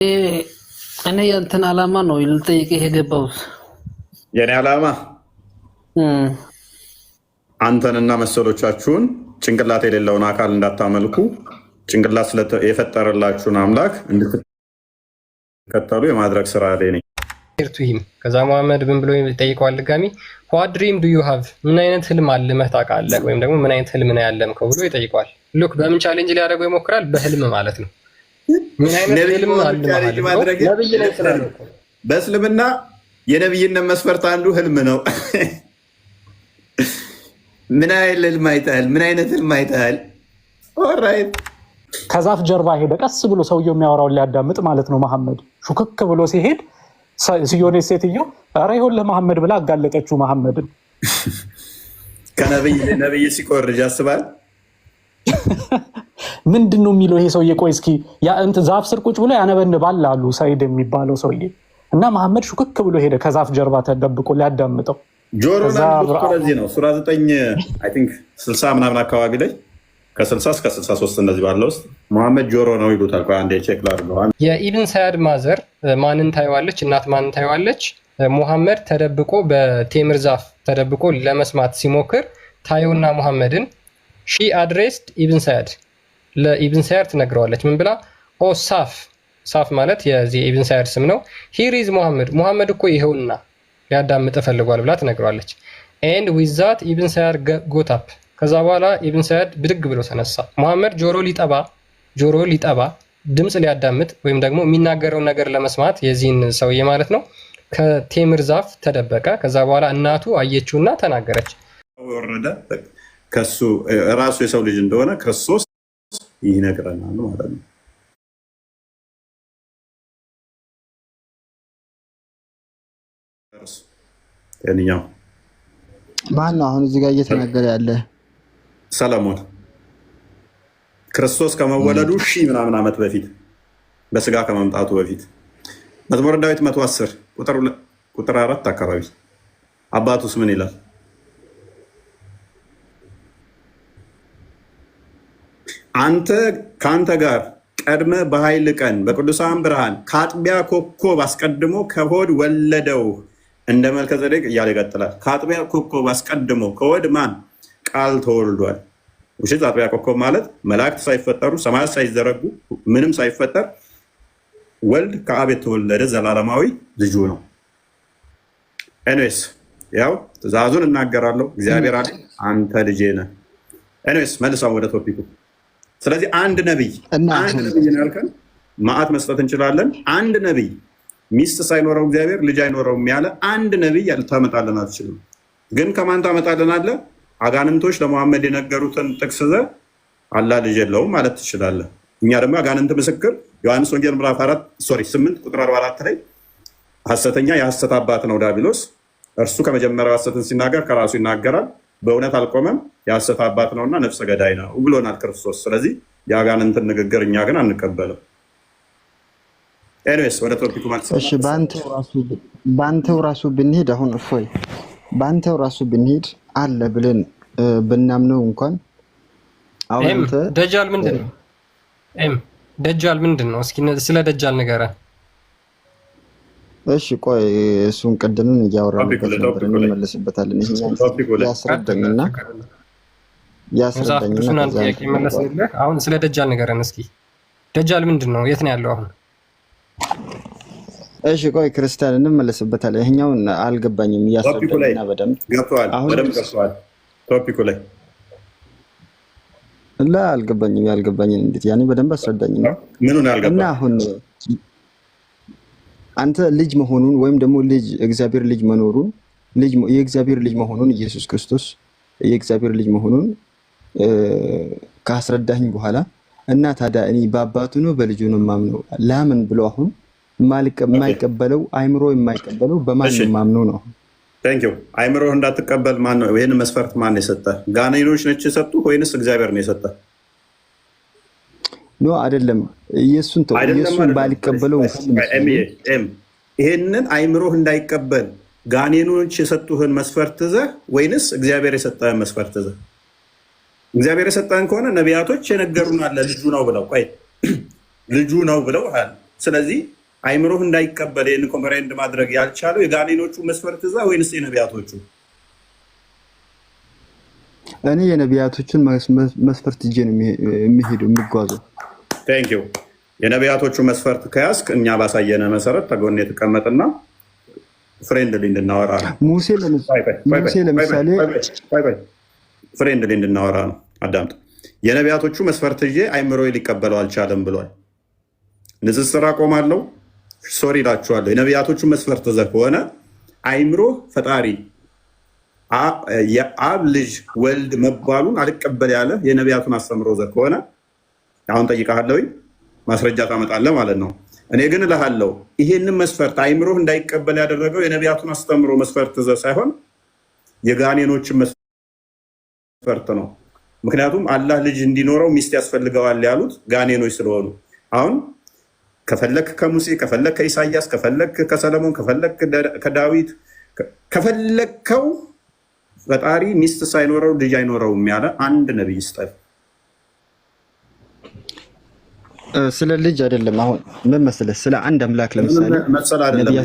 እኔ የእንትን ዓላማ ነው ልጠይቅህ የገባሁት። የኔ ዓላማ አንተንና መሰሎቻችሁን ጭንቅላት የሌለውን አካል እንዳታመልኩ ጭንቅላት የፈጠረላችሁን አምላክ እንድትከተሉ የማድረግ ስራ ላይ ነኝ። ከዛ መሐመድ ምን ብሎ ይጠይቀዋል ድጋሚ what dream do you have ምን አይነት ህልም አልመህ ታውቃለህ ወይም ደግሞ ምን አይነት ህልም ነው ያለምከው ብሎ ይጠይቀዋል። ሉክ በምን ቻሌንጅ ሊያደርገው ይሞክራል? በህልም ማለት ነው። ምን አይነት ህልም አልመህ? በእስልምና የነብይነት መስፈርት አንዱ ህልም ነው። ምን አይነት ህልም አይተሃል? ምን አይነት ህልም አይተሃል? ኦልራይት ከዛፍ ጀርባ ሄደ ቀስ ብሎ ሰውየው የሚያወራውን ሊያዳምጥ ማለት ነው። መሐመድ ሹክክ ብሎ ሲሄድ ሲዮኔ ሴትዮ ኧረ ይኸውልህ መሐመድ ብላ አጋለጠችው መሐመድን። ከነብይ ለነብይ ሲቆርጅ ያስባል። ምንድን ነው የሚለው ይሄ ሰውዬ? ቆይ እስኪ ዛፍ ስር ቁጭ ብሎ ያነበንባል አሉ ሰይድ የሚባለው ሰውዬ እና መሐመድ ሹክክ ብሎ ሄደ ከዛፍ ጀርባ ተደብቆ ሊያዳምጠው። ጆሮና ለዚህ ነው ሱራ 9 አይ ቲንክ 60 ምናምን አካባቢ ላይ ከ60 እስከ 63 እንደዚህ ባለው ውስጥ መሐመድ ጆሮ ነው ይሉታል። አንዴ ቼክ ላድርገው። የኢብን ሰያድ ማዘር ማንን ታይዋለች? እናት ማንን ታይዋለች? ሙሐመድ ተደብቆ በቴምር ዛፍ ተደብቆ ለመስማት ሲሞክር ታየውና ሙሐመድን ሺ አድሬስድ ኢብን ሰያድ ለኢብን ሰያድ ትነግረዋለች። ምን ብላ? ኦ ሳፍ ማለት የዚህ ኢብን ሰያድ ስም ነው። ሂር ኢዝ ሙሐመድ እኮ ይኸውና ሊያዳምጥ ፈልጓል ብላ ትነግረዋለች። ኤንድ ዊዝ ዛት ኢብን ሰያድ ጎት አፕ ከዛ በኋላ ኢብን ሰያድ ብድግ ብሎ ተነሳ። ሙሐመድ ጆሮ ሊጠባ ድምፅ ሊያዳምጥ ወይም ደግሞ የሚናገረውን ነገር ለመስማት የዚህን ሰውዬ ማለት ነው ከቴምር ዛፍ ተደበቀ። ከዛ በኋላ እናቱ አየችውና ተናገረች። ወረደ ከሱ ራሱ የሰው ልጅ እንደሆነ ክርስቶስ ይነግረናል ማለት ነው። ማን ነው አሁን እዚህ ጋር እየተናገረ ያለ? ሰለሞን ክርስቶስ ከመወለዱ ሺህ ምናምን ዓመት በፊት በስጋ ከመምጣቱ በፊት መዝሙረ ዳዊት 110 ቁጥር 4 አካባቢ አባቱስ ምን ይላል? አንተ ከአንተ ጋር ቀድመ በኃይል ቀን በቅዱሳን ብርሃን ከአጥቢያ ኮከብ አስቀድሞ ከሆድ ወለደው እንደ መልከጼዴቅ እያለ ይቀጥላል። ከአጥቢያ ኮከብ አስቀድሞ ከሆድ ማን ቃል ተወልዷል። ውሽት አጥቢያ ኮከብ ማለት መላእክት ሳይፈጠሩ ሰማያት ሳይዘረጉ ምንም ሳይፈጠር ወልድ ከአብ የተወለደ ዘላለማዊ ልጁ ነው። ኤኒዌይስ ያው ትእዛዙን እናገራለሁ። እግዚአብሔር አለ አንተ ልጄ ነህ። ኤኒዌይስ መልሳው ወደ ቶፒኩ። ስለዚህ አንድ ነብይ ያልከን ማዕት መስጠት እንችላለን። አንድ ነብይ ሚስት ሳይኖረው እግዚአብሔር ልጅ አይኖረውም ያለ አንድ ነብይ ታመጣልን አትችልም። ግን ከማን ታመጣልናለህ? አጋንንቶች ለመሐመድ የነገሩትን ጥቅስ ዘህ አላህ ልጅ የለውም ማለት ትችላለህ። እኛ ደግሞ አጋንንት ምስክር ዮሐንስ ወንጌል ምዕራፍ 8 ቁጥር 44 ላይ ሐሰተኛ የሐሰት አባት ነው ዲያብሎስ፣ እርሱ ከመጀመሪያው ሐሰትን ሲናገር ከራሱ ይናገራል፣ በእውነት አልቆመም፣ የሐሰት አባት ነውና ነፍሰ ገዳይ ነው ብሎናል ክርስቶስ። ስለዚህ የአጋንንትን ንግግር እኛ ግን አንቀበልም። ኤኒዌይስ ወደ ቶፒኩ ማለት ነው። እሺ በአንተው ራሱ ብንሄድ አሁን እፎይ በአንተው ራሱ ብንሄድ አለ ብለን ብናምነው እንኳን አሁን ደጃል ምንድን ነው? ደጃል ምንድን ነው? እስኪ ስለ ደጃል ንገረን። እሺ ቆይ እሱን ቅድምን እያወራንበት ነበር፣ እንመለስበታለን። ያስረዳኝና አሁን ስለ ደጃል ንገረን እስኪ። ደጃል ምንድን ነው? የት ነው ያለው አሁን? እሺ ቆይ ክርስቲያን እንመለስበታለን። ይሄኛውን አልገባኝም። እያስረዳኝና በደንብ ገብቷል። ቶፒኩ ላይ አልገባኝም። ያልገባኝን እንዴት ያኔ በደንብ አስረዳኝና ምኑን ያልገባኝ? እና አሁን አንተ ልጅ መሆኑን ወይም ደግሞ ልጅ እግዚአብሔር ልጅ መኖሩን የእግዚአብሔር ልጅ መሆኑን ኢየሱስ ክርስቶስ የእግዚአብሔር ልጅ መሆኑን ካስረዳኝ በኋላ እና ታዲያ እኔ በአባቱ ነው በልጁ ነው የማምነው ለምን ብሎ አሁን የማይቀበለው አይምሮ የማይቀበለው በማን ማምነው ነው? ታንክ ዩ። አይምሮ እንዳትቀበል ማን ነው? ይሄን መስፈርት ማን ነው የሰጠህ? ጋኔኖች ነች የሰጡ ወይንስ እግዚአብሔር ነው የሰጠህ? ኖ አይደለም። ኢየሱስን ተው። ኢየሱስን ባልቀበለው ይሄንን አይምሮህ እንዳይቀበል ጋኔኖች የሰጡህን መስፈርት ዘህ ወይንስ እግዚአብሔር የሰጠህን መስፈርት ዘህ? እግዚአብሔር የሰጠህን ከሆነ ነቢያቶች የነገሩን አለ ልጁ ነው ብለው ልጁ ነው ብለው ስለዚህ አይምሮህ እንዳይቀበል ይህን ኮምፕሬንድ ማድረግ ያልቻለው የጋኔኖቹ መስፈርት እዛ ወይንስ የነቢያቶቹ? እኔ የነቢያቶችን መስፈርት ይዤ ነው የሚሄደው የሚጓዘው። ቴንክ ዩ። የነቢያቶቹ መስፈርት ከያዝክ እኛ ባሳየነ መሰረት ተጎን የተቀመጥና ፍሬንድሊ እንድናወራ ነው። ሙሴ ለምሳሌ ፍሬንድሊ እንድናወራ ነው። አዳምጥ። የነቢያቶቹ መስፈርት ይዤ አይምሮ ሊቀበለው አልቻለም ብሏል። ንጽጽር አቆማለሁ። ሶሪ እላችኋለሁ። የነቢያቶቹ መስፈርት ዘ ከሆነ አይምሮ ፈጣሪ የአብ ልጅ ወልድ መባሉን አልቀበል ያለ የነቢያቱን አስተምሮ ዘ ከሆነ አሁን ጠይቃለሁ፣ ማስረጃ ታመጣለህ ማለት ነው። እኔ ግን እልሃለሁ ይሄንን መስፈርት አይምሮህ እንዳይቀበል ያደረገው የነቢያቱን አስተምሮ መስፈርት ዘ ሳይሆን የጋኔኖችን መስፈርት ነው። ምክንያቱም አላህ ልጅ እንዲኖረው ሚስት ያስፈልገዋል ያሉት ጋኔኖች ስለሆኑ አሁን ከፈለክ ከሙሴ ከፈለክ ከኢሳያስ ከፈለክ ከሰለሞን ከፈለክ ከዳዊት ከፈለከው ፈጣሪ ሚስት ሳይኖረው ልጅ አይኖረውም ያለ አንድ ነቢይ ስጠል። ስለ ልጅ አይደለም። አሁን ምን መሰለህ፣ ስለ አንድ አምላክ ለምሳሌ መሰል አይደለም።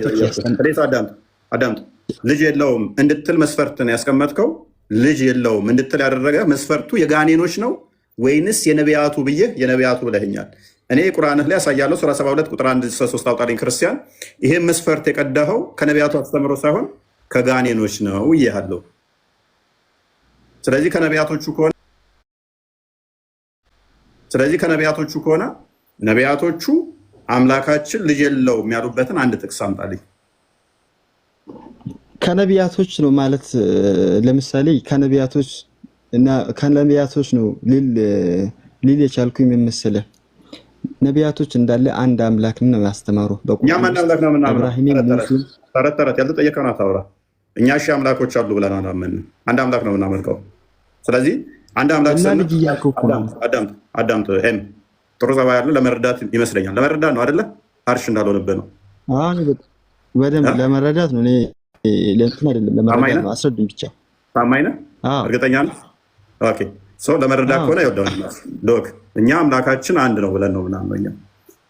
አዳምጥ። ልጅ የለውም እንድትል መስፈርትን ያስቀመጥከው ልጅ የለውም እንድትል ያደረገ መስፈርቱ የጋኔኖች ነው ወይንስ የነቢያቱ ብዬ የነቢያቱ ብለህኛል። እኔ ቁርአንህ ላይ ያሳያለሁ። ሱራ 72 ቁጥር 1-3 አውጣልኝ ክርስቲያን። ይሄን መስፈርት የቀዳኸው ከነቢያቱ አስተምሮ ሳይሆን ከጋኔኖች ነው እያለሁ። ስለዚህ ከነቢያቶቹ ከሆነ ነቢያቶቹ አምላካችን ልጅ የለውም ያሉበትን አንድ ጥቅስ አምጣልኝ። ከነቢያቶች ነው ማለት ለምሳሌ ከነቢያቶች ነው ሊል የቻልኩኝ የምመስልህ ነቢያቶች እንዳለ አንድ አምላክ ነው ያስተማሩ። እኛም አንድ አምላክ ነው የምናምነው። ተረት ያልተጠየቀውን አታውራ። እኛ ሺህ አምላኮች አሉ ብለን አናምንም። አንድ አምላክ ነው የምናመልከው። ስለዚህ አንድ አምላክ አዳምጥ። ጥሩ ጸባይ ያለው ለመረዳት ይመስለኛል። ለመረዳት ነው አይደለ? አርሽ እንዳልሆነብህ ነው። በደንብ ለመረዳት ነው። ለእንትን አይደለም፣ ለመረዳት ነው። አስረዱኝ ብቻ። ታማኝ ነህ? እርግጠኛ ነህ? ኦኬ። ለመረዳት ከሆነ ሎክ እኛ አምላካችን አንድ ነው ብለን ነው ምናምን።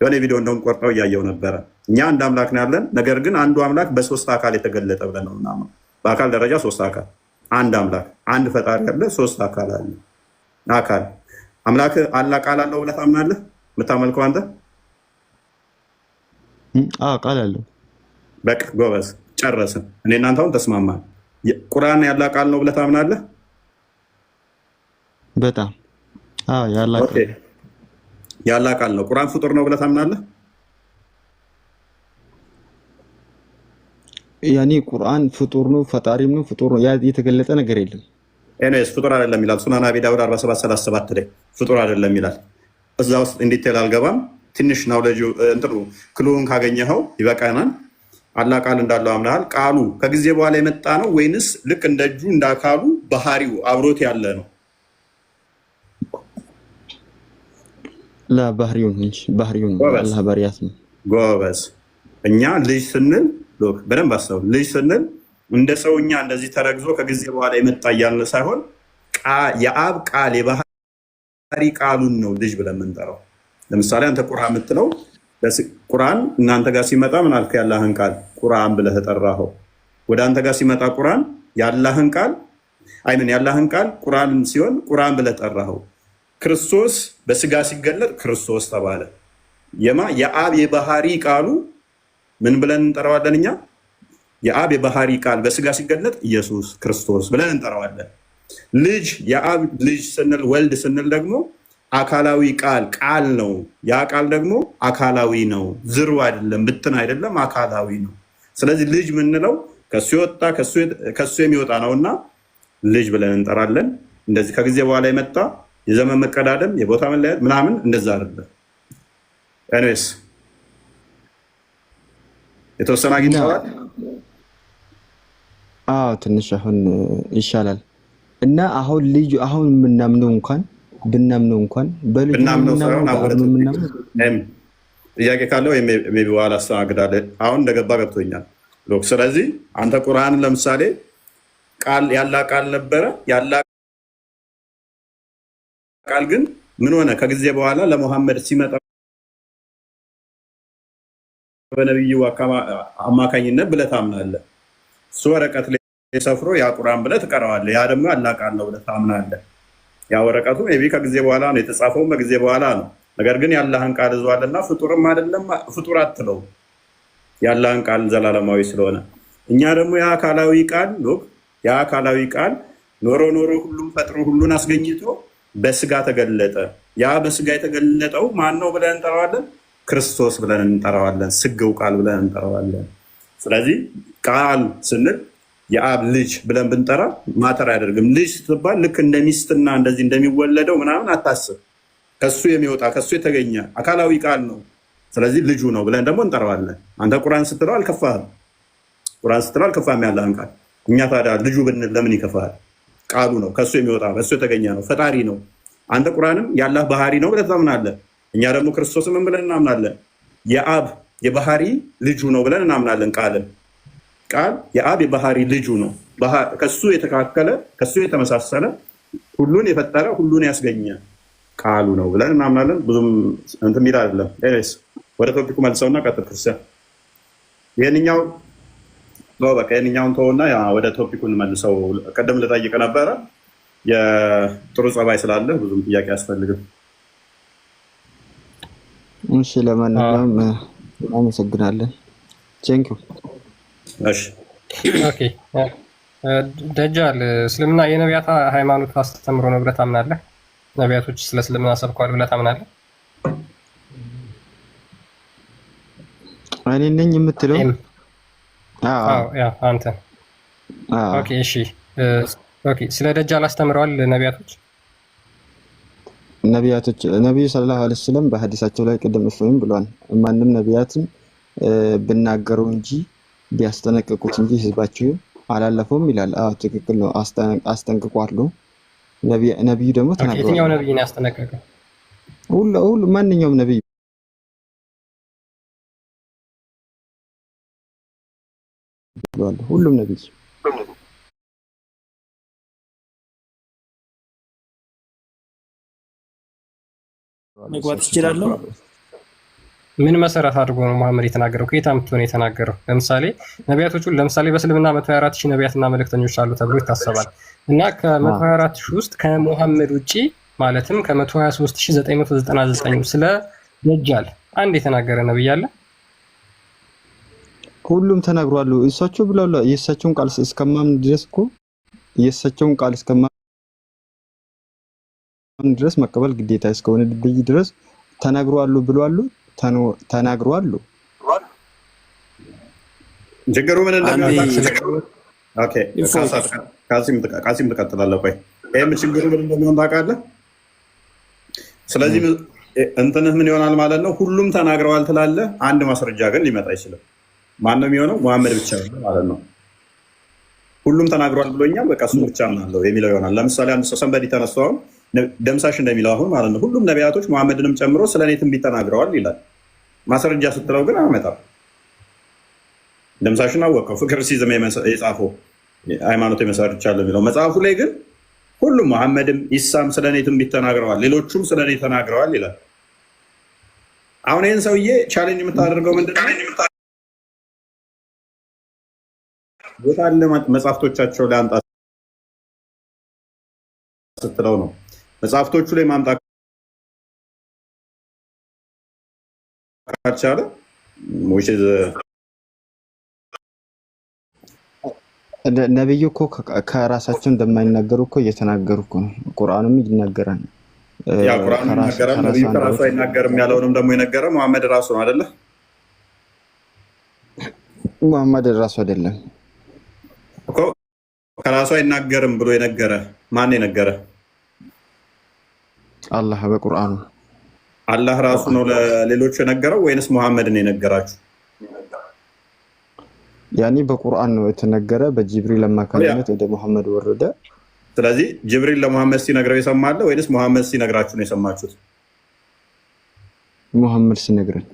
የሆነ ቪዲዮ እንደውም ቆርጠው እያየው ነበረ። እኛ አንድ አምላክ ነው ያለን፣ ነገር ግን አንዱ አምላክ በሶስት አካል የተገለጠ ብለን ነው ምናምን። በአካል ደረጃ ሶስት አካል፣ አንድ አምላክ፣ አንድ ፈጣሪ ያለ፣ ሶስት አካል አለ። አካል አምላክ አላ ቃል አለው ብለህ ታምናለህ? የምታመልከው አንተ? ቃል አለው። በቃ ጎበዝ፣ ጨረስን። እኔ እናንተ አሁን ተስማማን። ቁርአን ያላ ቃል ነው ብለህ ታምናለህ? በጣም ያላ ቃል ነው። ቁርአን ፍጡር ነው ብለህ ታምናለህ? ያኔ ቁርአን ፍጡር ነው፣ ፈጣሪም ነው፣ ፍጡር ነው። የተገለጠ ነገር የለም። ኤኒዌይስ ፍጡር አይደለም ይላል ሱናን አቢ ዳውድ 47:37 ላይ ፍጡር አይደለም ይላል። እዛ ውስጥ እንዲቴል አልገባም። ትንሽ ናውሌጅ እንትኑ ክሉን ካገኘኸው ይበቃናል። አላህ ቃል እንዳለው አምናሃል። ቃሉ ከጊዜ በኋላ የመጣ ነው ወይንስ ልክ እንደ እጁ እንደ አካሉ ባህሪው አብሮት ያለ ነው? ባህሪው ነው እንጂ ባህሪው ነው። አላህ ባሪያት ነው። ጎበዝ። እኛ ልጅ ስንል በደንብ አስተውል። ልጅ ስንል እንደ ሰውኛ እንደዚህ ተረግዞ ከጊዜ በኋላ የመጣ እያልን ሳይሆን የአብ ቃል የባህሪ ቃሉን ነው ልጅ ብለን የምንጠራው። ለምሳሌ አንተ ቁርአን የምትለው ቁርአን እናንተ ጋር ሲመጣ ምን አልክ? ያላህን ቃል ቁርአን ብለህ ጠራኸው። ወደ አንተ ጋር ሲመጣ ቁርአን ያላህን ቃል ቁርአን ሲሆን ቁርአን ብለህ ጠራኸው። ክርስቶስ በስጋ ሲገለጥ ክርስቶስ ተባለ። የአብ የባህሪ ቃሉ ምን ብለን እንጠራዋለን እኛ? የአብ የባህሪ ቃል በስጋ ሲገለጥ ኢየሱስ ክርስቶስ ብለን እንጠራዋለን። ልጅ የአብ ልጅ ስንል ወልድ ስንል ደግሞ አካላዊ ቃል ነው። ያ ቃል ደግሞ አካላዊ ነው። ዝሩ አይደለም፣ ብትን አይደለም፣ አካላዊ ነው። ስለዚህ ልጅ ምንለው ከሱ የወጣ ከሱ የሚወጣ ነውና ልጅ ብለን እንጠራለን። እንደዚህ ከጊዜ በኋላ የመጣ የዘመን መቀዳደም የቦታ መለያየት ምናምን እንደዛ አይደለም። ኤኒዌይስ የተወሰነ አግኝተዋል። ትንሽ አሁን ይሻላል። እና አሁን ልጅ አሁን ብናምነው እንኳን በልጅ ጥያቄ ካለው ሜይ ቢ በኋላ አስተናግዳለሁ። አሁን እንደገባ ገብቶኛል። ስለዚህ አንተ ቁርአንን ለምሳሌ ያላ ቃል ነበረ። ያላ ቃል ግን ምን ሆነ? ከጊዜ በኋላ ለሙሐመድ ሲመጣ በነብዩ አማካኝነት ብለህ ታምናለህ። እሱ ወረቀት ላይ ሰፍሮ ያ ቁርአን ብለህ ትቀረዋለህ። ያ ደግሞ ያላህ ቃል ነው ብለህ ታምናለህ። ያ ወረቀቱ ሜይ ቢ ከጊዜ በኋላ ነው የተጻፈውም በጊዜ በኋላ ነው። ነገር ግን ያላህን ቃል ይዟልና ፍጡርም አይደለም ፍጡር አትለው ያላህን ቃል ዘላለማዊ ስለሆነ እኛ ደግሞ ያ አካላዊ ቃል ኖሮ ሁሉም ፈጥሮ ሁሉን አስገኝቶ በስጋ ተገለጠ። ያ በስጋ የተገለጠው ማን ነው ብለን እንጠራዋለን? ክርስቶስ ብለን እንጠራዋለን። ስግው ቃል ብለን እንጠራዋለን። ስለዚህ ቃል ስንል የአብ ልጅ ብለን ብንጠራ ማተር አያደርግም። ልጅ ስትባል ልክ እንደ ሚስትና እንደዚህ እንደሚወለደው ምናምን አታስብ። ከሱ የሚወጣ ከሱ የተገኘ አካላዊ ቃል ነው። ስለዚህ ልጁ ነው ብለን ደግሞ እንጠራዋለን። አንተ ቁርአን ስትለው አልከፋህም። ያለህን ቃል እኛ ታዲያ ልጁ ብንል ለምን ይከፋሃል? ቃሉ ነው፣ ከሱ የሚወጣ ከሱ የተገኘ ነው፣ ፈጣሪ ነው። አንተ ቁርአንም ያላህ ባህሪ ነው ብለህ ታምናለህ። እኛ ደግሞ ክርስቶስን ምን ብለን እናምናለን? የአብ የባህሪ ልጁ ነው ብለን እናምናለን። ቃል የአብ የባህሪ ልጁ ነው። ከሱ የተካከለ ከሱ የተመሳሰለ ሁሉን የፈጠረ ሁሉን ያስገኘ ቃሉ ነው ብለን እናምናለን። ብዙም እንትን የሚል አይደለም። ወደ ቶፒኩ መልሰውና ቀጥል ክርስቲያን። ይህንኛውን ተውና ወደ ቶፒኩ እንመልሰው። ቀደም ልጠይቅ ነበረ የጥሩ ጸባይ ስላለ ብዙም ጥያቄ አያስፈልግም። እሺ፣ ለማንኛውም አመሰግናለን። ቴንኪው። እሺ፣ ኦኬ። ደጃል እስልምና የነቢያት ሃይማኖት አስተምሮ ነው ብለህ ታምናለህ? ነቢያቶች ስለ እስልምና ሰብከዋል ብለህ ታምናለህ? እኔ ነኝ የምትለው? አንተ። ኦኬ፣ እሺ፣ ኦኬ። ስለ ደጃል አስተምረዋል ነቢያቶች? ነቢዩ ሰለላሁ ዐለይሂ ወሰለም በሐዲሳቸው ላይ ቅድም እፎይም ብሏል። ማንም ነቢያትን ብናገረው እንጂ ቢያስጠነቅቁት እንጂ ህዝባቸው አላለፈውም ይላል። ትክክል ነው። አስጠንቅቋሉ። ነቢዩ ደግሞ ተናግረዋል። የትኛው ነቢይ ነው ያስጠነቀቀው? ሁሉ ማንኛውም ነቢይ ብሏል። ሁሉም ነቢይ መግባት ይችላለሁ። ምን መሰረት አድርጎ ነው መሐመድ የተናገረው? ከየት አምጥቶ ነው የተናገረው? ለምሳሌ ነቢያቶቹ ለምሳሌ በእስልምና 124 ሺህ ነቢያትና መልእክተኞች አሉ ተብሎ ይታሰባል። እና ከ124 ሺህ ውስጥ ከሙሐመድ ውጪ ማለትም ከ123999 ስለ ደጃል አንድ የተናገረ ነብይ አለ? ሁሉም ተናግሯሉ። እሳቸው ብለው የእሳቸውን ቃል እስከማምን ድረስ እኮ የእሳቸውን ቃል እስከማምን ድረስ መቀበል ግዴታ እስከሆነ ድረስ ተናግሯሉ ብለዋል። ተናግሯሉ። ችግሩ ምን እንደሚሆን ቃሲም ትቀጥላለህ። ቆይ ይህም ችግሩ ምን እንደሚሆን ታውቃለህ? ስለዚህ እንትንህ ምን ይሆናል ማለት ነው? ሁሉም ተናግረዋል ትላለህ። አንድ ማስረጃ ግን ሊመጣ አይችልም። ማን ነው የሚሆነው? መሐመድ ብቻ ማለት ነው። ሁሉም ተናግሯል ብሎኛል፣ በቃ እሱ ብቻ ምናለው የሚለው ይሆናል። ለምሳሌ አንድ ሰው ሰንበዲ ተነስቶ አሁን ደምሳሽ እንደሚለው አሁን ማለት ነው ሁሉም ነቢያቶች መሐመድንም ጨምሮ ስለ እኔ ትንቢት ተናግረዋል ይላል። ማስረጃ ስትለው ግን አመጣም። ደምሳሽን አወቀው ፍቅር ሲዝም የጻፈው ሃይማኖት የመሰርቻለሁ የሚለው መጽሐፉ ላይ ግን ሁሉም መሐመድም ኢሳም ስለ እኔ ትንቢት ተናግረዋል፣ ሌሎቹም ስለ እኔ ተናግረዋል ይላል። አሁን ይህን ሰውዬ ቻሌንጅ የምታደርገው ምንድን ነው? ቦታ አለ መጽሐፍቶቻቸው ላይ አምጣ ስትለው ነው። መጽሐፍቶቹ ላይ ማምጣት ካልቻለ ነብዩ እኮ ከራሳቸው እንደማይናገሩ እኮ እየተናገሩ እኮ ነው። ቁርአኑም ይናገራል። ያ ቁርአኑ ይናገራል። ነብዩ ከራሱ አይናገርም ያለውንም ደግሞ የነገረ መሐመድ ራሱ ነው አይደለ? መሐመድ ራሱ አይደለም እኮ ከራሱ አይናገርም ብሎ የነገረ ማን የነገረ? አላህ በቁርአኑ። አላህ ራሱ ነው ለሌሎቹ የነገረው ወይንስ መሐመድ ነው የነገራችሁ? ያኔ በቁርአን ነው የተነገረ። በጅብሪል አማካኝነት ወደ መሐመድ ወረደ። ስለዚህ ጅብሪል ለመሐመድ ሲነግረው የሰማለ ወይንስ መሐመድ ሲነግራችሁ ነው የሰማችሁት? መሐመድ ሲነግረን።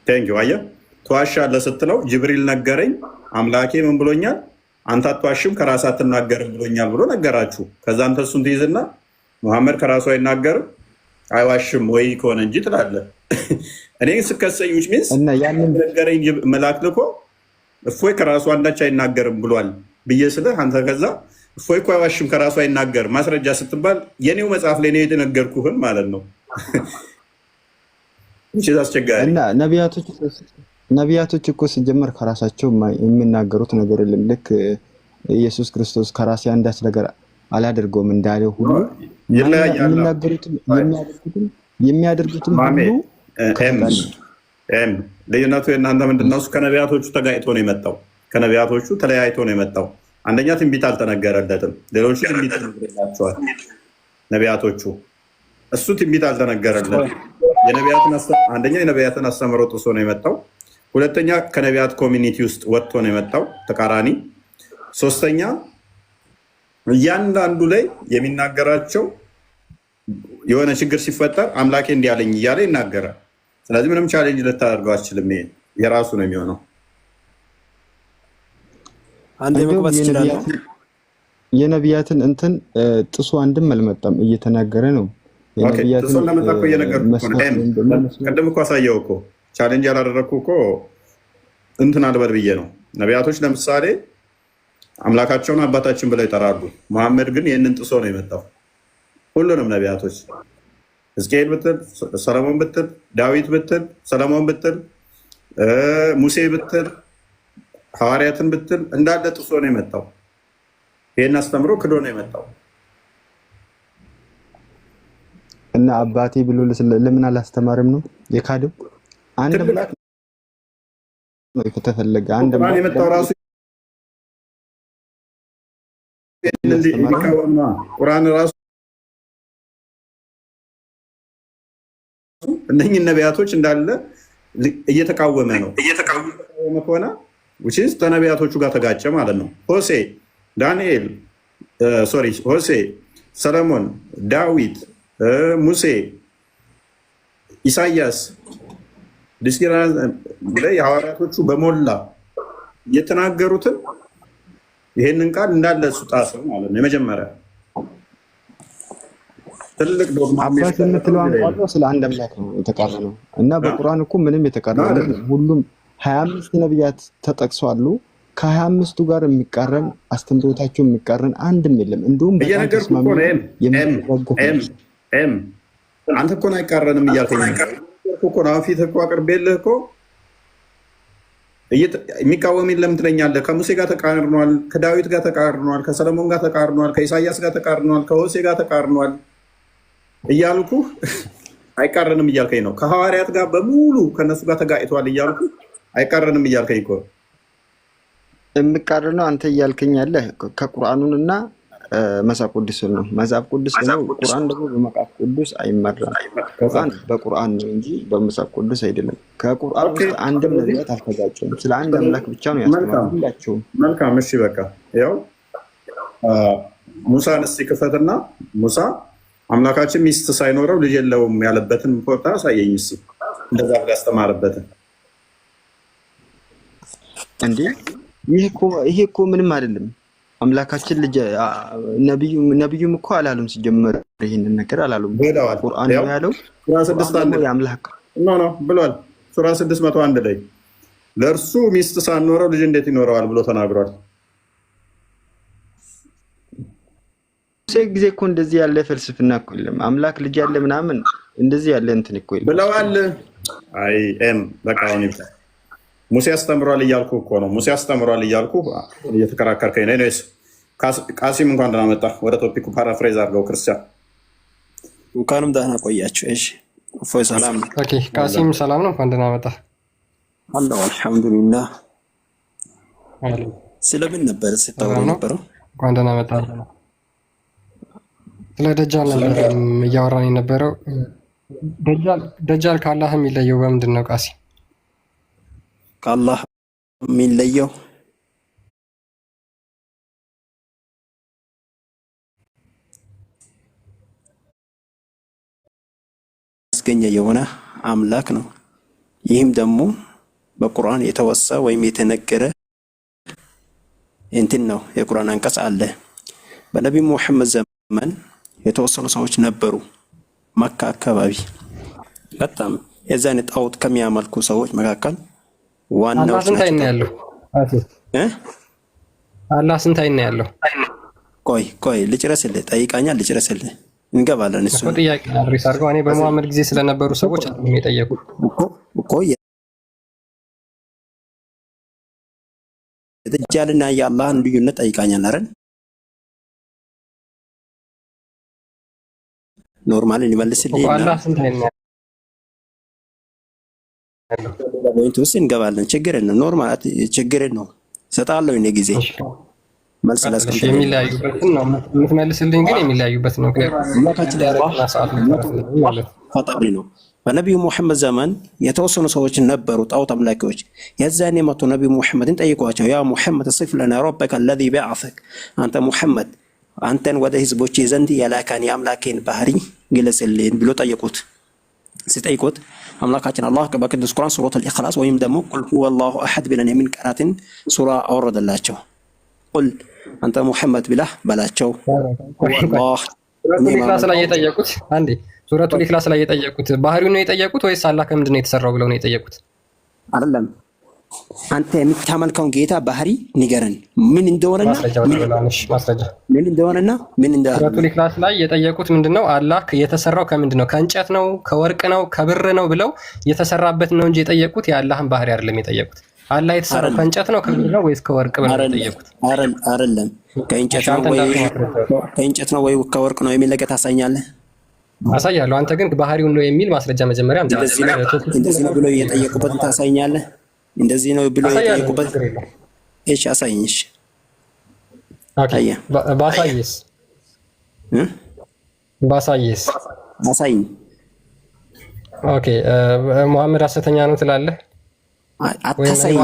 ቴንኪው። አየህ፣ ተዋሻለህ ስትለው ጅብሪል ነገረኝ፣ አምላኬ ምን ብሎኛል፣ አንተ አትዋሽም ከራስህ አትናገርም ብሎኛል ብሎ ነገራችሁ። ከዛ አንተ እሱን ትይዝና መሐመድ ከራሱ አይናገርም አይዋሽም ወይ ከሆነ እንጂ ትላለህ። እኔ ስከሰኝ which means እና ያንን ነገረኝ መልአክ ልኮ እፎይ ከራሱ አንዳች አይናገርም ብሏል ብዬ ስልህ አንተ ከዛ እፎይ እኮ አይዋሽም ከራሱ አይናገርም ማስረጃ ስትባል የኔው መጽሐፍ ላይ ነው የተነገርኩህን ማለት ነው። እሺ አስቸጋሪ እና ነቢያቶች እኮ ሲጀመር ከራሳቸው የሚናገሩት ነገር የለም። ልክ ኢየሱስ ክርስቶስ ከራሴ አንዳች ነገር አላደርገውም እንዳለ ሁሉ የሚያደርጉትም ሁሉ ልዩነቱ የእናንተ ምንድነው? እሱ ከነቢያቶቹ ተጋጭቶ ነው የመጣው። ከነቢያቶቹ ተለያይቶ ነው የመጣው። አንደኛ ትንቢት አልተነገረለትም፣ ሌሎቹ ትንቢት ተነገረላቸዋል። ነቢያቶቹ እሱ ትንቢት አልተነገረለትም። አንደኛ የነቢያትን አስተምሮ ጥሶ ነው የመጣው። ሁለተኛ ከነቢያት ኮሚኒቲ ውስጥ ወጥቶ ነው የመጣው ተቃራኒ። ሶስተኛ እያንዳንዱ ላይ የሚናገራቸው የሆነ ችግር ሲፈጠር አምላኬ እንዲያለኝ እያለ ይናገራል። ስለዚህ ምንም ቻሌንጅ ልታደርገው አትችልም። ይሄ የራሱ ነው የሚሆነው። አንድ መግባት ይችላል። የነቢያትን እንትን ጥሱ አንድም አልመጣም፣ እየተናገረ ነው። ቅድም እኮ አሳየው እኮ ቻሌንጅ ያላደረግኩ እኮ እንትን አልበል ብዬ ነው። ነቢያቶች ለምሳሌ አምላካቸውን አባታችን ብለው ይጠራሉ። መሐመድ ግን ይህንን ጥሶ ነው የመጣው። ሁሉንም ነቢያቶች ሕዝቅኤል ብትል፣ ሰለሞን ብትል፣ ዳዊት ብትል፣ ሰለሞን ብትል፣ ሙሴ ብትል፣ ሐዋርያትን ብትል እንዳለ ጥሶ ነው የመጣው። ይህን አስተምሮ ክዶ ነው የመጣው። እና አባቴ ብሎ ለምን አላስተማርም ነው የካደው? አንድ አምላክ ነው ከተፈለገ አንድ አምላክ የመጣው ራሱ ቁርአን ራሱ እነኚህ ነቢያቶች እንዳለ እየተቃወመ ነው። እየተቃወመ ከሆነ ከነቢያቶቹ ጋር ተጋጨ ማለት ነው። ሆሴ፣ ሰለሞን፣ ዳዊት፣ ሙሴ፣ ኢሳያስ ላይ ሐዋርያቶቹ በሞላ የተናገሩትን ይሄንን ቃል እንዳለ እሱ ጣሰው ማለት ነው። የመጀመሪያ ትልቅ ዶግማ አባት የምትለው አንቋሎ ስለ አንድ አምላክ ነው የተቃረነው። እና በቁርአን እኮ ምንም የተቃረነ ሁሉም 25 ነቢያት ተጠቅሰዋሉ። ከ25ቱ ጋር የሚቃረን አስተምሮታቸው የሚቃረን አንድም የለም። እንደውም አንተ እኮ ነው አይቃረንም እያልከኝ እኮ ነው። ፊት እኮ አቅርቤልህ እኮ የሚቃወም የለም ትለኛለህ። ከሙሴ ጋር ተቃርኗል፣ ከዳዊት ጋር ተቃርኗል፣ ከሰለሞን ጋር ተቃርኗል፣ ከኢሳያስ ጋር ተቃርኗል፣ ከሆሴ ጋር ተቃርኗል እያልኩ አይቃረንም እያልከኝ ነው። ከሐዋርያት ጋር በሙሉ ከነሱ ጋር ተጋጭቷል እያልኩ አይቃረንም እያልከኝ እኮ የሚቃረነው አንተ እያልከኝ ያለህ ከቁርአኑንና መጽሐፍ ቅዱስ ነው። መጽሐፍ ቅዱስ ነው። ቁርአን ደግሞ በመጽሐፍ ቅዱስ አይመራም። ቁርአን በቁርአን ነው እንጂ በመጽሐፍ ቅዱስ አይደለም። ከቁርአን ውስጥ አንድም ነቢያት አልተጋጨም። ስለ አንድ አምላክ ብቻ ነው ያስተማሩላቸው። መልካም እሺ፣ በቃ ያው ሙሳን እስቲ ክፈትና ሙሳ አምላካችን ሚስት ሳይኖረው ልጅ የለውም ያለበትን ፎታ አሳየኝ እስቲ፣ እንደዛ ብሎ ያስተማረበትን። እንዴ ይሄ እኮ ምንም አይደለም። አምላካችን ልጅ ነብዩም እኮ አላሉም። ሲጀመር ይሄንን ነገር አላሉም። ቁርአን ነው ያለው። ሱራ 6 አምላክ ነው ብሏል። ሱራ 601 ላይ ለእርሱ ሚስት ሳይኖረው ልጅ እንዴት ይኖረዋል ብሎ ተናግሯል። ጊዜ እኮ እንደዚህ ያለ ፍልስፍና እኮ የለም። አምላክ ልጅ ያለ ምናምን እንደዚህ ያለ እንትን እኮ የለም ብለዋል። አይ በቃ ሙሴ አስተምሯል እያልኩ እኮ ነው። ሙሴ አስተምሯል እያልኩ እየተከራከርከኝ ነው። ነስ ቃሲም እንኳን ደህና መጣ። ወደ ቶፒኩ ፓራፍሬዝ አድርገው ክርስቲያን እንኳንም ደህና ቆያችሁ። እሺ እፎይ ሰላም ነው። ኦኬ ቃሲም ሰላም ነው። እንኳን ደህና መጣ። አላህ አልሐምዱሊላህ። ስለምን ነበር ስታወራ ነበረው? እንኳን ደህና መጣ። ስለ ደጃል ነበር እያወራን የነበረው። ደጃል ከአላህ የሚለየው በምንድን ነው ቃሲም? ከአላህ የሚለየው ያስገኘ የሆነ አምላክ ነው። ይህም ደግሞ በቁርአን የተወሳ ወይም የተነገረ እንትን ነው። የቁርአን አንቀጽ አለ። በነቢዩ ሙሐመድ ዘመን የተወሰኑ ሰዎች ነበሩ መካ አካባቢ በጣም የዛን ጣዖት ከሚያመልኩ ሰዎች መካከል አላህ ዋናዎች ስንት አይን ነው ናቸው። ያለው? እ አላህ ስንት አይን ነው ያለው? ቆይ ልጨርስልህ፣ ጠይቃኛል፣ ልጨርስልህ፣ እንገባለን። እሱ እኮ ጥያቄ አድሬስ አድርገው። እኔ በመሐመድ ጊዜ ስለነበሩ ሰዎች አይደለም የጠየቁት እኮ የደጃልና የአላህን ልዩነት ጠይቃኛል አይደል? ኖርማል ሊመልስልህ እኮ አላህ ስንት አይን ነው ያለው? ፖይንት ውስጥ እንገባለን። ችግር ነው፣ ኖርማል ችግር ነው። ሰጣለሁ እኔ ጊዜ መልስ ላስቀምጥ። የሚለያዩበትን ነው የምትመልስልኝ፣ ግን የሚለያዩበት ነው አምላካችን አላህ ፈጣሪ ነው። በነቢዩ ሙሐመድ ዘመን የተወሰኑ ሰዎች ነበሩ ጣዖት አምላኪዎች። የዛኔ መቶ ነቢዩ ሙሐመድን ጠይቋቸው፣ ያ ሙሐመድ ሲፍ ለና ረበከ አለዚ በዐሰክ፣ አንተ ሙሐመድ አንተን ወደ ህዝቦች ዘንድ የላከን የአምላኬን ባህሪ ግለጽልን ብሎ ጠየቁት። ሲጠይቁት አምላካችን አላህ በቅዱስ ቁርአን ሱረቱል ኢኽላስ ወይም ደግሞ ቁል ሁወ አላሁ አሐድ ብለን የሚል ቃላትን ሱራ አወረደላቸው። ቁል አንተ ሙሐመድ ብለህ በላቸው ሱረቱል ኢኽላስ ላይ የጠየቁት አንዴ ሱረቱል ኢኽላስ ላይ የጠየቁት ባህሪውን ነው የጠየቁት ወይስ አላህ ከምንድን ነው የተሰራው ብለው ነው የጠየቁት? አይደለም፣ አንተ የምታመልከውን ጌታ ባህሪ ንገረን ምን እንደሆነና ምን እንደሆነ። ሱረቱል ኢኽላስ ላይ የጠየቁት ምንድነው? አላህ የተሰራው ከምንድን ነው? ከእንጨት ነው? ከወርቅ ነው? ከብር ነው ብለው የተሰራበት ነው እንጂ የጠየቁት የአላህን ባህሪ አይደለም የጠየቁት። አላህ የተሰራው ከእንጨት ነው ከብር ነው ወይስ ከወርቅ ብለው የጠየቁት? አይደለም፣ ከእንጨት ነው ወይ ከወርቅ ነው የሚል ነገር ታሳኛለህ? አሳያለሁ። አንተ ግን ባህሪውን ነው የሚል ማስረጃ መጀመሪያ አምጣ። እንደዚህ ነው ብሎ የጠየቁበትን ታሳኛለህ? እንደዚህ ነው ብሎ የጠየቁበት እሺ፣ አሳይኝ። እሺ፣ ባሳይስ አሳይኝ። ኦኬ፣ ሙሐመድ ሐሰተኛ ነው ትላለህ? አታሳይኝ።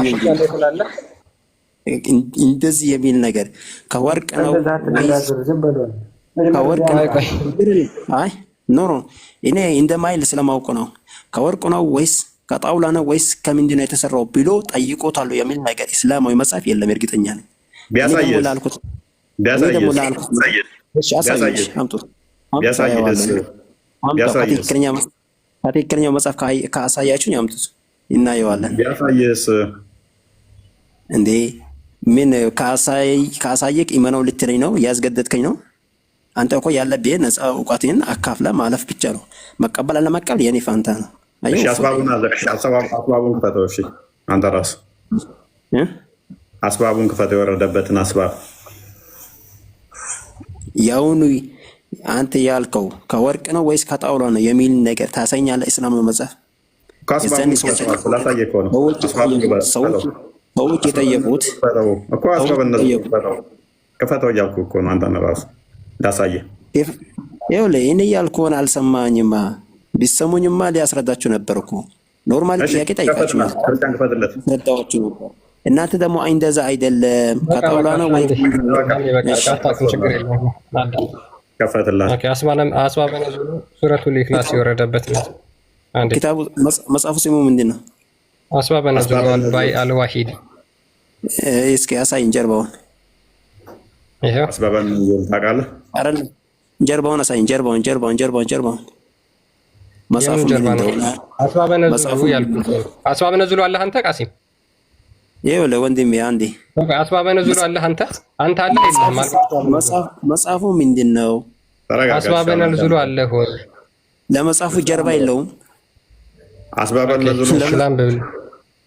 እንደዚህ የሚል ነገር ከወርቅ ነው ከወርቅ አይ ኖ እኔ እንደማይል ስለማውቅ ነው። ከወርቅ ነው ወይስ ከጣውላ ነው ወይስ ከምንድን ነው የተሰራው ብሎ ጠይቆታል የሚል ነገር እስላማዊ መጽሐፍ የለም። እርግጠኛ ነኝ። ከትክክለኛው መጽሐፍ ካሳያችሁኝ አምጡት፣ እናየዋለን። ቢያሳየስ እንዴ ምን ካሳየቅ ኢመነው ልትለኝ ነው? ያስገደድከኝ ነው? አንተ እኮ ያለብህ ነፃ እውቀትን አካፍለ ማለፍ ብቻ ነው። መቀበል አለመቀበል የኔ ፋንታ ነው። እሺ፣ አስባቡን ክፈተው። እሺ፣ አንተ ራስህ አስባቡን ክፈተው፣ የወረደበትን አስባብ። ያውኑ አንተ ያልከው ከወርቅ ነው ወይስ ከጣውላ ነው የሚል ነገር ታሳኛለህ? እስላም ነው መጽሐፍ ሰዎች የጠየቁት እኮ ክፈተው እያልኩ እኮ ነው። አንተ ራስህ ላሳየህ። ይኸውልህ እኔ ያልኩህን አልሰማኝማ። ቢሰሙኝማ ሊያስረዳችሁ ነበር እኮ። ኖርማሊ ጥያቄ ጠይቃችሁ ረዳችሁ ነበር። እናንተ ደግሞ እንደዛ አይደለም ከጣውላ ነው ወይ አስባበ ነዙሉ ሱረቱል ኢኽላስ የወረደበት ነው። ኪታቡ መጽሐፉ ስሙ ምንድን ነው? አስባበ ነዙሉ ባይ አልዋሂድ። እስኪ አሳይን ጀርባውን። ይሄው አስባበ ነዙሉ ታውቃለህ አይደል? ጀርባውን አሳይን። ጀርባውን መጽሐፉ ምን እንደሆነ አስባበ ነዙሉ ያልኩት። አስባበ ነዙሉ አለህ አንተ ቃሲም? ይኸውልህ ወንድሜ አንዴ አስባበ ነዙሉ አለህ አንተ አለ የለህም ማለት መጽሐፉ ምንድን ነው? አስባበ ነዙሉ አለህ ወይ? ለመጽሐፉ ጀርባ የለውም። አስባበ ነዙሉ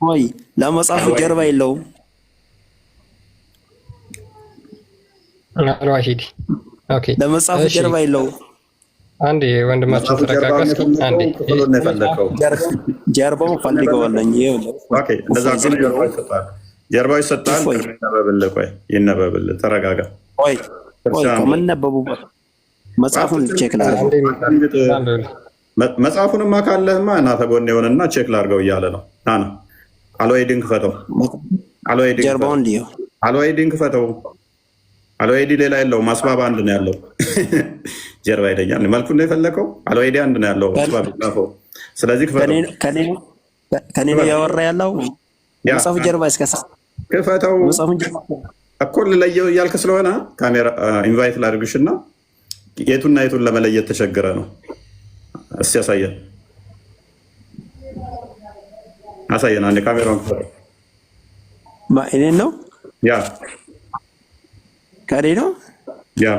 ወይ ለመጽሐፉ ጀርባ የለውም። አልዋሂድ ኦኬ፣ ለመጽሐፉ ጀርባ የለውም። አንዴ ወንድማችን ተረጋጋ እስኪ። አንዴ ጀርባውን ፈልገዋለኝ። ኦኬ፣ እንደዛ ጀርባው ይሰጣል። ይነበብልህ። ተረጋጋ። ቆይ ከመነበቡበት መጽሐፉን ቼክ ላድርገው። መጽሐፉንማ ካለህማ እና ተጎን የሆነና ቼክ ላድርገው እያለ ነው። ና አልዋሂድን ክፈተው። ጀርባውን ልየው። አልዋሂድን ክፈተው። አልዋሂድ ሌላ የለውም። አስባብ አንድ ነው ያለው። ጀርባ ይለኛል። መልኩን ነው የፈለከው። አልዋሂድ አንድ ነው ያለው። አስባብ ጻፈው። ስለዚህ ከኔ ነው ያወራ ያለው። መጽሐፉ ጀርባ እስከሳ ክፈተው። እኮ ልለየው እያልክ ስለሆነ ካሜራ ኢንቫይት ላድርግሽና የቱና የቱን ለመለየት ተቸግረ ነው። እስኪ ያሳየን። አሳየን አንዴ ካሜራውን ክፈተው። እኔን ነው ያ ከኔ ነው ያ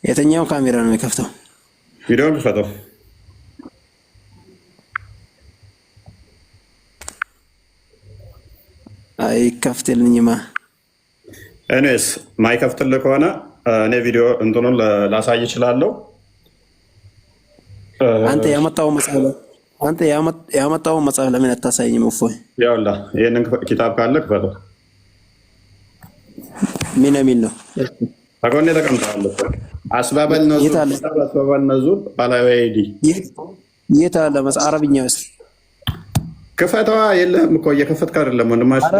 የትኛው ካሜራ ነው የሚከፍተው? ቪዲዮውን ክፈተው። አይከፍትልኝማ። እኔስ ማይከፍትልህ ከሆነ እኔ ቪዲዮ እንትኑን ላሳይ እችላለሁ። አንተ ያመጣው መጽሐፍ ለምን አታሳይኝም? እፎይ ያውላ ይሄንን ኪታብ ካለ ክፈተው። ምን የሚል ነው? ከጎኔ ተቀምጠዋል። አስባበል ነዙር ባላወይዲ የት አለ መጽሐፍ? አረብኛ ውስጥ ክፈተዋ። የለህም እኮ እየከፈትክ አይደለም ወንድማችን።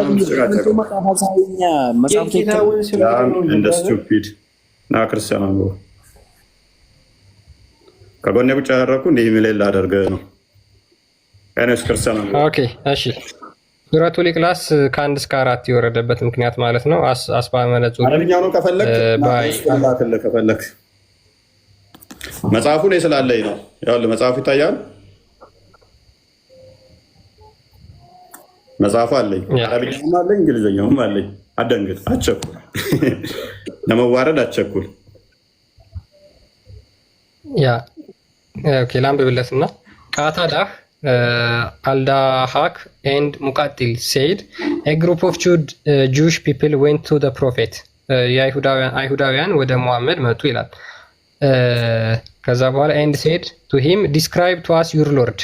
እንደ ስቱፒድ ና ክርስቲያን ነው። ከጎኔ ቁጭ ያደረኩ እንዲህ የሚል ላደርግህ ነው። እኔስ ክርስቲያን ነው። ኦኬ እሺ። ሱረቱል ኢኽላስ ከ1 እስከ 4 የወረደበት ምክንያት ማለት ነው። አስባበ ነዙር አረብኛው ነው። ከፈለክ መጽሐፉ ላይ ስላለኝ ነው። ያው መጽሐፉ ይታያል። መጽሐፉ አለኝ፣ አረብኛውም አለኝ፣ እንግሊዝኛውም አለኝ። አደንግጥ፣ አቸኩል፣ ለመዋረድ አቸኩል። ያ ኦኬ ላንብብለትና ቃታዳህ Al-Dahak and Muqatil said, a group of Jewish people went to the prophet. አይሁዳውያን ወደ ሙሐመድ መጡ ይላል። ከዛ በኋላ and said to him, describe to us your Lord.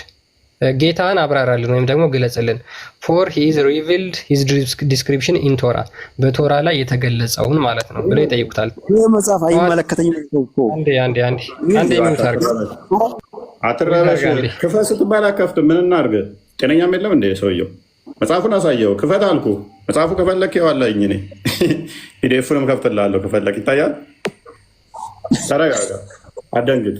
ጌታን አብራራልን ወይም ደግሞ ግለጽልን። for he is revealed his description in Torah. በቶራ ላይ የተገለጸውን ማለት ነው ብለው ይጠይቁታል። ይህ መጽሐፍ አይመለከተኝም እኮ። አንዴ የሚታርግ አትረበሽ። ክፈት ስትባል አከፍትም። ምን እናድርግ? ጤነኛም የለም እንደ ሰውየው። መጽሐፉን አሳየው። ክፈት አልኩ። መጽሐፉ ከፈለክ የዋለኝ እኔ ፒዲኤፉንም ከፍትልሃለሁ ከፈለክ። ይታያል። ተረጋጋ፣ አደንግጥ፣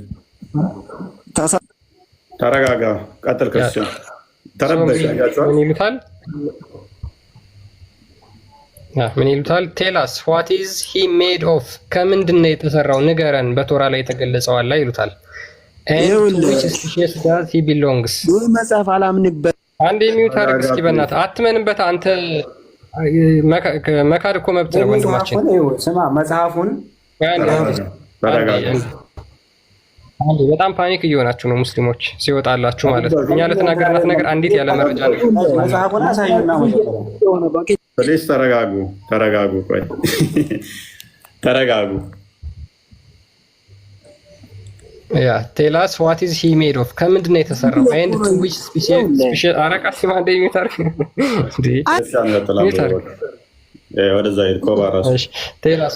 ተረጋጋ። ቀጥል ክርስቲያን። ተረበሽ። ምን ይሉታል? ቴላስ ዋት ኢዝ ሂ ሜድ ኦፍ፣ ከምንድን ነው የተሰራው ንገረን፣ በቶራ ላይ የተገለጸው አላ ይሉታል። መጽሐፍ አላምንበት። አንድ የሚዩት አድርግ እስኪ በእናትህ አትመንበት አንተ። መካድ እኮ መብት ነው ወንድማችን። ስማ መጽሐፉን በጣም ፓኒክ እየሆናችሁ ነው ሙስሊሞች ሲወጣላችሁ ማለት ነው። እኛ ለተናገርናት ነገር አንዲት ያለ መረጃ ነው። መጽሐፉን አሳዩና ፕሊዝ ተረጋጉ፣ ተረጋጉ፣ ቆይ ተረጋጉ። ያ ቴላስ ዋት ኢዝ ሂ ሜድ ኦፍ፣ ከምንድን ነው የተሰራው? ኤንድ ቱ ዊች ስፔሻል አረቃ ሲማ እንደሚታር ወደዛ ሄድ። ቴላስ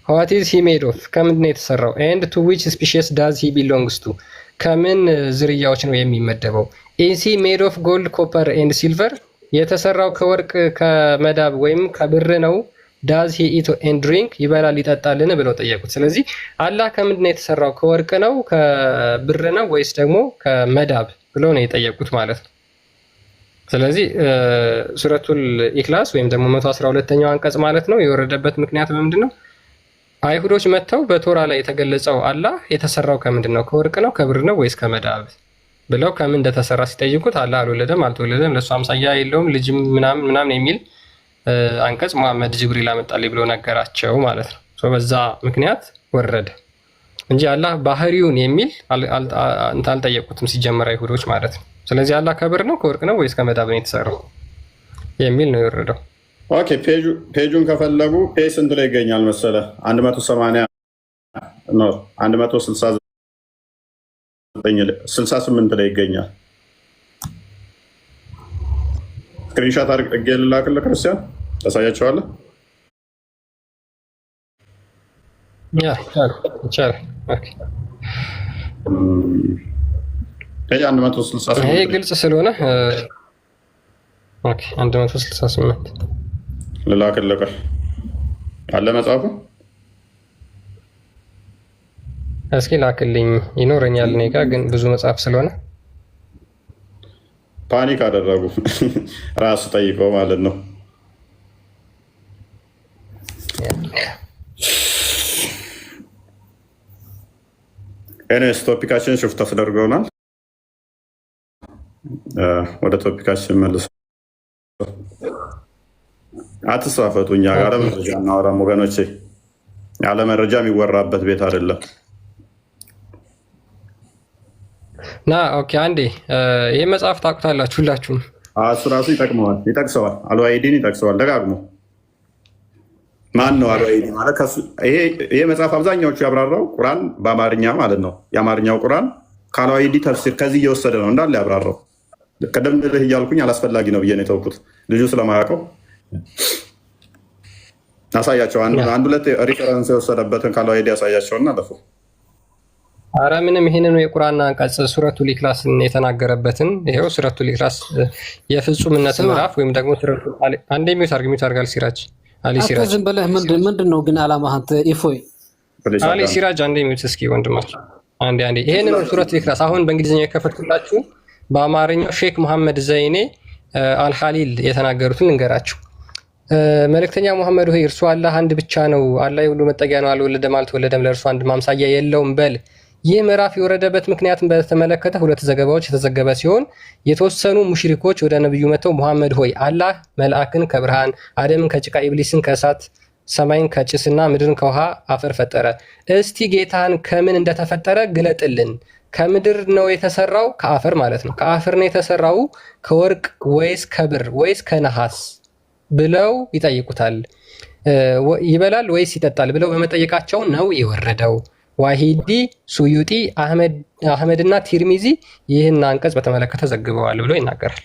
ዋት ኢዝ ሂ ሜድ ኦፍ፣ ከምንድን ነው የተሰራው? ኤንድ ቱ ዊች ስፔሺስ ዳዝ ሂ ቢሎንግስ ቱ፣ ከምን ዝርያዎች ነው የሚመደበው? ኢዝ ሂ ሜድ ኦፍ ጎልድ ኮፐር ኤንድ ሲልቨር፣ የተሰራው ከወርቅ ከመዳብ ወይም ከብር ነው? ዳዝ ሂ ኢት ኤንድ ድሪንክ፣ ይበላል ይጠጣልን ብለው ጠየቁት። ስለዚህ አላህ ከምንድን ነው የተሰራው? ከወርቅ ነው ከብር ነው ወይስ ደግሞ ከመዳብ ብለው ነው የጠየቁት ማለት ነው። ስለዚህ ሱረቱል ኢኽላስ ወይም ደግሞ 112ኛው አንቀጽ ማለት ነው የወረደበት ምክንያት በምንድን ነው? አይሁዶች መጥተው በቶራ ላይ የተገለጸው አላህ የተሰራው ከምንድን ነው? ከወርቅ ነው ከብር ነው ወይስ ከመዳብ ብለው ከምን እንደተሰራ ሲጠይቁት አላህ አልወለደም አልተወለደም፣ ለእሱ አምሳያ የለውም ልጅም ምናምን የሚል አንቀጽ መሐመድ ጅብሪል አመጣልኝ ብሎ ነገራቸው ማለት ነው። በዛ ምክንያት ወረደ እንጂ አላህ ባህሪውን የሚል አልጠየቁትም ሲጀመር አይሁዶች ማለት ነው። ስለዚህ አላህ ከብር ነው ከወርቅ ነው ወይስ ከመዳብ ነው የተሰራው የሚል ነው የወረደው። ኦኬ ፔጁን ከፈለጉ ፔጅ ስንት ላይ ይገኛል መሰለ? 180 ነው 168 ላይ ይገኛል። ስክሪንሻት አድርጌ ልላክልህ ክርስቲያን፣ ታሳያቸዋለህ። ይሄ ግልጽ ስለሆነ 168 ልላክልህ አለ መጽሐፉ። እስኪ ላክልኝ፣ ይኖረኛል እኔ ጋ ግን ብዙ መጽሐፍ ስለሆነ ፓኒክ አደረጉ። ራሱ ጠይቀው ማለት ነው። ኤኒዌይስ ቶፒካችን ሽፍት ተደርገውናል። ወደ ቶፒካችን መልሶ አትሳፈቱ። እኛ ጋር መረጃ እናወራም ወገኖቼ። ያለ መረጃ የሚወራበት ቤት አይደለም። ኦኬ አንዴ ይህ መጽሐፍ ታውቁታላችሁ ሁላችሁም? እሱ ራሱ ይጠቅሰዋል። አልዋሂዲን ይጠቅሰዋል ደጋግሞ። ማን ነው አልዋሂዲ ማለት? ይሄ መጽሐፍ አብዛኛዎቹ ያብራራው ቁርአን በአማርኛ ማለት ነው። የአማርኛው ቁርአን ከአልዋሂዲ ተፍሲር ከዚህ እየወሰደ ነው እንዳለ ያብራራው። ቀደም ልህ እያልኩኝ አላስፈላጊ ነው ብዬ ነው የተውኩት፣ ልጁ ስለማያውቀው። አሳያቸው፣ አንድ ሁለት ሪፈረንስ የወሰደበትን ከአልዋሂዲ ያሳያቸውና አለፉ። አረ ምንም ይሄንን የቁርአን አንቀጽ ሱረቱል ኢኽላስ የተናገረበትን ይሄው ሱረቱል ኢኽላስ የፍጹምነት ምዕራፍ ወይም ደግሞ ሱረቱል አንዴ ሚውት አርጋል ሲራጅ አሊ ሲራጅ ዝም ብለህ ምንድን ነው ግን አላማህ አንተ ኢፎይ አሊ ሲራጅ አንዴ ሚውት እስኪ ወንድማችን አንዴ ይሄንን ሱረቱል ኢኽላስ አሁን በእንግሊዝኛ የከፈትኩላችሁ በአማርኛው ሼክ መሐመድ ዘይኔ አልሐሊል የተናገሩትን እንገራችሁ። መልእክተኛ ሙሐመድ ሆይ እርሱ አላህ አንድ ብቻ ነው፣ አላህ የሁሉ መጠጊያ ነው፣ አልወለደም አልተወለደም፣ ለእርሱ አንድ ማምሳያ የለውም በል። ይህ ምዕራፍ የወረደበት ምክንያትን በተመለከተ ሁለት ዘገባዎች የተዘገበ ሲሆን የተወሰኑ ሙሽሪኮች ወደ ነብዩ መጥተው ሙሐመድ ሆይ አላህ መልአክን ከብርሃን፣ አደምን ከጭቃ፣ ኢብሊስን ከእሳት፣ ሰማይን ከጭስና ምድርን ከውሃ አፈር ፈጠረ። እስቲ ጌታን ከምን እንደተፈጠረ ግለጥልን። ከምድር ነው የተሰራው? ከአፈር ማለት ነው። ከአፈር ነው የተሰራው ከወርቅ ወይስ ከብር ወይስ ከነሐስ ብለው ይጠይቁታል። ይበላል ወይስ ይጠጣል ብለው በመጠየቃቸው ነው የወረደው። ዋሂዲ፣ ሱዩጢ፣ አህመድና ቲርሚዚ ይህን አንቀጽ በተመለከተ ዘግበዋል ብሎ ይናገራል።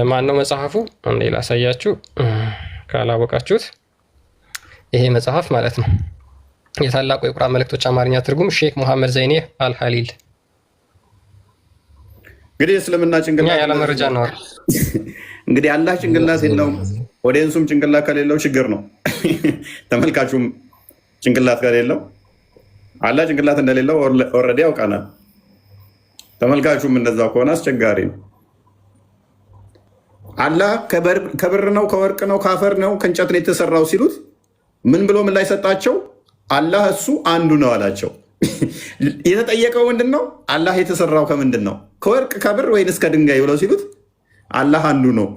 ማን ነው መጽሐፉ? አንዴ ላሳያችሁ ካላወቃችሁት። ይሄ መጽሐፍ ማለት ነው የታላቁ የቁርአን መልእክቶች አማርኛ ትርጉም ሼክ መሐመድ ዘይኔ አልሐሊል። እንግዲህ እስልምና ጭንቅላት ያለ መረጃ ነው። እንግዲህ አላህ ጭንቅላት የለውም፣ ኦዲየንሱም ጭንቅላት ከሌለው ችግር ነው። ተመልካቹም ጭንቅላት ከሌለው አላህ ጭንቅላት እንደሌለው ኦልሬዲ ያውቃናል። ተመልካቹም እንደዛ ከሆነ አስቸጋሪ ነው። አላህ ከብር ነው፣ ከወርቅ ነው፣ ከአፈር ነው፣ ከእንጨት ነው የተሰራው ሲሉት ምን ብሎ ምን ላይ ሰጣቸው? አላህ እሱ አንዱ ነው አላቸው። የተጠየቀው ምንድን ነው? አላህ የተሰራው ከምንድን ነው? ከወርቅ ከብር ወይንስ ከድንጋይ ብለው ሲሉት አላህ አንዱ ነው።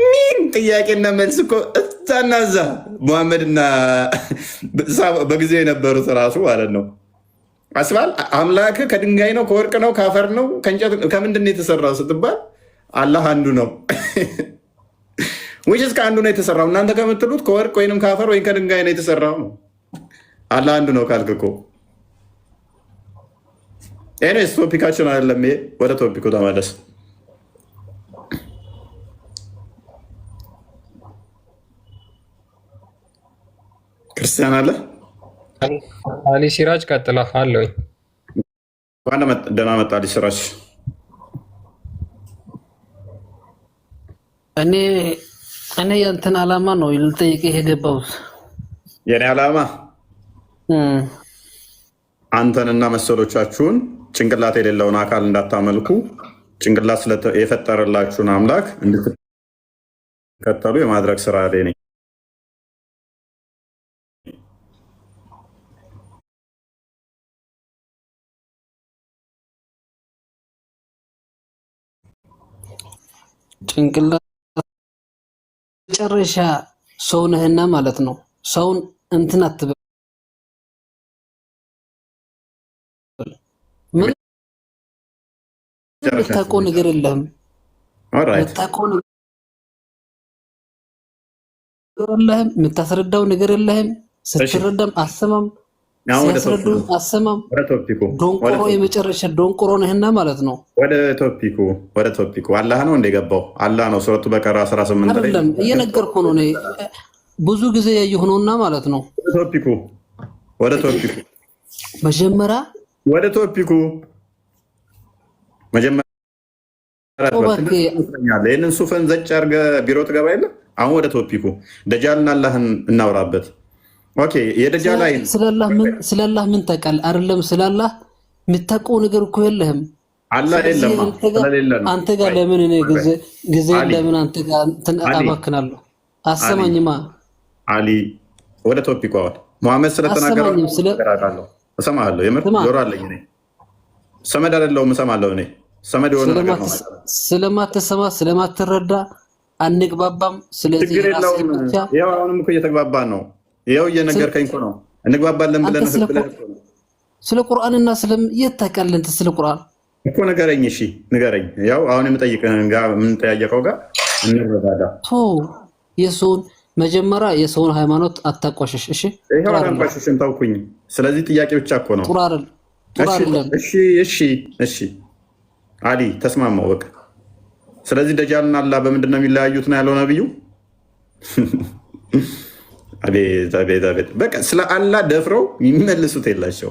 ምን ጥያቄና መልስ እኮ እዛና እዛ ሙሐመድና በጊዜው የነበሩት ራሱ ማለት ነው። አስባል አምላክ ከድንጋይ ነው፣ ከወርቅ ነው፣ ከአፈር ነው፣ ከእንጨት ከምንድን ነው የተሰራው ስትባል አላህ አንዱ ነው። ዊችስ ከአንዱ ነው የተሰራው። እናንተ ከምትሉት ከወርቅ ወይም ከአፈር ወይም ከድንጋይ ነው የተሰራው ነው። አላህ አንዱ ነው ካልክ እኮ ኤኒዌይስ ቶፒካችን አይደለም ይሄ። ወደ ቶፒኩ ተመለስ። ክርስቲያን አለ አሊ ሲራጅ ቀጥላ አለኝ። ደህና መጣ አሊ ሲራጅ። እኔ ያንተን አላማ ነው ልጠይቅህ የገባሁት። የኔ አላማ አንተንና መሰሎቻችሁን ጭንቅላት የሌለውን አካል እንዳታመልኩ፣ ጭንቅላት የፈጠረላችሁን አምላክ እንድትከተሉ የማድረግ ስራ ላይ ነኝ። ጭንቅላት መጨረሻ ሰው ነህና ማለት ነው። ሰውን እንትን አትበል። ምን የምታውቀው ነገር የለህም። የምታውቀው ነገር የለህም። የምታስረዳው ነገር የለህም። ስትረዳም አሰማም፣ ሲያስረዱ አሰማም። ዶንቆሮ የመጨረሻ ዶንቆሮ ነህና ማለት ነው። ወደ ቶፒኩ አላህ ነው እንደገባው አላህ ነው። ሱረቱ በቀራ 18 ላይ አይደለም እየነገርኩህ ነው። ብዙ ጊዜ ያየሁ ነውና ማለት ነው። ወደ ቶፒኩ መጀመሪያ ወደ ቶፒኩ ይህንን ሱፈን ዘጭ አድርገህ ቢሮ ትገባ የለ። አሁን ወደ ቶፒኩ ደጃልና አላህን እናውራበት። ኦኬ የደጃል ላይ ስለላህ ምን ታውቃለህ? አይደለም ስለላህ የምታውቀው ነገር እኮ የለህም። አላህ የለም አንተ ጋር ለምን እኔ ጊዜ ለምን አንተ ጋር አባክናለሁ? አሰማኝማ አሊ ወደ ቶፒኩ አሁን ሙሐመድ ስለተናገረው እሰማለሁ። የምር ጆሮ አለኝ እኔ ሰመድ አይደለሁም እሰማለሁ እኔ ሰመድ የሆነ ነገር ነው። ስለማትሰማ ስለማትረዳ አንግባባም። ስለዚህ ችግር የለውም። ያው አሁንም እኮ እየተግባባን ነው። ያው እየነገርከኝ እኮ ነው። እንግባባለን ብለን ስለ ቁርአንና የት ታውቃለህ እንትን ስለ ቁርአን እኮ ንገረኝ። እሺ ንገረኝ። ያው አሁን የምጠይቅህን ጋር የምንጠያየቀው ጋር እንረዳዳ። የሰውን መጀመሪያ የሰውን ሃይማኖት አታቋሽሽ። እሺ ይሄው አላቋሽሽም ተውኩኝ። ስለዚህ ጥያቄ ብቻ እኮ ነው። እሺ አሊ ተስማማው በቃ። ስለዚህ ደጃልና አላህ በምንድን ነው የሚለያዩት ነው ያለው ነብዩ። አቤት በቃ ስለ አላህ ደፍረው የሚመልሱት የላቸው።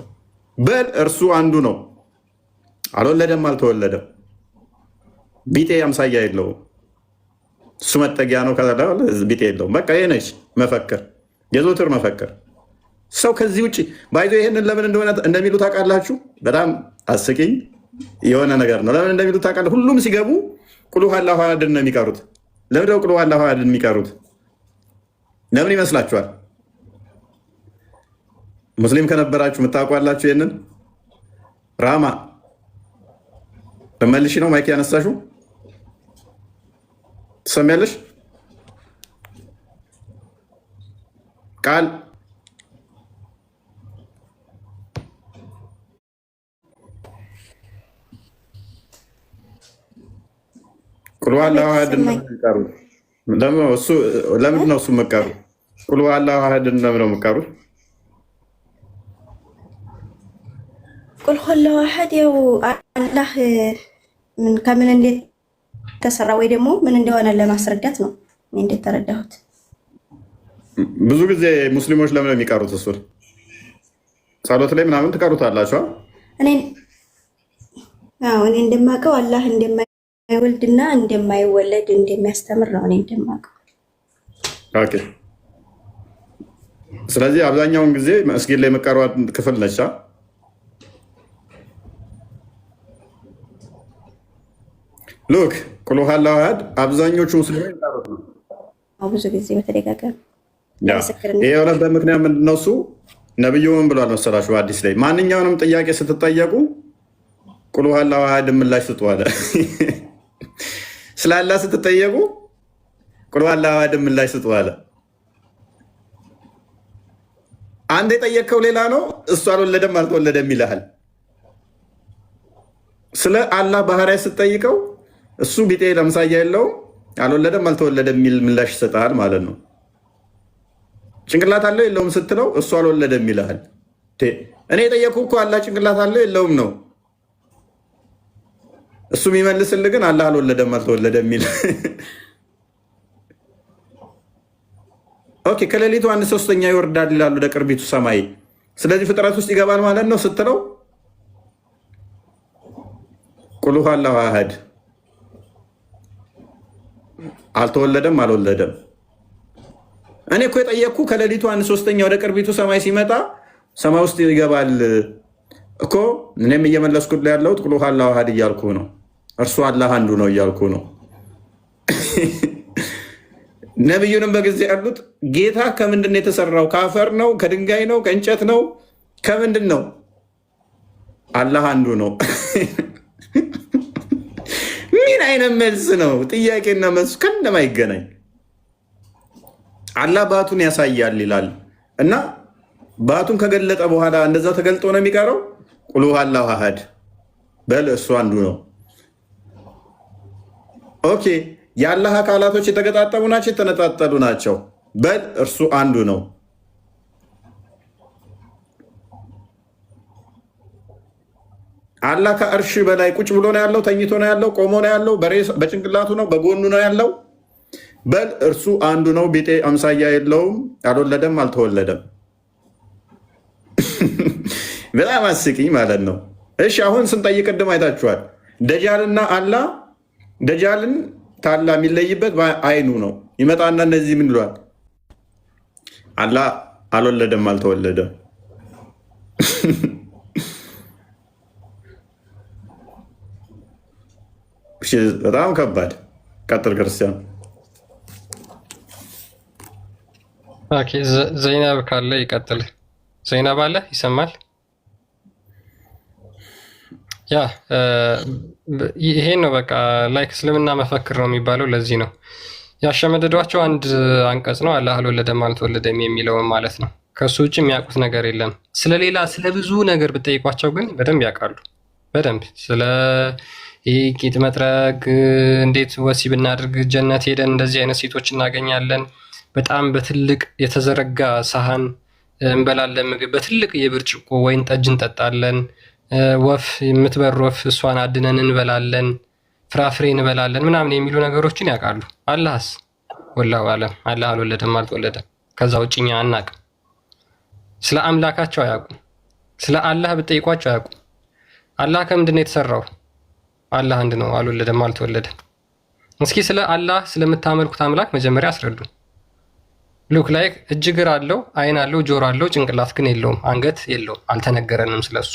በል እርሱ አንዱ ነው፣ አልወለደም አልተወለደም፣ ቢጤ አምሳያ የለውም፣ እሱ መጠጊያ ነው፣ ቢጤ የለውም። በቃ ይሄ ነች መፈክር፣ የዘውትር መፈክር። ሰው ከዚህ ውጭ ባይዞ ይሄንን ለምን እንደሆነ እንደሚሉ ታውቃላችሁ? በጣም አስቂኝ የሆነ ነገር ነው። ለምን እንደሚሉ ታውቃለህ? ሁሉም ሲገቡ ቁል ሁወ አላሁ አሐድን ነው የሚቀሩት። ለምንድነው ቁል ሁወ አላሁ አሐድን የሚቀሩት? ለምን ይመስላችኋል? ሙስሊም ከነበራችሁ የምታውቋላችሁ ይሄንን። ራማ በመልሽ ነው ማይክ ያነሳሽው ትሰሚያለሽ? ቃል ቁል ሁወ አላሁ አሐድን ነው የሚቀሩት። ለምንድን ነው እሱ የምትቀሩ? ቁል ሁወ አላሁ አሐድን ለምን ነው የምትቀሩት? ቁል ሁወ አላሁ አሐድ ያው አላህ ከምን እንዴት ተሰራ ወይ ደግሞ ምን እንደሆነ ለማስረዳት ነው እኔ እንዴት ተረዳሁት። ብዙ ጊዜ ሙስሊሞች ለምን ነው የሚቀሩት? እሱን ጸሎት ላይ ምናምን ትቀሩታላችሁ። እኔ እንደማውቀው አላህ እንደማይወልድና እንደማይወለድ እንደሚያስተምር ነው እኔ እንደማውቀው። ኦኬ። ስለዚህ አብዛኛውን ጊዜ መስጊድ ላይ የምትቀሯት ክፍል ነች። ሉክ ቁል ሁወ አላሁ አሐድ አብዛኞቹ ሙስሊሞች ይቀሩት ነው ብዙ ጊዜ በተደጋጋሚ። ይሄ የሆነበት ምክንያት ምንድን ነው? እሱ ነብዩ ምን ብሏል መሰላችሁ? በአዲስ ላይ ማንኛውንም ጥያቄ ስትጠየቁ ቁል ሁወ አላሁ አሐድ ምላሽ ስጡ አለ። ስለ አላህ ስትጠየቁ ቁል ሁወ አላሁ አሐድ ምላሽ ስጡ አለ። አንድ የጠየቅከው ሌላ ነው፣ እሱ አልወለደም አልተወለደም ይልሃል። ስለ አላህ ባህሪያ ስትጠይቀው እሱ ቢጤ ለምሳያ የለውም አልወለደም አልተወለደም የሚል ምላሽ ይሰጣል ማለት ነው። ጭንቅላት አለው የለውም ስትለው እሱ አልወለደም ይልሃል። እኔ የጠየኩህ እኮ አላህ ጭንቅላት አለው የለውም ነው። እሱ የሚመልስልህ ግን አላህ አልወለደም አልተወለደም የሚል። ኦኬ ከሌሊቱ 1/3 ይወርዳል ይላሉ ወደ ቅርቢቱ ሰማይ። ስለዚህ ፍጥረት ውስጥ ይገባል ማለት ነው ስትለው ቁል ሁወ አላሁ አሐድ አልተወለደም አልወለደም። እኔ እኮ የጠየቅኩ ከሌሊቱ 1/3 ወደ ቅርቢቱ ሰማይ ሲመጣ ሰማይ ውስጥ ይገባል እኮ። እኔም እየመለስኩት ያለሁት ቁል ሁወ አላሁ አሐድ እያልኩ ነው። እርሱ አላህ አንዱ ነው እያልኩ ነው። ነቢዩንም በጊዜ ያሉት ጌታ ከምንድን ነው የተሰራው? ከአፈር ነው? ከድንጋይ ነው? ከእንጨት ነው? ከምንድን ነው? አላህ አንዱ ነው። ምን አይነት መልስ ነው? ጥያቄና መልሱ ከነማይገናኝ። አላህ ባቱን ያሳያል ይላል እና ባቱን ከገለጠ በኋላ እንደዛ ተገልጦ ነው የሚቀረው። ቁል ሁወ አላሁ አሐድ በል እሱ አንዱ ነው። ኦኬ የአላህ አካላቶች የተገጣጠሙ ናቸው የተነጣጠሉ ናቸው? በል እርሱ አንዱ ነው። አላህ ከእርሽ በላይ ቁጭ ብሎ ነው ያለው? ተኝቶ ነው ያለው? ቆሞ ነው ያለው? በጭንቅላቱ ነው? በጎኑ ነው ያለው? በል እርሱ አንዱ ነው። ቢጤ አምሳያ የለውም። አልወለደም አልተወለደም። በጣም አስቂኝ ማለት ነው። እሺ አሁን ስንጠይቅ ቅድም አይታችኋል። ደጃልና አላህ ደጃልን ታላ የሚለይበት አይኑ ነው። ይመጣና እነዚህ ምን ይሏል? አላህ አልወለደም አልተወለደም። በጣም ከባድ። ቀጥል ክርስቲያን። ዘይናብ ካለ ይቀጥል። ዘይናብ አለ ይሰማል? ያ ይሄን ነው በቃ ላይክ እስልምና መፈክር ነው የሚባለው። ለዚህ ነው ያሸመደዷቸው። አንድ አንቀጽ ነው አላህ አልወለደም አልተወለደም የሚለው ማለት ነው። ከሱ ውጭ የሚያውቁት ነገር የለም። ስለሌላ ስለ ብዙ ነገር ብጠይቋቸው ግን በደንብ ያውቃሉ። በደንብ ስለ ቂጥ መጥረግ፣ እንዴት ወሲብ እናድርግ፣ ጀነት ሄደን እንደዚህ አይነት ሴቶች እናገኛለን፣ በጣም በትልቅ የተዘረጋ ሳህን እንበላለን ምግብ፣ በትልቅ የብርጭቆ ወይን ጠጅ እንጠጣለን፣ ወፍ የምትበር ወፍ እሷን አድነን እንበላለን፣ ፍራፍሬ እንበላለን ምናምን የሚሉ ነገሮችን ያውቃሉ። አላህስ ወላሁ አለም አላህ አልወለደም አልተወለደም። ከዛ ውጭ እኛ አናውቅም። ስለ አምላካቸው አያውቁም። ስለ አላህ ብጠይቋቸው አያውቁም። አላህ ከምንድን ነው የተሰራው? አላህ አንድ ነው፣ አልወለደም አልተወለደም። እስኪ ስለ አላህ ስለምታመልኩት አምላክ መጀመሪያ አስረዱ። ሉክ ላይክ እጅ እግር አለው፣ አይን አለው፣ ጆሮ አለው፣ ጭንቅላት ግን የለውም፣ አንገት የለውም፣ አልተነገረንም ስለሱ።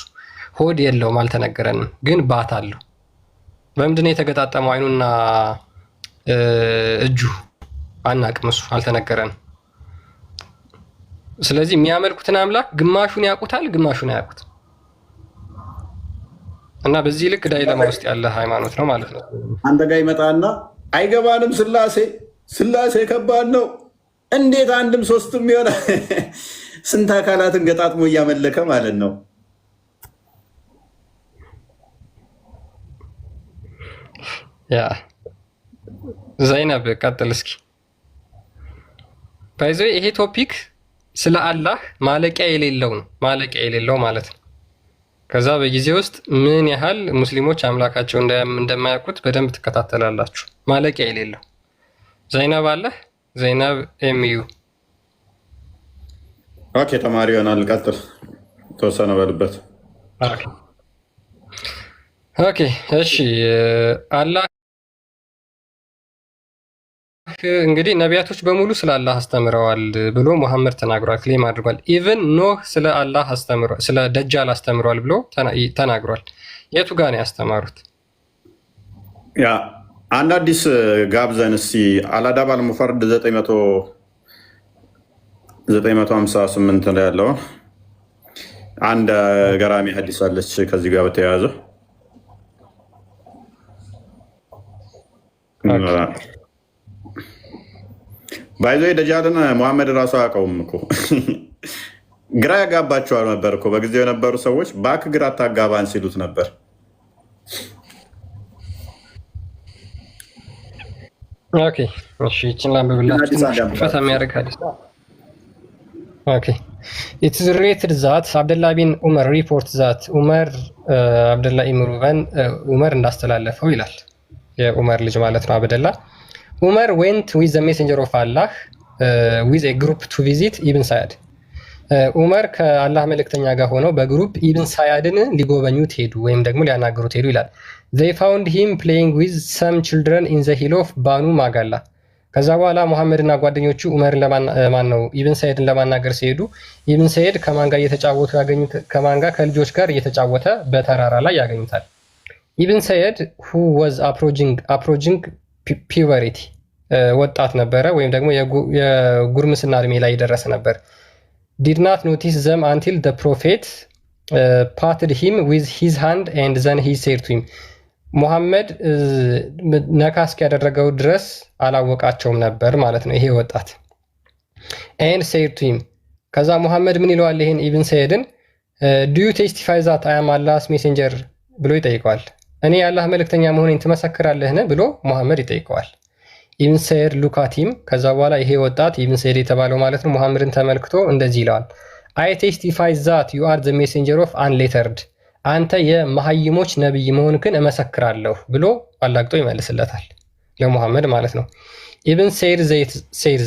ሆድ የለውም፣ አልተነገረንም፣ ግን ባት አለው። በምንድን ነው የተገጣጠመው አይኑና እጁ? አናቅም፣ እሱ አልተነገረንም። ስለዚህ የሚያመልኩትን አምላክ ግማሹን ያውቁታል፣ ግማሹን አያውቁት እና በዚህ ልክ ዳይለማ ውስጥ ያለ ሃይማኖት ነው ማለት ነው። አንተ ጋር ይመጣና አይገባንም፣ ስላሴ ከባድ ነው፣ እንዴት አንድም ሶስትም ይሆናል? ስንት አካላትን ገጣጥሞ እያመለከ ማለት ነው። ያ ዘይነብ ቀጥል እስኪ። ባይዞ ይሄ ቶፒክ ስለ አላህ ማለቂያ የሌለው ነው፣ ማለቂያ የሌለው ማለት ነው። ከዛ በጊዜ ውስጥ ምን ያህል ሙስሊሞች አምላካቸው እንደማያውቁት በደንብ ትከታተላላችሁ። ማለቂያ የሌለው። ዘይነብ አለህ? ዘይነብ ኤምዩ ኦኬ፣ ተማሪ ይሆናል። ቀጥል፣ ተወሰነ በልበት። ኦኬ እሺ። አላህ እንግዲህ ነቢያቶች በሙሉ ስለ አላህ አስተምረዋል ብሎ ሙሐመድ ተናግሯል፣ ክሌም አድርጓል። ኢቭን ኖህ ስለ አላህ አስተምሯል፣ ስለ ደጃል አስተምሯል ብሎ ተናግሯል። የቱ ጋር ነው ያስተማሩት? ያ አንድ አዲስ ጋብዘን እስኪ አልአዳብ አልሙፈረድ 958 ላይ ያለው አንድ ገራሚ ሀዲስ አለች ከዚህ ጋር በተያያዘ ባይዞ ደጃልን ሙሐመድ ራሱ አያውቀውም እኮ ግራ ያጋባቸዋል ነበር እኮ በጊዜው የነበሩ ሰዎች ባክ ግራ አታጋባን ሲሉት ነበር። ኦኬ እሺ፣ ይችን ላንብብላችሁ። ፈታ የሚያደርግ ሀዲስ። ኦኬ ኢት ኢዝ ሪሌትድ ዛት አብደላህ ቢን ዑመር ሪፖርት ዛት ዑመር አብደላህ ኢብኑ ዑመር እንዳስተላለፈው ይላል። የዑመር ልጅ ማለት ነው አብደላህ። ዑመር ዌንት ዊዝ ዘ ሜሴንጀር ኦፍ አላህ ዊዝ ኤ ግሩፕ ቱ ቪዚት ኢብን ሳያድ። ዑመር ከአላህ መልእክተኛ ጋር ሆነው በግሩፕ ኢብን ሳያድን ሊጎበኙት ሄዱ ወይም ደግሞ ሊያናግሩት ሄዱ ይላል። they found him playing with some children in the hill of ባኑ ማጋላ። ከዛ በኋላ ሙሐመድ እና ጓደኞቹ ዑመርን ኢብን ሰይድን ለማናገር ሲሄዱ ኢብን ሰይድ ከማን ጋር እየተጫወቱ ያገኙት? ከማን ጋር? ከልጆች ጋር እየተጫወተ በተራራ ላይ ያገኙታል። ኢብን ሰይድ who was approaching puberty ወጣት ነበረ ወይም ደግሞ የጉርምስና እድሜ ላይ የደረሰ ነበር። did not notice them until the prophet patted him with his hand and then he said to him ሙሐመድ ነካ እስኪያደረገው ድረስ አላወቃቸውም ነበር ማለት ነው ይሄ ወጣት። and said to him ከዛ ሙሐመድ ምን ይለዋል ይሄን ኢብን ሰይድን do you testify that I am Allah's messenger ብሎ ይጠይቀዋል። እኔ የአላህ መልእክተኛ መሆኔን ትመሰክራለህን ብሎ ሙሐመድ ይጠይቀዋል። ኢብን ሰይድ ሉካቲም ከዛ በኋላ ይሄ ወጣት ኢብን ሰይድ የተባለው ማለት ነው ሙሐመድን ተመልክቶ እንደዚህ ይለዋል I testify that you are the messenger of unlettered አንተ የመሐይሞች ነብይ መሆንክን እመሰክራለሁ ብሎ አላግጦ ይመልስለታል ለሙሐመድ ማለት ነው። ኢብን ሰይድ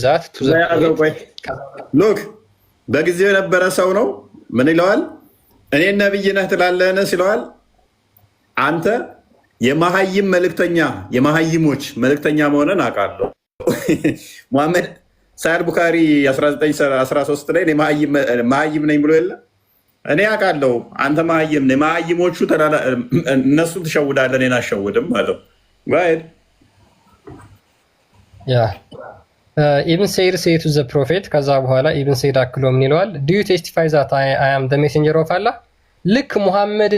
that to the ሎክ በጊዜው የነበረ ሰው ነው። ምን ይለዋል? እኔ ነብይ ነህ ትላለህን ሲለዋል አንተ የመሐይም መልእክተኛ የመሐይሞች መልእክተኛ መሆንን አውቃለሁ። ሙሐመድ ሳይድ ቡኻሪ 1913 ላይ መሐይም ነኝ ብሎ የለ እኔ አውቃለሁ አንተ መሐይም ነህ፣ መሐይሞቹ እነሱ ትሸውዳለህ እኔን አሸውድም አለው። ኢብን ሰይድ say to the prophet ከዛ በኋላ ኢብን ሰይድ አክሎ ምን ይለዋል? do you testify that I am the messenger of Allah ልክ ሙሐመድ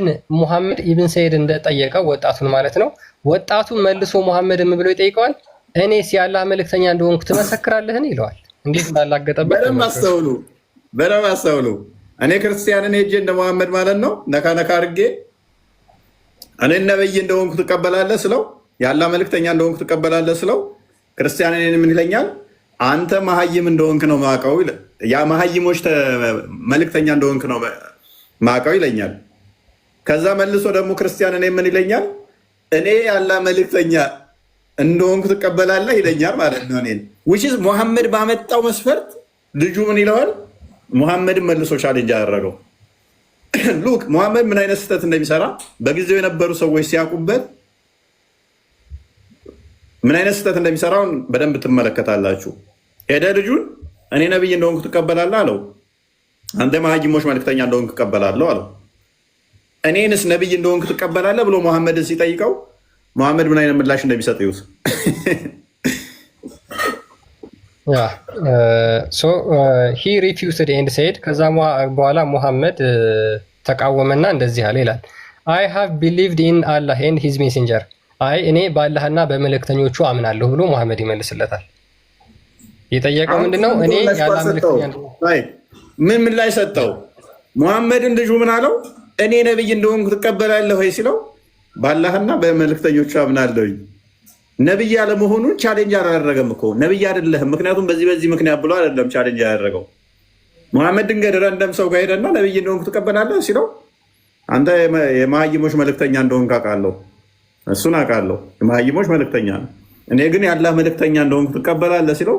ኢብን ሰይድ እንደጠየቀው ወጣቱን ማለት ነው። ወጣቱ መልሶ ሙሐመድን ብሎ ይጠይቀዋል። እኔስ የአላህ መልእክተኛ እንደሆንኩ ትመሰክራለህን? ይለዋል። እንዴት እንዳላገጠበት በደንብ አስተውሉ። እኔ ክርስቲያንን ሄጄ እንደ ሙሐመድ ማለት ነው ነካ ነካ አድርጌ እኔ ነብይ እንደሆንኩ ትቀበላለህ ስለው፣ የአላህ መልእክተኛ እንደሆንኩ ትቀበላለህ ስለው፣ ክርስቲያንን ምን ይለኛል? አንተ መሀይም እንደሆንክ ነው ማቀው። ያ መሀይሞች መልእክተኛ እንደሆንክ ነው ማቀው ይለኛል። ከዛ መልሶ ደግሞ ክርስቲያን እኔ ምን ይለኛል? እኔ የአላህ መልእክተኛ እንደሆንኩ ትቀበላለህ ይለኛል ማለት ነው። እኔን ውሽስ ሙሐመድ ባመጣው መስፈርት ልጁ ምን ይለዋል? ሙሐመድን መልሶ ቻሌንጅ አደረገው። ሉክ ሙሐመድ ምን አይነት ስህተት እንደሚሰራ በጊዜው የነበሩ ሰዎች ሲያውቁበት ምን አይነት ስህተት እንደሚሰራውን በደንብ ትመለከታላችሁ። ሄደ ልጁን እኔ ነብይ እንደሆንኩ ትቀበላለህ አለው። አንተ መሀይሞች መልእክተኛ እንደሆንኩ ትቀበላለሁ አለው። እኔንስ ነብይ እንደሆንኩ ትቀበላለህ ብሎ ሙሐመድን ሲጠይቀው ሙሐመድ ምን አይነት ምላሽ እንደሚሰጥ ይሁት። ሂ ሪፊውስድ ኤንድ ሴድ ከዛ በኋላ ሙሐመድ ተቃወመና እንደዚህ አለ ይላል። አይ ሃቭ ቢሊቭድ ኢን አላህ ኤንድ ሂዝ ሜሴንጀር አይ እኔ በአላህና በመልእክተኞቹ አምናለሁ ብሎ ሙሐመድ ይመልስለታል። የጠየቀው ምንድነው? እኔ የአላህ መልእክተኛ ምን ምላሽ ሰጠው? ሙሐመድን ልጁ ምን አለው? እኔ ነብይ እንደሆንኩ ትቀበላለህ ወይ ሲለው በአላህና በመልእክተኞቹ አምናለሁኝ። ነብይ ያለመሆኑን ቻሌንጅ አላደረገም እኮ ነብይ አይደለህም፣ ምክንያቱም በዚህ ምክንያት ብሎ አይደለም ቻሌንጅ ያደረገው። ሙሐመድ ድንገት ረንደም ሰው ጋር ሄደና ነብይ እንደሆንኩ ትቀበላለህ ሲለው አንተ የመሀይሞች መልእክተኛ እንደሆንክ አውቃለሁ፣ እሱን አውቃለሁ፣ የመሀይሞች መልእክተኛ ነው። እኔ ግን የአላህ መልእክተኛ እንደሆንኩ ትቀበላለህ ሲለው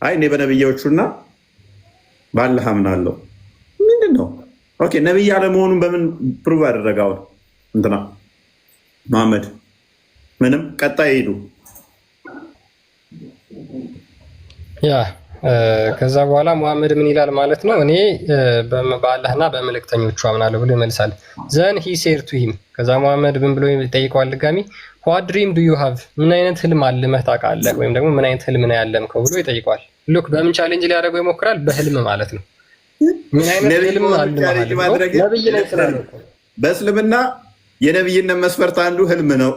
አይ እኔ በነብዮቹና በአላህ አምናለሁ። ምንድን ነው? ኦኬ ነብይ ያለመሆኑን በምን ፕሩቭ አደረገው እንትና መሐመድ? ምንም። ቀጣይ ሄዱ። ከዛ በኋላ ሙሐመድ ምን ይላል ማለት ነው? እኔ በአላህና በመልእክተኞቹ አምናለሁ ብሎ ይመልሳል። ዘን ሂ ሴድ ቱ ሂም ከዛ ሙሐመድ ምን ብሎ ይጠይቀዋል ድጋሚ ዋት ድሪም ዱ ዩ ሃቭ ምን አይነት ህልም አልመህ ታውቃለህ? ወይም ደግሞ ምን አይነት ህልም ነው ያለምከው ብሎ ይጠይቀዋል። ሉክ በምን ቻሌንጅ ሊያደርገው ይሞክራል? በህልም ማለት ነው። ምን አይነት ህልም አልመህ? በእስልምና የነብይነት መስፈርት አንዱ ህልም ነው።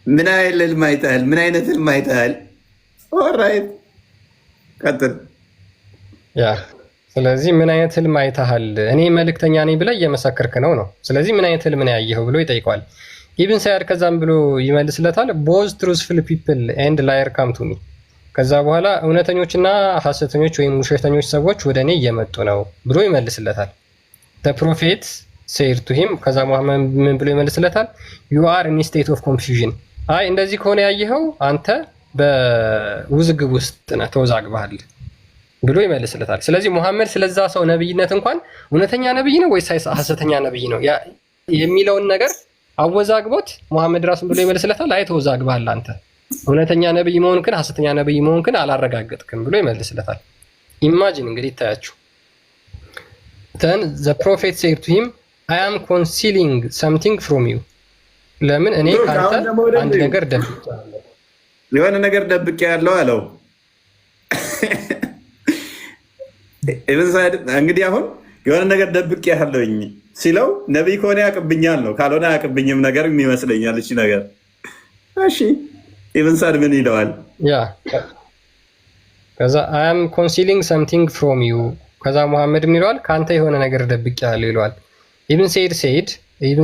ምን አይነት ህልም አይተሃል? ምን አይነት ህልም አይተሃል? ኦራይት ቀጥል። ስለዚህ ምን አይነት ህልም አይተሃል? እኔ መልእክተኛ ነኝ ብለህ እየመሰከርክ ነው። ስለዚህ ምን አይነት ህልም ነው ያየኸው ብሎ ይጠይቀዋል። ኢብን ሰያድ ከዛም ብሎ ይመልስለታል። ቦዝ ትሩዝፉል ፒፕል ኤንድ ላየር ካም ቱ ሚ ከዛ በኋላ እውነተኞችና ሐሰተኞች ወይም ውሸተኞች ሰዎች ወደ እኔ እየመጡ ነው ብሎ ይመልስለታል። ፕሮፌት ሴድ ቱ ሂም ከዛ ሙሐመድ ምን ብሎ ይመልስለታል? ዩ አር ኢን ስቴት ኦፍ ኮንፊውዥን አይ እንደዚህ ከሆነ ያየኸው አንተ በውዝግብ ውስጥ ነህ፣ ተወዛግበሃል ብሎ ይመልስለታል። ስለዚህ ሙሐመድ ስለዛ ሰው ነብይነት እንኳን እውነተኛ ነብይ ነው ወይስ ሐሰተኛ ነብይ ነው የሚለውን ነገር አወዛግቦት ሙሐመድ ራሱን ብሎ ይመልስለታል። አይ ተወዛግበሃል፣ አንተ እውነተኛ ነብይ መሆንክን ሐሰተኛ ነብይ መሆንክን አላረጋገጥክም ብሎ ይመልስለታል። ኢማጂን እንግዲህ ይታያችሁ። then the prophet said to him I am concealing something from you ለምን እኔ ካንተ አንድ ነገር ደብቄያለሁ፣ የሆነ ነገር ደብቄያለሁ አለው። እንግዲህ አሁን የሆነ ነገር ደብቄያለሁኝ ሲለው ነቢይ ከሆነ ያቅብኛል ነው፣ ካልሆነ ያቅብኝም ነገር ይመስለኛል። እሺ ነገር እሺ ኢብን ሳድ ምን ይለዋል? ከዛ I am concealing something from you ከዛ ሙሐመድ ምን ይለዋል? ካንተ የሆነ ነገር ደብቄያለሁ ይለዋል። ኢብን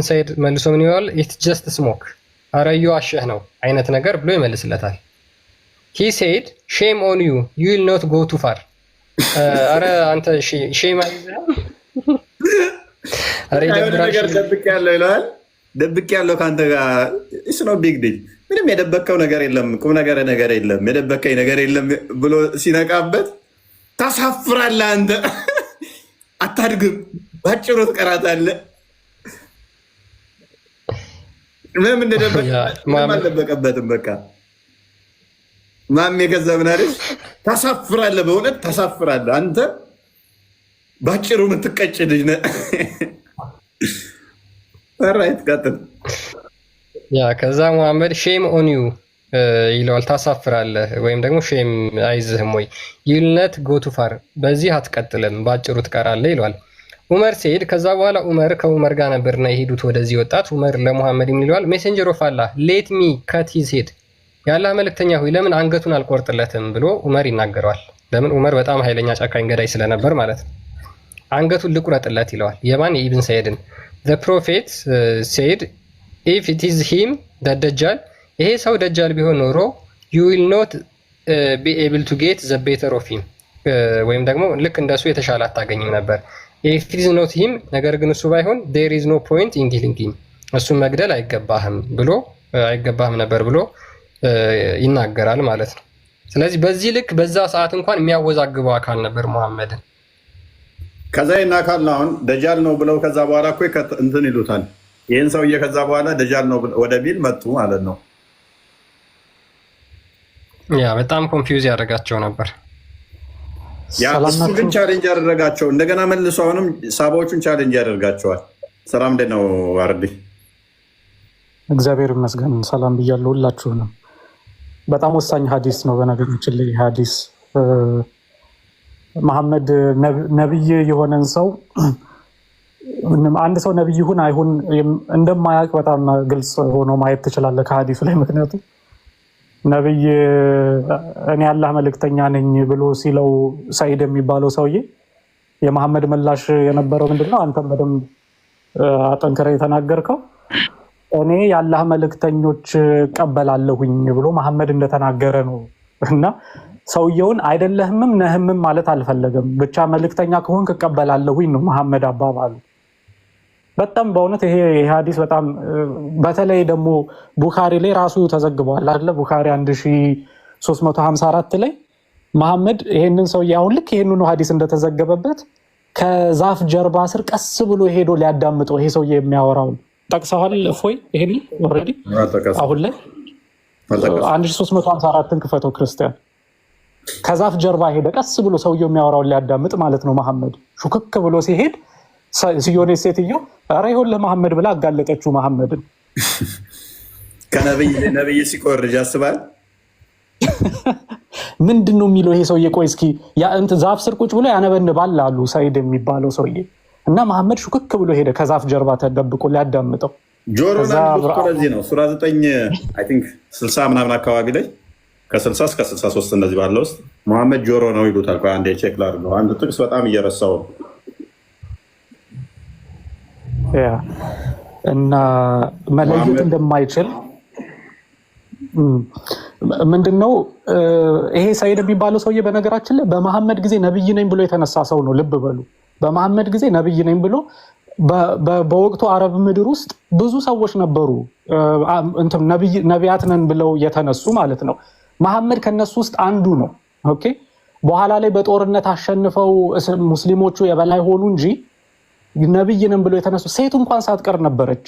ሰይድ መልሶ ምን ይለዋል? it's just smoke አረዩ አሸህ ነው አይነት ነገር ብሎ ይመልስለታል። he said shame on you you will not go too far አረ አንተ ሼም አይዘም አረ ነገር ደብቄያለሁ ይለዋል። ደብቄያለሁ ካንተ ጋር it's no big deal ምንም የደበከው ነገር የለም፣ ቁም ነገር የለም፣ የደበከኝ ነገር የለም ብሎ ሲነቃበት ታሳፍራለህ አንተ አታድግም፣ ባጭሩ ትቀራታለህ። ምንም አልደበቀበትም። በቃ ማሜ ከዛ ምን አለች? ታሳፍራለህ፣ በእውነት ታሳፍራለህ አንተ ባጭሩ የምትቀጭ ልጅ ነህ። ራይት ቀጥል። ከዛ ሙሐመድ ሼም ኦን ዩ ይለዋል። ታሳፍራለህ ወይም ደግሞ ሼም አይዝህም ወይ? ዩልነት ጎቱ ፋር በዚህ አትቀጥልም፣ ባጭሩ ትቀራለህ ይለዋል። ዑመር ሲሄድ ከዛ በኋላ ከዑመር ጋር ነበርና የሄዱት ወደዚህ ወጣት ዑመር ለሙሐመድ ይለዋል ሜሴንጀር ኦፍ አላህ ሌት ሚ ከት ሂዝ ሄድ የአላህ መልእክተኛ ሆይ ለምን አንገቱን አልቆርጥለትም ብሎ ዑመር ይናገረዋል። ለምን ዑመር በጣም ኃይለኛ ጨካኝ ገዳይ ስለነበር ማለት ነው። አንገቱን ልቁረጥለት ይለዋል። የማን የኢብን ሰይድን the prophet said if it is him that dajjal ይሄ ሰው ደጃል ቢሆን ኖሮ you will not be able to get the better of him ወይም ደግሞ ልክ እንደሱ የተሻለ አታገኝም ነበር። if it is not him ነገር ግን እሱ ባይሆን there is no point in killing him እሱን መግደል አይገባህም ነበር ብሎ ይናገራል ማለት ነው። ስለዚህ በዚህ ልክ በዛ ሰዓት እንኳን የሚያወዛግበው አካል ነበር ሙሐመድን። ከዛ ይና አካል ነው አሁን ደጃል ነው ብለው ከዛ በኋላ እኮ እንትን ይሉታል። ይህን ሰውዬ ከዛ በኋላ ደጃል ነው ወደ ቢል መጡ ማለት ነው። ያ በጣም ኮንፊውዝ ያደርጋቸው ነበር። ያ እሱ ግን ቻሌንጅ ያደረጋቸው እንደገና መልሶ አሁንም ሳባዎቹን ቻሌንጅ ያደርጋቸዋል። ሰላም እንዴት ነው አርዲ? እግዚአብሔር ይመስገን ሰላም ብያለሁ ሁላችሁንም። በጣም ወሳኝ ሀዲስ ነው በነገራችን ላይ ሀዲስ መሐመድ ነብይ የሆነን ሰው አንድ ሰው ነብይ ይሁን አይሁን እንደማያውቅ በጣም ግልጽ ሆኖ ማየት ትችላለህ ከሀዲሱ ላይ። ምክንያቱም ነብይ እኔ አላህ መልእክተኛ ነኝ ብሎ ሲለው ሰይድ የሚባለው ሰውዬ የመሐመድ ምላሽ የነበረው ምንድነው? አንተም በደንብ አጠንክረህ የተናገርከው እኔ የአላህ መልእክተኞች እቀበላለሁኝ ብሎ መሐመድ እንደተናገረ ነው። እና ሰውየውን አይደለህምም ነህምም ማለት አልፈለገም። ብቻ መልእክተኛ ከሆንክ እቀበላለሁኝ ነው መሐመድ አባባሉ። በጣም በእውነት ይሄ ሀዲስ በጣም በተለይ ደግሞ ቡኻሪ ላይ ራሱ ተዘግቧል አይደለ? ቡኻሪ 1354 ላይ መሐመድ ይሄንን ሰውዬ አሁን ልክ ይሄንኑ ሀዲስ እንደተዘገበበት ከዛፍ ጀርባ ስር ቀስ ብሎ ሄዶ ሊያዳምጠው ይሄ ሰውዬ የሚያወራውን ጠቅሰዋል። እፎይ ይሄን ኦልሬዲ አሁን ላይ 1354ን ክፈተው ክርስቲያን። ከዛፍ ጀርባ ሄደ ቀስ ብሎ ሰውየው የሚያወራውን ሊያዳምጥ ማለት ነው። መሐመድ ሹክክ ብሎ ሲሄድ ሲዮኔ ሴትዮ ኧረ ይኸውልህ መሐመድ ብላ አጋለጠችው መሐመድን። ከነብይ ሲቆርጅ ያስባል። ምንድን ነው የሚለው ይሄ ሰውዬ? ቆይ እስኪ ዛፍ ስር ቁጭ ብሎ ያነበንባል አሉ ሰይድ የሚባለው ሰውዬ። እና መሐመድ ሹክክ ብሎ ሄደ ከዛፍ ጀርባ ተደብቆ ሊያዳምጠው። ጆሮና ለዚህ ነው ሱራ 9 አይ ቲንክ 60 ምናምን አካባቢ ላይ ከ60 እስከ 63 እንደዚህ ባለው ውስጥ መሐመድ ጆሮ ነው ይሉታል። ቆይ አንዴ ቼክ ላድርገው። አንድ ጥቅስ በጣም እየረሳው እና መለየት እንደማይችል ምንድነው ይሄ ሰይድ የሚባለው ሰውዬ በነገራችን ላይ በመሐመድ ጊዜ ነብይ ነኝ ብሎ የተነሳ ሰው ነው። ልብ በሉ። በመሐመድ ጊዜ ነብይ ነኝ ብሎ በወቅቱ አረብ ምድር ውስጥ ብዙ ሰዎች ነበሩ ነቢያት ነን ብለው የተነሱ ማለት ነው። መሐመድ ከነሱ ውስጥ አንዱ ነው። ኦኬ። በኋላ ላይ በጦርነት አሸንፈው ሙስሊሞቹ የበላይ ሆኑ እንጂ ነብይ ነን ብለው የተነሱ ሴት እንኳን ሳትቀር ነበረች።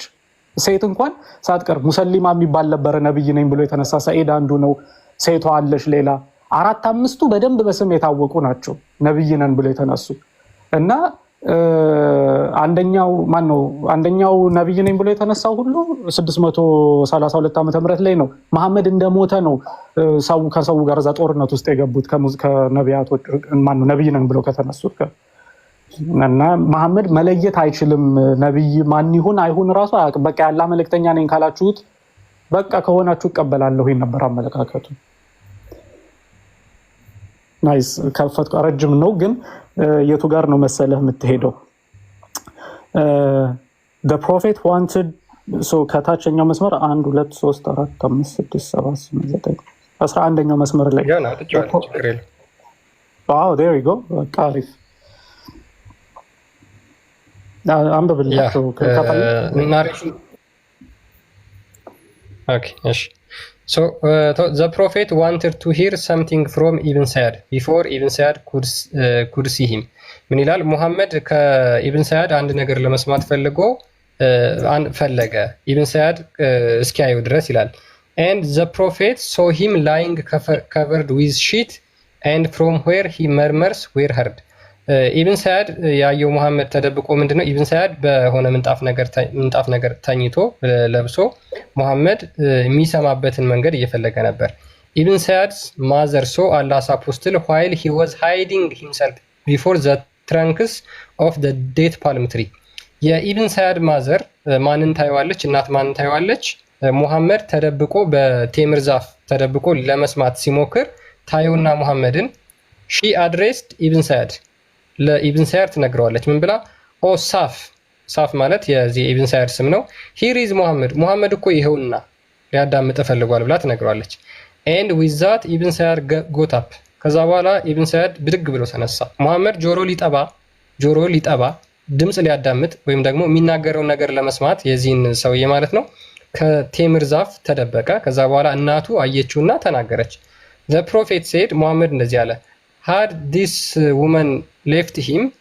ሴት እንኳን ሳትቀር ሙሰሊማ የሚባል ነበረ ነብይ ነኝ ብሎ የተነሳ። ሰዒድ አንዱ ነው። ሴቷ አለሽ ሌላ 4-5ቱ በደንብ በስም የታወቁ ናቸው ነብይ ነን ብለው የተነሱ እና አንደኛው ነብይ ነኝ ብሎ የተነሳው ሁሉ 632 ዓመተ ምህረት ላይ ነው። መሐመድ እንደሞተ ነው ከሰው ጋር እዛ ጦርነት ውስጥ የገቡት ከነቢያቶች ነብይ ነን ብሎ ከተነሱት። እና መሐመድ መለየት አይችልም። ነብይ ማን ይሁን አይሁን ራሱ አያውቅም። በቃ ያላ መልእክተኛ ነኝ ካላችሁት በቃ ከሆናችሁ እቀበላለሁ ነበር አመለካከቱ። ናይስ ከፈት ረጅም ነው ግን የቱ ጋር ነው መሰለህ የምትሄደው? the prophet wanted so ከታችኛው መስመር 1 2 3 4 5 6 7 8 9 11ኛው መስመር ላይ ዋው there you go አሪፍ አንብብላችሁ Okay, yes. So the prophet wanted to hear something from Ibn Sa'd before Ibn Sa'd could see him. ምን ይላል? ሙሐመድ ከኢብን ሰዓድ አንድ ነገር ለመስማት ፈለገ ኢብን ሰዓድ እስኪያየው ድረስ ይላል። and the prophet saw him lying covered with sheet and from where he murmurs were heard. ኢብን ሰዓድ ያየው ሙሐመድ ተደብቆ ምንድነው ኢብን ሰዓድ በሆነ ምንጣፍ ነገር ተኝቶ ለብሶ ሙሐመድ የሚሰማበትን መንገድ እየፈለገ ነበር። ኢብን ሰዓድ's mother saw Allah's apostle while he was hiding himself before the trunks of the date palm tree የኢብን ሰያድ ማዘር ማንን ታየዋለች? እናት ማንን ታየዋለች? ሙሐመድ ተደብቆ በቴምር ዛፍ ተደብቆ ለመስማት ሲሞክር ታየውና ሙሐመድን ሺ አድሬስድ ኢብን ሰያድ ለኢብን ሰያድ ትነግረዋለች። ምን ብላ? ኦ ሳፍ ማለት የዚህ ኢብን ሰያድ ስም ነው። ሂር ኢዝ ሙሐመድ እኮ ይኸውና ሊያዳምጥ ፈልጓል ብላ ትነግረዋለች። ኤንድ ዊዝ ዛት ኢብን ሰያድ ጎት አፕ ከዛ በኋላ ኢብን ሰያድ ብድግ ብሎ ተነሳ። ሙሐመድ ጆሮ ሊጠባ ድምፅ ሊያዳምጥ ወይም ደግሞ የሚናገረውን ነገር ለመስማት የዚህን ሰውዬ ማለት ነው ከቴምር ዛፍ ተደበቀ። ከዛ በኋላ እናቱ አየችውና ተናገረች። ዘ ፕሮፌት ሴድ ሙሐመድ እንደዚህ አለ had this woman left him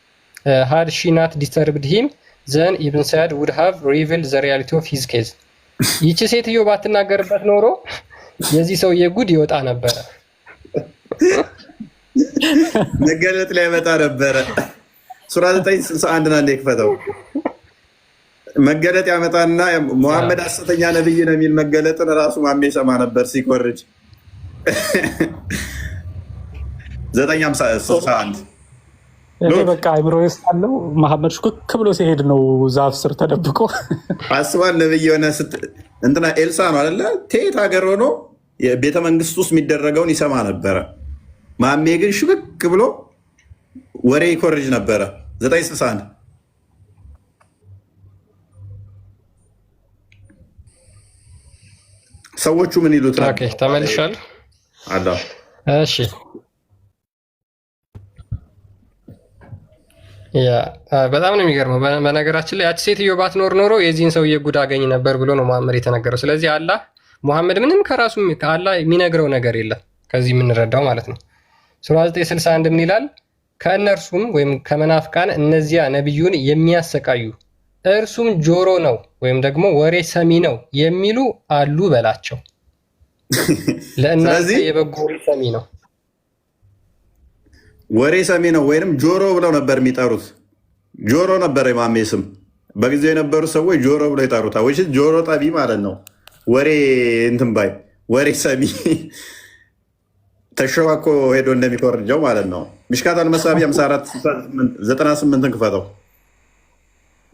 had she not disturbed him then Ibn Sa'd would have revealed the reality of his case ይቺ ሴትዮ ባትናገርበት ኖሮ የዚህ ሰውዬ ጉድ ይወጣ ነበረ። መገለጥ ላይ መጣ ነበረ። ሱራ 961 እና እንደከፈተው መገለጥ ያመጣና ሙሐመድ ሐሰተኛ ነብይ ነው የሚል መገለጥን ራሱ ማሜ ሰማ ነበር ሲቆርጅ 961 እኔ በቃ አይምሮ ውስጥ አለው መሐመድ ሽኩክ ብሎ ሲሄድ ነው ዛፍ ስር ተደብቆ አስባል ነብይ የሆነ እንትና ኤልሳ ነው አይደለ? ቴት ሀገር ሆኖ የቤተ መንግስት ውስጥ የሚደረገውን ይሰማ ነበረ። ማሜ ግን ሽብክ ብሎ ወሬ ይኮርጅ ነበረ። 961 ሰዎቹ ምን ይሉት ነው? ኦኬ ተመልሻለሁ። አላ እሺ ያ በጣም ነው የሚገርመው። በነገራችን ላይ ያቺ ሴትዮ ባትኖር ኖሮ የዚህን ሰውዬ ጉድ አገኝ ነበር ብሎ ነው ሙሐመድ የተነገረው። ስለዚህ አላህ ሙሐመድ ምንም ከራሱ ከአላህ የሚነግረው ነገር የለም ከዚህ የምንረዳው ማለት ነው። ሱራ 961 ምን ይላል? ከእነርሱም ወይም ከመናፍቃን እነዚያ ነቢዩን የሚያሰቃዩ እርሱም ጆሮ ነው ወይም ደግሞ ወሬ ሰሚ ነው የሚሉ አሉ በላቸው። ለእናንተ የበጎ ወሬ ሰሚ ነው ወሬ ሰሚ ነው ወይንም ጆሮ ብለው ነበር የሚጠሩት። ጆሮ ነበር የማሜ ስም። በጊዜው የነበሩ ሰዎች ጆሮ ብለው ይጠሩታል። ወይ ጆሮ ጠቢ ማለት ነው። ወሬ እንትን ባይ ወሬ ሰሚ ተሸዋኮ ሄዶ እንደሚኮርጀው ማለት ነው። ሚሽካት አልመሳቢ 5498 ክፈተው።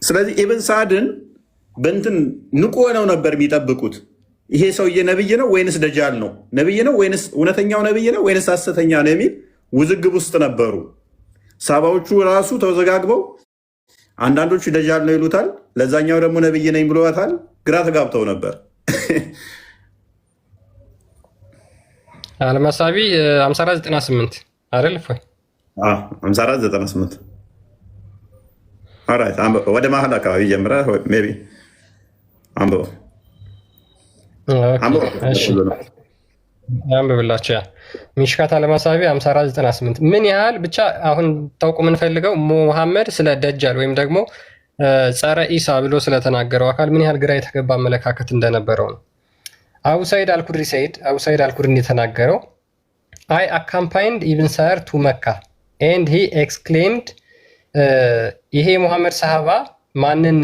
ስለዚህ ኢብን ሳዕድን በእንትን ንቁ ሆነው ነበር የሚጠብቁት። ይሄ ሰውዬ ነብይ ነው ወይንስ ደጃል ነው? ነብይ ነው ወይንስ እውነተኛው ነብይ ነው ወይንስ ሐሰተኛ ነው የሚል ውዝግብ ውስጥ ነበሩ። ሳባዎቹ ራሱ ተወዘጋግበው አንዳንዶቹ ደጃል ነው ይሉታል፣ ለዛኛው ደግሞ ነብይ ነኝ ብለዋታል። ግራ ተጋብተው ነበር። አልመሳቢ 5498 አይደል? 5498 ኦራይት። ወደ መሀል አካባቢ ጀምረህ ሜይ ቢ አንብበው። አንብብላቸው። ያ ሚሽካት አልመሳቢ 5498 ምን ያህል ብቻ አሁን ታውቁ የምንፈልገው ሙሐመድ ስለ ደጃል ወይም ደግሞ ጸረ ኢሳ ብሎ ስለተናገረው አካል ምን ያህል ግራ የተገባ አመለካከት እንደነበረው ነው። አቡ ሰዒድ አልኩድሪ እንደተናገረው አይ አካምፓይንድ ኢብን ሰዕድ ቱ መካ ኤንድ ሂ ኤክስክሌምድ ይሄ ሙሐመድ ሰሃባ ማንን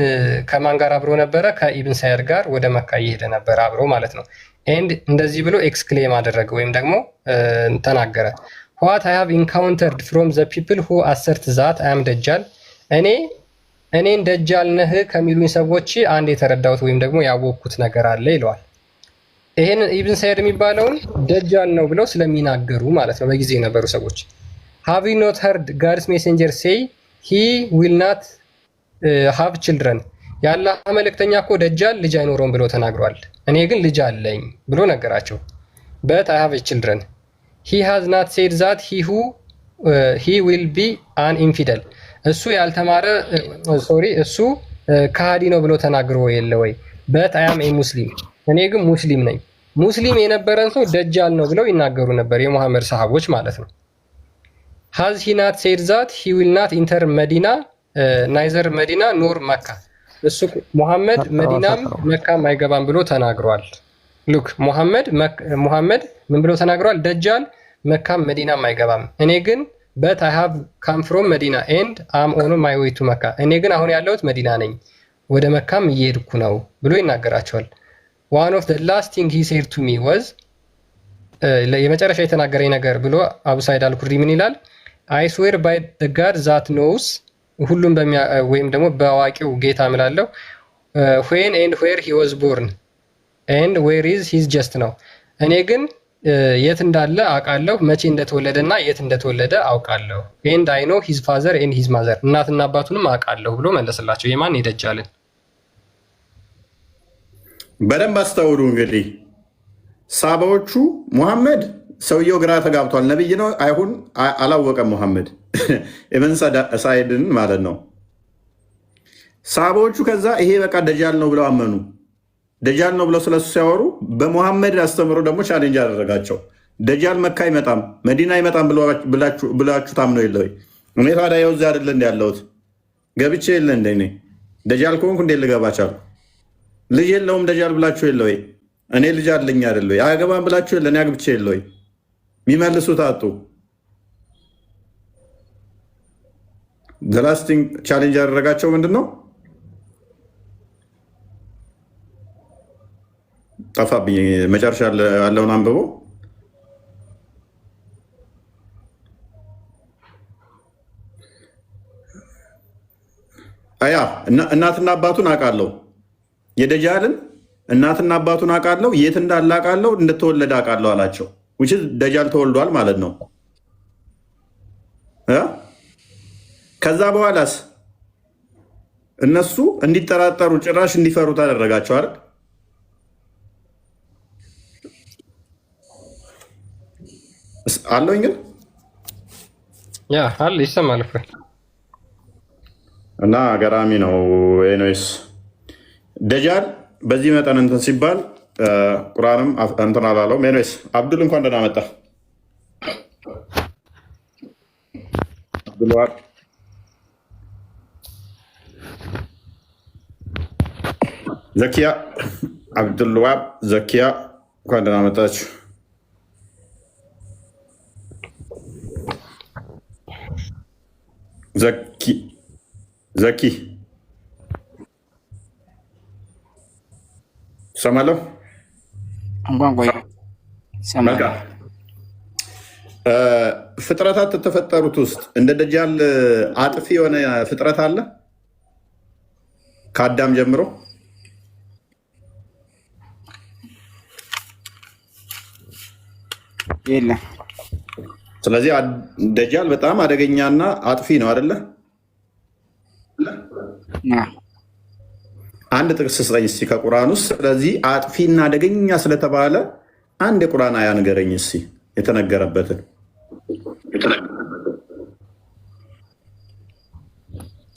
ከማን ጋር አብሮ ነበረ? ከኢብን ሰዕድ ጋር ወደ መካ እየሄደ ነበር አብሮ ማለት ነው። ኤንድ እንደዚህ ብሎ ኤክስክሌም አደረገ ወይም ደግሞ ተናገረ። ዋት አይ ሃቭ ኢንካውንተርድ ፍሮም ዘ ፒፕል ሁ አሰርት ዛት አይ አም ደጃል እኔን ደጃል ነህ ከሚሉኝ ሰዎች አንድ የተረዳሁት ወይም ደግሞ ያወቅኩት ነገር አለ ይለዋል። ይሄን ኢብን ሰዕድ የሚባለውን ደጃል ነው ብለው ስለሚናገሩ ማለት ነው በጊዜ የነበሩ ሰዎች ሃቭ ዩ ኖት ሄርድ ጋድስ ሜሴንጀር ሴይ ሂ ዊል ናት ሃቭ ችልድረን የአላህ መልእክተኛ እኮ ደጃል ልጅ አይኖረውም ብሎ ተናግሯል። እኔ ግን ልጅ አለኝ ብሎ ነገራቸው። በት አይ ሃቭ ችልድረን ሂ ሃዝ ናት ሴድ ዛት ሂ ዊል ቢ አን ኢንፊደል እሱ ያልተማረ እሱ ከሃዲ ነው ብሎ ተናግሮ የለ ወይ? በት አይ አም ኤ ሙስሊም እኔ ግን ሙስሊም ነኝ። ሙስሊም የነበረን ሰው ደጃል ነው ብለው ይናገሩ ነበር የሙሐመድ ሰሃቦች ማለት ነው። ሃዝ ሂ ናት ሴድ ዛት ሂ ዊል ናት ኢንተር መዲና ናይዘር መዲና ኖር መካ እሱ ሙሐመድ መዲናም መካም አይገባም ብሎ ተናግሯል። ሉክ ሙሐመድ ምን ብሎ ተናግሯል? ደጃል መካም መዲናም አይገባም። እኔ ግን በት አይ ሃቭ ካም ፍሮም መዲና ኤንድ አም ኦን ማይ ዌይ ቱ መካ እኔ ግን አሁን ያለሁት መዲና ነኝ ወደ መካም እየሄድኩ ነው ብሎ ይናገራቸዋል። ዋን ኦፍ ዘ ላስት ቲንግ ሂ ሴድ ቱ ሚ ዋዝ የመጨረሻ የተናገረኝ ነገር ብሎ አቡ ሰዒድ አልኩድሪ ምን ይላል? አይ ስዌር ባይ ዘ ጋድ ዛት ኖውስ ሁሉም ወይም ደግሞ በአዋቂው ጌታ እምላለሁ ዌን ኤንድ ዌር ሂ ዋዝ ቦርን ኤንድ ዌር ኢዝ ሂዝ ጀስት ነው። እኔ ግን የት እንዳለ አውቃለሁ፣ መቼ እንደተወለደና የት እንደተወለደ አውቃለሁ። ኤንድ አይ ኖ ሂዝ ፋዘር ኤንድ ሂዝ ማዘር እናትና አባቱንም አውቃለሁ ብሎ መለሰላቸው። የማን የደጃልን? በደንብ አስተውሉ። እንግዲህ ሳባዎቹ ሙሐመድ ሰውየው ግራ ተጋብቷል። ነብይ ነው አይሁን አላወቀም። ሙሐመድ ኢብን ሳይድን ማለት ነው። ሳባዎቹ ከዛ ይሄ በቃ ደጃል ነው ብለው አመኑ። ደጃል ነው ብለው ስለሱ ሲያወሩ በሙሐመድ አስተምሮ ደግሞ ቻሌንጅ አደረጋቸው። ደጃል መካ አይመጣም መዲና አይመጣም ብላችሁ ታምነው የለ ወይ? እኔ ታዲያ ይኸው እዚያ አይደለ እንዲ ያለሁት ገብቼ የለ እንደ እኔ ደጃል ከሆንኩ እንዴት ልገባ ቻልኩ? ልጅ የለውም ደጃል ብላችሁ የለ ወይ? እኔ ልጅ አለኝ አይደለ ወይ? አያገባም ብላችሁ የለ እኔ አግብቼ የለ ወይ? የሚመልሱት አጡ። ዘላስቲንግ ቻሌንጅ ያደረጋቸው ምንድን ነው? ጠፋብኝ። መጨረሻ ያለውን አንብቦ አያ እናትና አባቱን አውቃለሁ፣ የደጃልን እናትና አባቱን አውቃለሁ፣ የት እንዳለ አውቃለሁ፣ እንደተወለደ አውቃለሁ አላቸው። which is ደጃል ተወልዷል ማለት ነው። ከዛ በኋላስ እነሱ እንዲጠራጠሩ ጭራሽ እንዲፈሩ ታደረጋቸው አይደል? አለኝ ግን ያ አለ ይሰማል እኮ እና ገራሚ ነው። ኤኒዌይስ ደጃል በዚህ መጠን እንትን ሲባል ቁርአንም እንትን አላለውም። ኤኒዌይስ አብዱል እንኳን ደህና መጣ። አብዱልዋሃብ ዘኪያ አብዱልዋሃብ ዘኪያ እንኳን ደህና መጣችሁ። ዘኪ ሰማለሁ። ፍጥረታት የተፈጠሩት ውስጥ እንደ ደጃል አጥፊ የሆነ ፍጥረት አለ ከአዳም ጀምሮ? የለም። ስለዚህ ደጃል በጣም አደገኛና አጥፊ ነው አይደለ? አንድ ጥቅስ ስጠኝ እስኪ ከቁርአን ውስጥ ስለዚህ አጥፊና አደገኛ ስለተባለ አንድ የቁርአን አያ ንገረኝ እስኪ የተነገረበትን።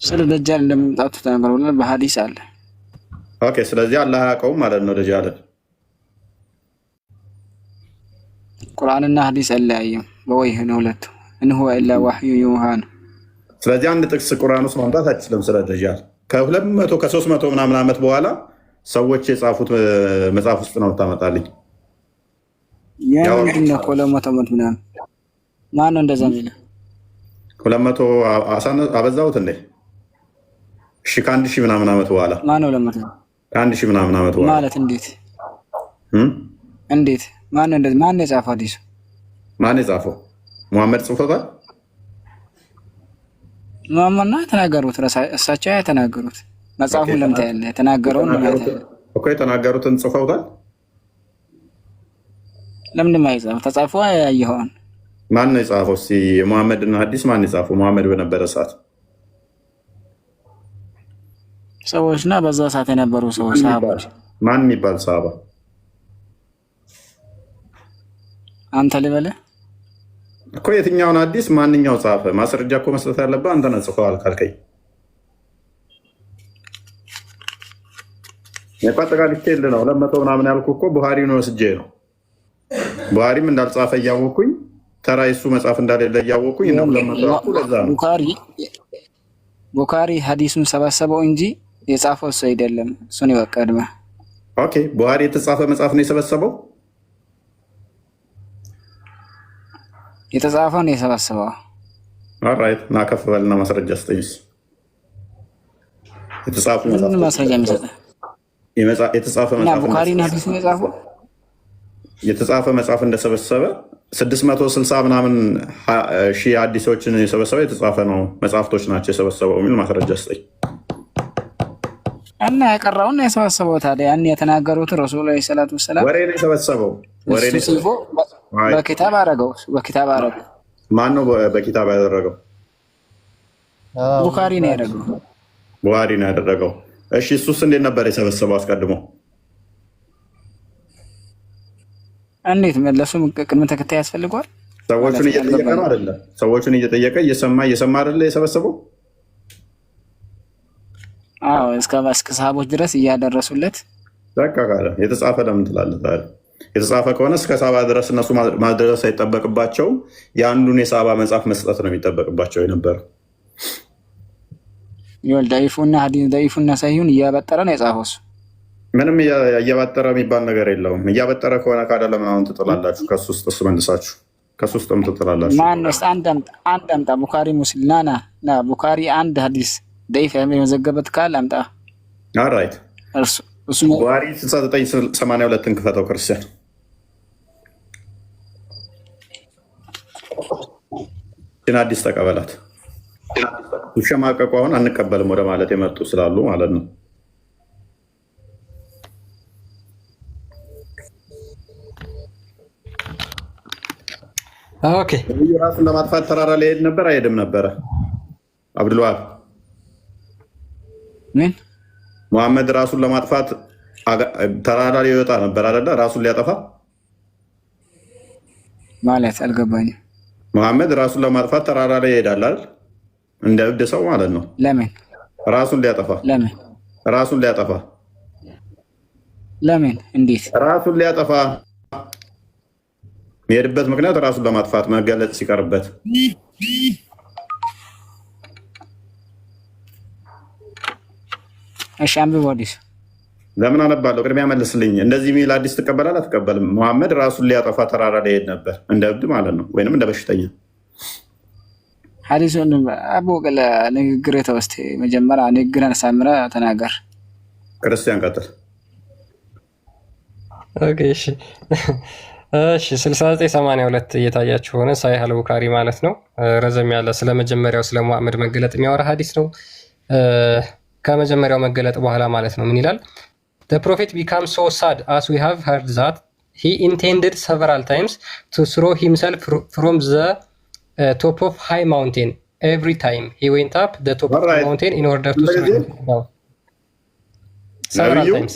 ስለ ደጃል እንደመምጣቱ ተነግሮናል በሐዲስ አለ። ኦኬ፣ ስለዚህ አላህ ያውቀውም ማለት ነው ደጃልን። ቁርአንና ሐዲስ አይለያይም፣ በወይህ ነው ሁለቱ። እንሁ ኢላ ወህዩ ዩሃ ነው። ስለዚህ አንድ ጥቅስ ቁርአን ውስጥ ማምጣት አይችልም ስለ ደጃል። ከ200 ከ300 ምናምን ዓመት በኋላ ሰዎች የጻፉት መጽሐፍ ውስጥ ነው ታመጣልኝ። ያው ምንድን ነው 200 ዓመት ምናምን ማን ነው እንደዛ የሚለው? 200 አበዛሁት እንዴ? እሺ ከአንድ ሺህ ምናምን ዓመት በኋላ ማን ነው 200? ከአንድ ሺህ ምናምን ዓመት በኋላ ማለት እንዴት እንዴት? ማን ነው እንደዚህ? ማን ነው የጻፈው? አዲሱ ማን የጻፈው? ሙሐመድ ጽፎታል? ማማና ተናገሩት፣ እሳቸው የተናገሩት መጽሐፉን ለምታ ያለ የተናገረውን እኮ የተናገሩትን ጽፈውታል። ለምን ማይጻፍ ተጻፈ? ያየኸውን ማን ነው የጻፈው? እስኪ የሙሐመድና ሐዲስ ማን የጻፈው? ሙሐመድ በነበረ ሰዓት ሰዎችና በዛ ሰዓት የነበሩ ሰዎች ሰሃቦች። ማን የሚባል ሰሃባ? አንተ ልበልህ እኮ የትኛውን ሐዲስ ማንኛው ጻፈ? ማስረጃ እኮ መስጠት ያለብህ አንተ ነህ። ጽፈዋል ካልከኝ የቋጠቃል ይችል ነው 200 ምናምን ያልኩህ እኮ ቡሃሪን ወስጄ ነው። ቡሃሪም እንዳልጻፈ እያወኩኝ ተራ የሱ መጽሐፍ እንዳሌለ እያወኩኝ ነው 200 ያልኩ። ለዛ ነው ቡኻሪ ሐዲሱን ሰበሰበው እንጂ የጻፈው እሱ አይደለም። እሱን ይወቀድማ። ኦኬ ቡሃሪ የተጻፈ መጽሐፍ ነው የሰበሰበው። የተጻፈው ነው የሰበሰበው። ኦልራይት ና ከፍ በልና ማስረጃ ስጠኝ። የተጻፈ መጽሐፍ ማስረጃ የሚሰጥ የተጻፈ መጽሐፍ ቡኻሪ ነው ሐዲሱን የጻፈው። የተጻፈ መጽሐፍ እንደሰበሰበ 660 ምናምን ሺህ ሐዲሶችን የሰበሰበው የተጻፈ ነው መጽሐፍቶች ናቸው የሰበሰበው የሚል ማስረጃ ስጠኝ። እና ያቀረውን ነው የሰበሰበው። ታዲያ ያን የተናገሩት ረሱል ዐለይሂ ሰላቱ ወሰላም ወሬ ነው የሰበሰበው። ወሬ ነው ጽፎ በኪታብ አደረገው። በኪታብ አደረገው። ማን ነው በኪታብ ያደረገው? ቡኻሪ ነው ያደረገው። ቡኻሪ ነው ያደረገው። እሺ እሱስ እንዴት ነበር የሰበሰበው አስቀድሞ? እንዴት መለሱ? ቅድመ ተከታይ ያስፈልገዋል። ሰዎቹን እየጠየቀ ነው አይደለ? ሰዎቹን እየጠየቀ እየሰማ አይደለ የሰበሰበው? አዎ እስከ ሰሃቦች ድረስ እያደረሱለት በቃ ካለ የተጻፈ ለምን ትላለህ ታዲያ? የተጻፈ ከሆነ እስከ ሳባ ድረስ እነሱ ማድረስ አይጠበቅባቸው፣ የአንዱን የሳባ መጽሐፍ መስጠት ነው የሚጠበቅባቸው የነበረው። ይወል ዳይፉና ሳይሁን እያበጠረ ነው የጻፈው እሱ። ምንም እያበጠረ የሚባል ነገር የለውም። እያበጠረ ከሆነ ካደ ለምን አሁን ትጥላላችሁ? ከሱ ውስጥ እሱ መልሳችሁ ከሱ ውስጥም ትጥላላችሁ። ማነው? አንድ አምጣ። ቡኻሪ ሙስሊም ና ቡኻሪ አንድ ሐዲስ ዳይፍ የመዘገበት ካል አምጣ። ኦልራይት እሱ ቡኻሪ 6982ን ክፈተው ክርስቲያን። ግን አዲስ ተቀበላት። ውሸማቀቁ አሁን አንቀበልም ወደ ማለት የመጡ ስላሉ ማለት ነው። ኦኬ ራሱን ለማጥፋት ተራራ ላይ ሄድ ነበር አይሄድም ነበረ? አብዱልዋሃብ ምን መሐመድ ራሱን ለማጥፋት ተራራ ላይ ይወጣ ነበር አይደለ? ራሱን ሊያጠፋ ማለት አልገባኝም። መሐመድ ራሱን ለማጥፋት ተራራ ላይ ይሄዳል አይደል? እንደ እብድ ሰው ማለት ነው። ለምን ራሱን ሊያጠፋ? ለምን ራሱን ሊያጠፋ? ለምን እንዴት ራሱን ሊያጠፋ የሚሄድበት ምክንያት ራሱን ለማጥፋት መገለጽ ሲቀርበት። እሺ አንብብ። አዲስ ለምን አነባለሁ? ቅድሚያ መልስልኝ። እንደዚህ የሚል አዲስ ትቀበላለህ አትቀበልም? መሐመድ ራሱን ሊያጠፋ ተራራ ላይ ሄድ ነበር እንደ እብድ ማለት ነው፣ ወይንም እንደ በሽተኛ። ሐዲሱን አቦቀለ ንግግር የተወስተ መጀመሪያ ንግግርን ሳምረ ተናገር። ክርስቲያን ቀጥል። ኦኬ እሺ 6982 እየታያችሁ ሆነ ሳሂህ አል-ቡኻሪ ማለት ነው። ረዘም ያለ ስለመጀመሪያው ስለ ሙሐመድ መገለጥ የሚያወራ ሐዲስ ነው። ከመጀመሪያው መገለጥ በኋላ ማለት ነው ምን ይላል? The prophet became so sad as we have heard that he intended several times to throw himself from the top of high mountain. Every time he went up the top of the mountain in order to throw himself down. Several times.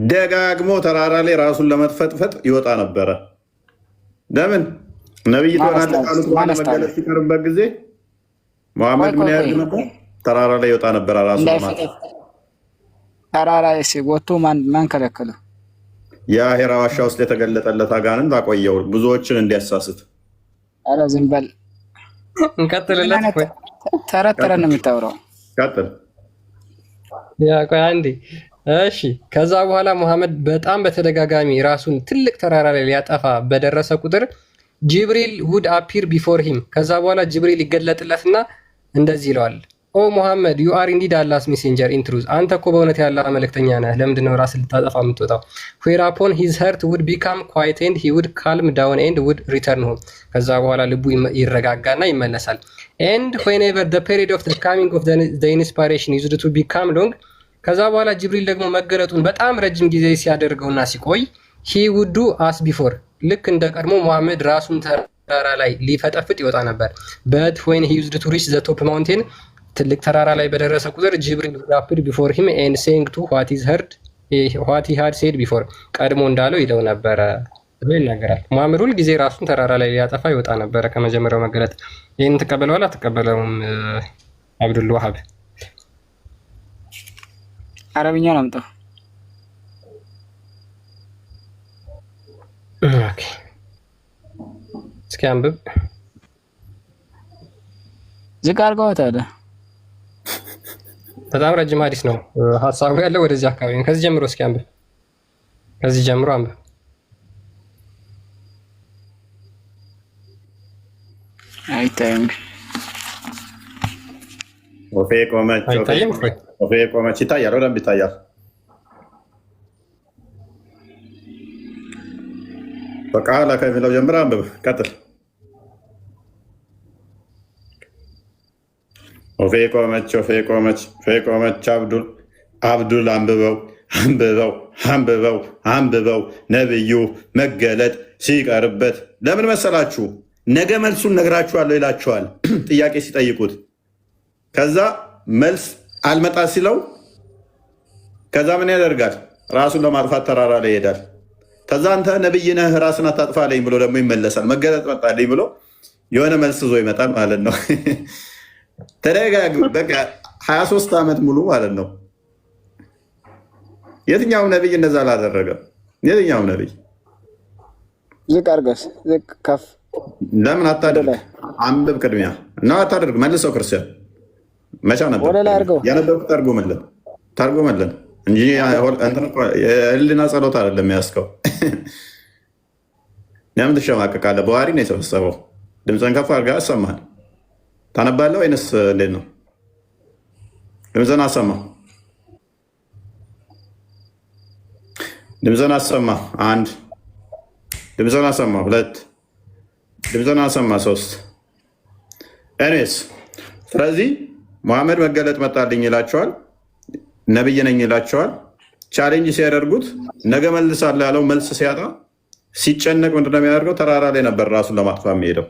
ደጋግሞ ተራራ ላይ ራሱን ለመጥፈጥፈጥ ይወጣ ነበረ። ለምን? ነብይ ተናገረ ቃሉ በኋላ መገለጥ ሲቀርበት ጊዜ መሐመድ ምን ያደርግ ነበር? ተራራ ላይ ይወጣ ነበር ራሱን ለማጥፋት። ተራራ ሲወጡ ማን ከለከለ? የአሄራ ዋሻ ውስጥ የተገለጠለት አጋንንት አቆየው ብዙዎችን እንዲያሳስት። አረ ዝም በል እንቀጥልለት። ቆይ ተረተረ ነው የምታወራው። ቀጥል። ያ ቆይ አንዴ እሺ ከዛ በኋላ ሙሐመድ በጣም በተደጋጋሚ ራሱን ትልቅ ተራራ ላይ ሊያጠፋ በደረሰ ቁጥር ጅብሪል ውድ አፒር ቢፎር ሂም። ከዛ በኋላ ጅብሪል ይገለጥለትና እንደዚህ ይለዋል፣ ኦ ሙሐመድ ዩ አር ኢንዲድ አላስ ሜሴንጀር ኢን ትሩዝ፣ አንተ እኮ በእውነት ያለ መልእክተኛ ነህ፣ ለምንድን ነው ራስን ልታጠፋ የምትወጣው? ዌር አፖን ሂዝ ሀርት ውድ ቢካም ኳይት ኤንድ ሂ ውድ ካልም ዳውን ኤንድ ውድ ሪተርን ሆም። ከዛ በኋላ ልቡ ይረጋጋና ይመለሳል። ኤንድ ዌንኤቨር ዘ ፔሪድ ኦፍ ዘ ካሚንግ ኦፍ ዘ ኢንስፓይሬሽን ዩዝድ ቱ ቢካም ሎንግ። ከዛ በኋላ ጅብሪል ደግሞ መገለጡን በጣም ረጅም ጊዜ ሲያደርገውና ሲቆይ ሂ ውዱ አስ ቢፎር፣ ልክ እንደ ቀድሞ ሙሐመድ ራሱን ተራራ ላይ ሊፈጠፍጥ ይወጣ ነበር። በት ዌን ሂ ዩዝድ ቱ ሪች ዘ ቶፕ ማውንቴን፣ ትልቅ ተራራ ላይ በደረሰ ቁጥር ጅብሪል አፒርድ ቢፎር ሂም ኤንድ ሴይንግ ቱ ዋት ሂ ሃድ ሴድ ቢፎር፣ ቀድሞ እንዳለው ይለው ነበረ ብሎ ይናገራል። ሙሐመድ ሁል ጊዜ ራሱን ተራራ ላይ ሊያጠፋ ይወጣ ነበረ ከመጀመሪያው መገለጥ። ይህን ትቀበለዋል አትቀበለውም? አብዱል ወሃብ አረብኛ ነው የምጠው። ኦኬ እስኪ አንብብ። ዝቅ አድርገው ታዲያ። በጣም ረጅም ሐዲስ ነው። ሀሳቡ ያለው ወደዚህ አካባቢ ነው። ከዚህ ጀምሮ እስኪ አንብብ። ከዚህ ጀምሮ አንብብ። አይታይም። ኦፌ ቆመች። አይታይም። ኦፌ ቆመች። ይታያል፣ በደንብ ይታያል። በቃላ ከሚለው ጀምራ አንብብ፣ ቀጥል። ኦፌ ቆመች አብዱል አንብበው ነብዩ መገለጥ ሲቀርበት ለምን መሰላችሁ? ነገ መልሱን ነግራችኋለሁ ይላችኋል ጥያቄ ሲጠይቁት። ከዛ መልስ አልመጣ ሲለው ከዛ ምን ያደርጋል? ራሱን ለማጥፋት ተራራ ላይ ይሄዳል። ከዛ አንተ ነብይ ነህ ራስን አታጥፋለኝ ብሎ ደግሞ ይመለሳል። መገለጥ መጣልኝ ብሎ የሆነ መልስ ዞ ይመጣል ማለት ነው። በቃ 23 ዓመት ሙሉ ማለት ነው። የትኛውም ነብይ እንደዛ አላደረገም። የትኛውም ነብይ ዝቅ አድርገስ ዝቅ ከፍ ለምን አታደርግ? አንብብ ቅድሚያ እና አታደርግ። መልሰው ክርስቲያን መቻ ነበር ያነበብኩት ተርጉምልን እንጂ የህሊና ጸሎት አይደለም የሚያስከው። ለምን ትሸማቀቃለህ? በዋሪ ነው የሰበሰበው። ድምፅን ከፍ አድርገህ አሰማል። ታነባለህ ወይንስ እንዴት ነው? ድምፅን አሰማ። ድምፅን አሰማ። አንድ ድምፅን አሰማ። ሁለት ድምፅን አሰማ። ሶስት ኤኒዌይስ፣ ስለዚህ ሙሐመድ መገለጥ መጣልኝ ይላቸዋል። ነብይ ነኝ ይላቸዋል። ቻሌንጅ ሲያደርጉት ነገ መልሳለሁ ያለው መልስ ሲያጣ ሲጨነቅ ምንድነው የሚያደርገው? ተራራ ላይ ነበር ራሱን ለማጥፋት የሚሄደው።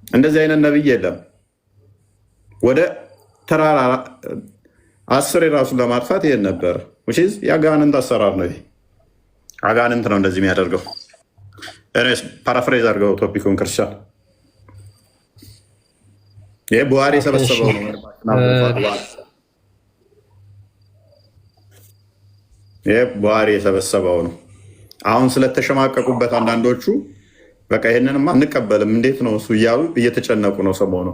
እንደዚህ አይነት ነብይ የለም። ወደ ተራራ 10 ራሱን ለማጥፋት ይሄድ ነበር። የአጋንንት አሰራር ነው። ይሄ አጋንንት ነው እንደዚህ የሚያደርገው። ፓራፍሬዝ አድርገው ቶፒኩን ክርስቲያን። ይሄ ቡሃሪ የሰበሰበው ነው። ይሄ ቡሃሪ የሰበሰበው ነው። አሁን ስለተሸማቀቁበት አንዳንዶቹ በቃ ይሄንንማ አንቀበልም እንዴት ነው እሱ እያሉ እየተጨነቁ ነው ሰሞኑ።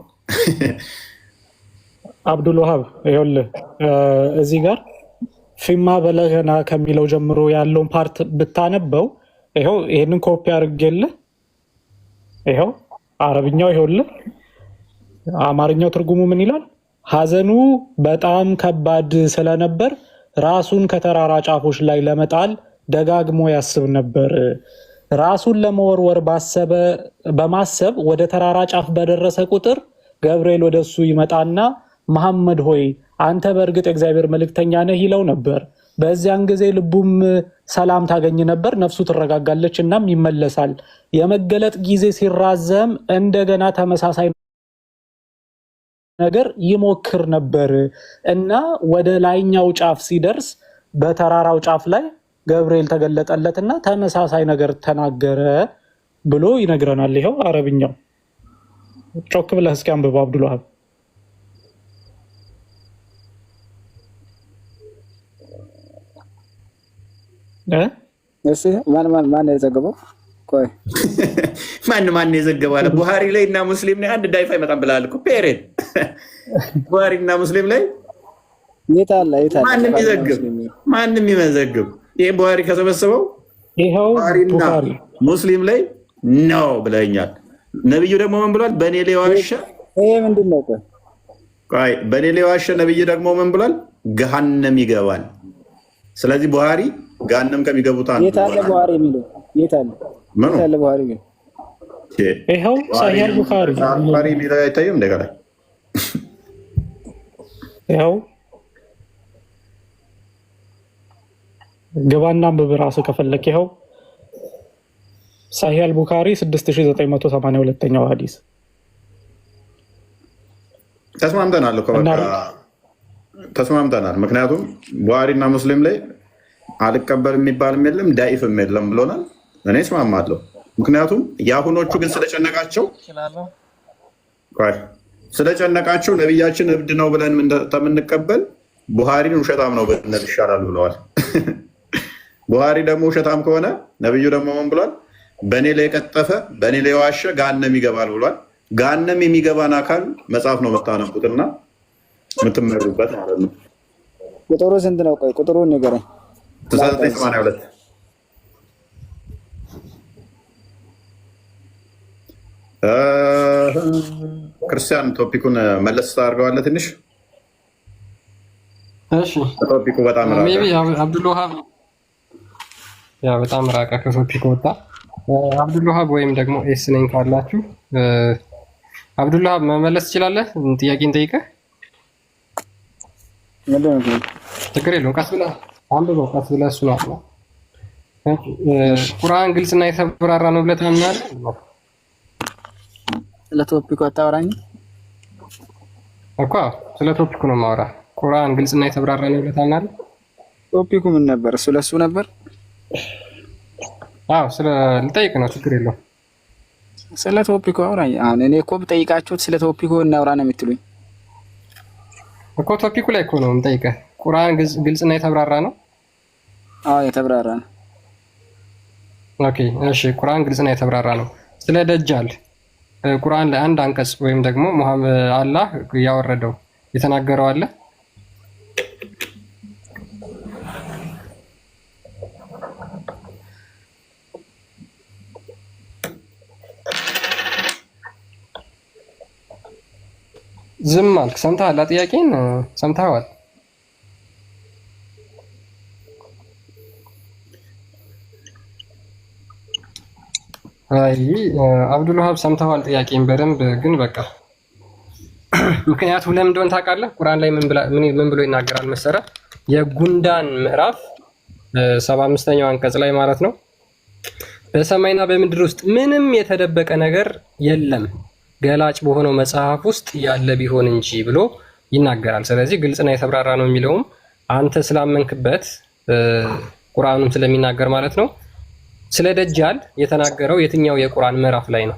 አብዱል ወሃብ ይኸውልህ እዚህ ጋር ፊማ በለገና ከሚለው ጀምሮ ያለውን ፓርት ብታነበው ይኸው ይሄንን ኮፒ አድርጌልህ ይኸው አረብኛው ይኸውልህ አማርኛው ትርጉሙ ምን ይላል? ሐዘኑ በጣም ከባድ ስለነበር ራሱን ከተራራ ጫፎች ላይ ለመጣል ደጋግሞ ያስብ ነበር። ራሱን ለመወርወር በማሰብ ወደ ተራራ ጫፍ በደረሰ ቁጥር ገብርኤል ወደሱ ይመጣና መሐመድ ሆይ አንተ በእርግጥ የእግዚአብሔር መልእክተኛ ነህ ይለው ነበር። በዚያን ጊዜ ልቡም ሰላም ታገኝ ነበር፣ ነፍሱ ትረጋጋለች፣ እናም ይመለሳል። የመገለጥ ጊዜ ሲራዘም እንደገና ተመሳሳይ ነገር ይሞክር ነበር እና ወደ ላይኛው ጫፍ ሲደርስ በተራራው ጫፍ ላይ ገብርኤል ተገለጠለትና ተመሳሳይ ነገር ተናገረ ብሎ ይነግረናል። ይኸው አረብኛው ጮክ ብለህ እስኪ አንብበው አብዱል ወሃብ። ማን የዘገበው? ቆይ ማን የዘገበው አለ? ቡሃሪ ላይ እና ሙስሊም ላይ አንድ ዳይፋ ይመጣም ብለሃል እኮ ፔሬድ። ቡሃሪ እና ሙስሊም ላይ ማንም ይመዘግብ። ይሄ ቡሃሪ ከሰበሰበው ቡሃሪና ሙስሊም ላይ ነው ብለኛል። ነብዩ ደግሞ ምን ብሏል? በእኔ ላይ ዋሸ። ይሄ ምንድን ነው? ቆይ በእኔ ላይ ዋሸ። ነብዩ ደግሞ ምን ብሏል? ገሃነም ይገባል። ስለዚህ ቡሃሪ ገሃነም ከሚገቡት አንዱ። የት አለ ቡሃሪ የሚለው? የት አለ? ምን አለ ቡሃሪ የሚለው? ይሄው ሳሂህ ቡሃሪ የሚለው አይታይም እንደገና። ይሄው ገባና አንብብ ራስህ ከፈለክ። ይሄው ሳሂህ አልቡኻሪ 6982ኛው ሐዲስ። ተስማምተናል እኮ በቃ ተስማምተናል። ምክንያቱም ቡሃሪና ሙስሊም ላይ አልቀበል የሚባልም የለም ዳኢፍም የለም ብሎናል። እኔ እስማማለሁ። ምክንያቱም የአሁኖቹ ግን ስለጨነቃቸው ነቢያችን እብድ ነው ብለን የምንቀበል ቡሃሪን ውሸታም ነው ብንል ይሻላል ብለዋል። ቡሃሪ ደግሞ ውሸታም ከሆነ ነብዩ ደግሞ ምን ብሏል? በእኔ ላይ የቀጠፈ በእኔ ላይ የዋሸ ገሃነም ይገባል ብሏል። ገሃነም የሚገባን አካል መጽሐፍ ነው የምታነቡትና የምትመሩበት ማለት ነው። ቁጥሩ ስንት ነው? ቆይ ቁጥሩን ንገረኝ። 982 ክርስቲያን ቶፒኩን መለስ ታደርገዋለህ ትንሽ። እሺ ቶፒኩ በጣም አብዱል ወሃብ ያ በጣም ራቀ ከቶፒክ ወጣ። አብዱልዋሃብ ወይም ደግሞ ኤስ ነኝ ካላችሁ አብዱልዋሃብ መመለስ ትችላለህ? ጥያቄን ጠይቀህ ችግር የለውም። ቀስ ብለህ አንብበው፣ ቀስ ብለህ እሱ ነው። ቁርአን ግልጽና የተብራራ ነው ብለህ ታምናለህ? ስለ ቶፒኩ አታወራኝ እኮ ስለ ቶፒኩ ነው የማወራ። ቁርአን ግልጽና የተብራራ ነው ብለህ ታምናለህ? ቶፒኩ ምን ነበር? ስለሱ ነበር። አዎ ስለ ልጠይቅ ነው፣ ችግር የለውም። ስለ ቶፒኩ አውራኝ። አሁን እኔ እኮ ብጠይቃችሁት ስለ ቶፒኩ እናውራ ነው የምትሉኝ እኮ። ቶፒኩ ላይ እኮ ነው የምጠይቀህ። ቁርአን ግልጽና የተብራራ ነው? አዎ የተብራራ ነው። ኦኬ እሺ፣ ቁርአን ግልጽና የተብራራ ነው። ስለ ደጃል ቁርአን ላይ አንድ አንቀጽ ወይም ደግሞ አላህ ያወረደው የተናገረው አለ? ዝም አልክ። ሰምተሃል? ጥያቄን ሰምተሃል? አይ አብዱልዋሃብ ሰምተሃል ጥያቄን በደንብ ግን በቃ ምክንያቱም ለምን እንደሆነ ታውቃለህ? ቁርአን ላይ ምን ብሎ ይናገራል መሰለህ? የጉንዳን ምዕራፍ 75ኛው አንቀጽ ላይ ማለት ነው፣ በሰማይና በምድር ውስጥ ምንም የተደበቀ ነገር የለም ገላጭ በሆነው መጽሐፍ ውስጥ ያለ ቢሆን እንጂ ብሎ ይናገራል። ስለዚህ ግልጽና የተብራራ ነው የሚለውም አንተ ስላመንክበት ቁርአኑም ስለሚናገር ማለት ነው። ስለ ደጃል የተናገረው የትኛው የቁርአን ምዕራፍ ላይ ነው?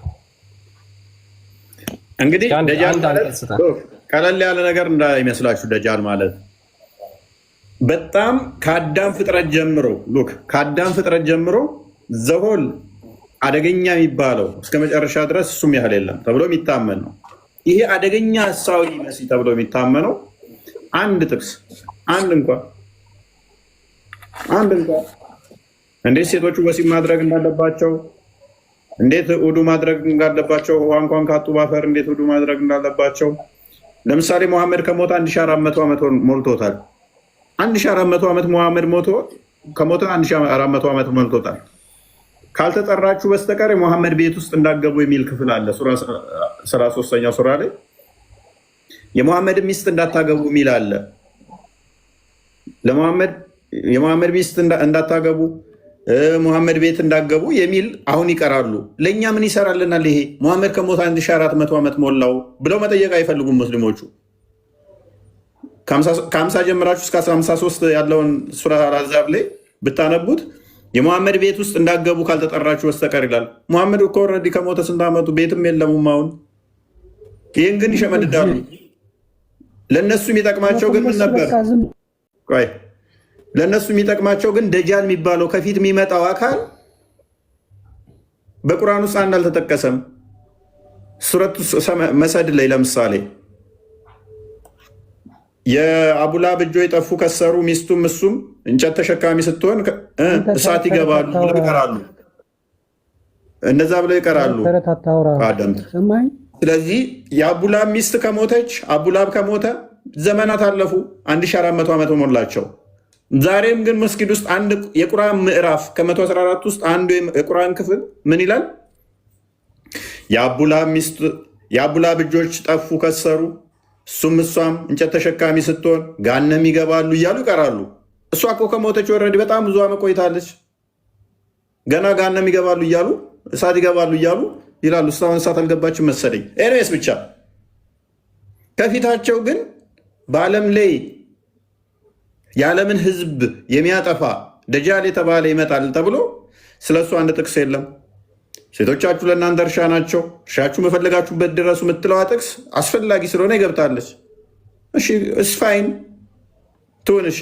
እንግዲህ ደጃል ቀለል ያለ ነገር እንዳይመስላችሁ። ደጃል ማለት በጣም ከአዳም ፍጥረት ጀምሮ ዘሆል አደገኛ የሚባለው እስከ መጨረሻ ድረስ እሱም ያህል የለም ተብሎ የሚታመን ነው። ይሄ አደገኛ ሐሳዊ መሲህ ተብሎ የሚታመነው አንድ ጥቅስ አንድ እንኳን እንዴት ሴቶቹ ወሲብ ማድረግ እንዳለባቸው፣ እንዴት ውዱ ማድረግ እንዳለባቸው፣ ውሃ እንኳን ካጡ ባፈር እንዴት ውዱ ማድረግ እንዳለባቸው። ለምሳሌ መሐመድ ከሞተ 1400 ዓመት ሞልቶታል። 1400 ዓመት መሐመድ ከሞተ 1400 ዓመት ሞልቶታል። ካልተጠራችሁ በስተቀር የመሐመድ ቤት ውስጥ እንዳገቡ የሚል ክፍል አለ። 33ኛው ሱራ ላይ የመሐመድ ሚስት እንዳታገቡ የሚል አለ። የመሐመድ ሚስት እንዳታገቡ፣ መሐመድ ቤት እንዳገቡ የሚል አሁን ይቀራሉ። ለእኛ ምን ይሰራልናል? ይሄ መሐመድ ከሞተ 1400 ዓመት ሞላው ብለው መጠየቅ አይፈልጉም ሙስሊሞቹ። ከ50 ጀምራችሁ እስከ 53 ያለውን ሱራ አልአሕዛብ ላይ ብታነቡት የመሐመድ ቤት ውስጥ እንዳገቡ ካልተጠራችሁ በስተቀር ይላል። መሐመድ እኮ ኦልሬዲ ከሞተ ስንት ዓመቱ? ቤትም የለሙም አሁን። ይህን ግን ይሸመድዳሉ። ለእነሱ የሚጠቅማቸው ግን ምን ነበር? ለእነሱ የሚጠቅማቸው ግን ደጃል የሚባለው ከፊት የሚመጣው አካል በቁርአን ውስጥ አንድ አልተጠቀሰም። ሱረቱ መሰድ ላይ ለምሳሌ የአቡላብ እጆች ጠፉ፣ ከሰሩ፣ ሚስቱም እሱም እንጨት ተሸካሚ ስትሆን እሳት ይገባሉ ብለው ይቀራሉ። እነዛ ብለው ይቀራሉ። ስለዚህ የአቡላብ ሚስት ከሞተች፣ አቡላብ ከሞተ ዘመናት አለፉ፣ 1400 ዓመት ሞላቸው። ዛሬም ግን መስጊድ ውስጥ አንድ የቁርአን ምዕራፍ ከ114 ውስጥ አንዱ የቁርአን ክፍል ምን ይላል? የአቡላብ እጆች ጠፉ፣ ከሰሩ፣ እሱም እሷም እንጨት ተሸካሚ ስትሆን ጋነም ይገባሉ እያሉ ይቀራሉ። እሷ እኮ ከሞተች ወረድ በጣም ብዙ ዓመት ቆይታለች። ገና ጋነም ይገባሉ እያሉ እሳት ይገባሉ እያሉ ይላሉ። እስካሁን እሳት አልገባችም መሰለኝ። ኤርሜስ ብቻ ከፊታቸው ግን በዓለም ላይ የዓለምን ሕዝብ የሚያጠፋ ደጃል የተባለ ይመጣል ተብሎ ስለሱ አንድ ጥቅስ የለም። ሴቶቻችሁ ለእናንተ እርሻ ናቸው፣ እርሻችሁ መፈለጋችሁበት ድረሱ የምትለዋ ጥቅስ አስፈላጊ ስለሆነ ይገብታለች። እሺ እስፋይን ትሁን። እሺ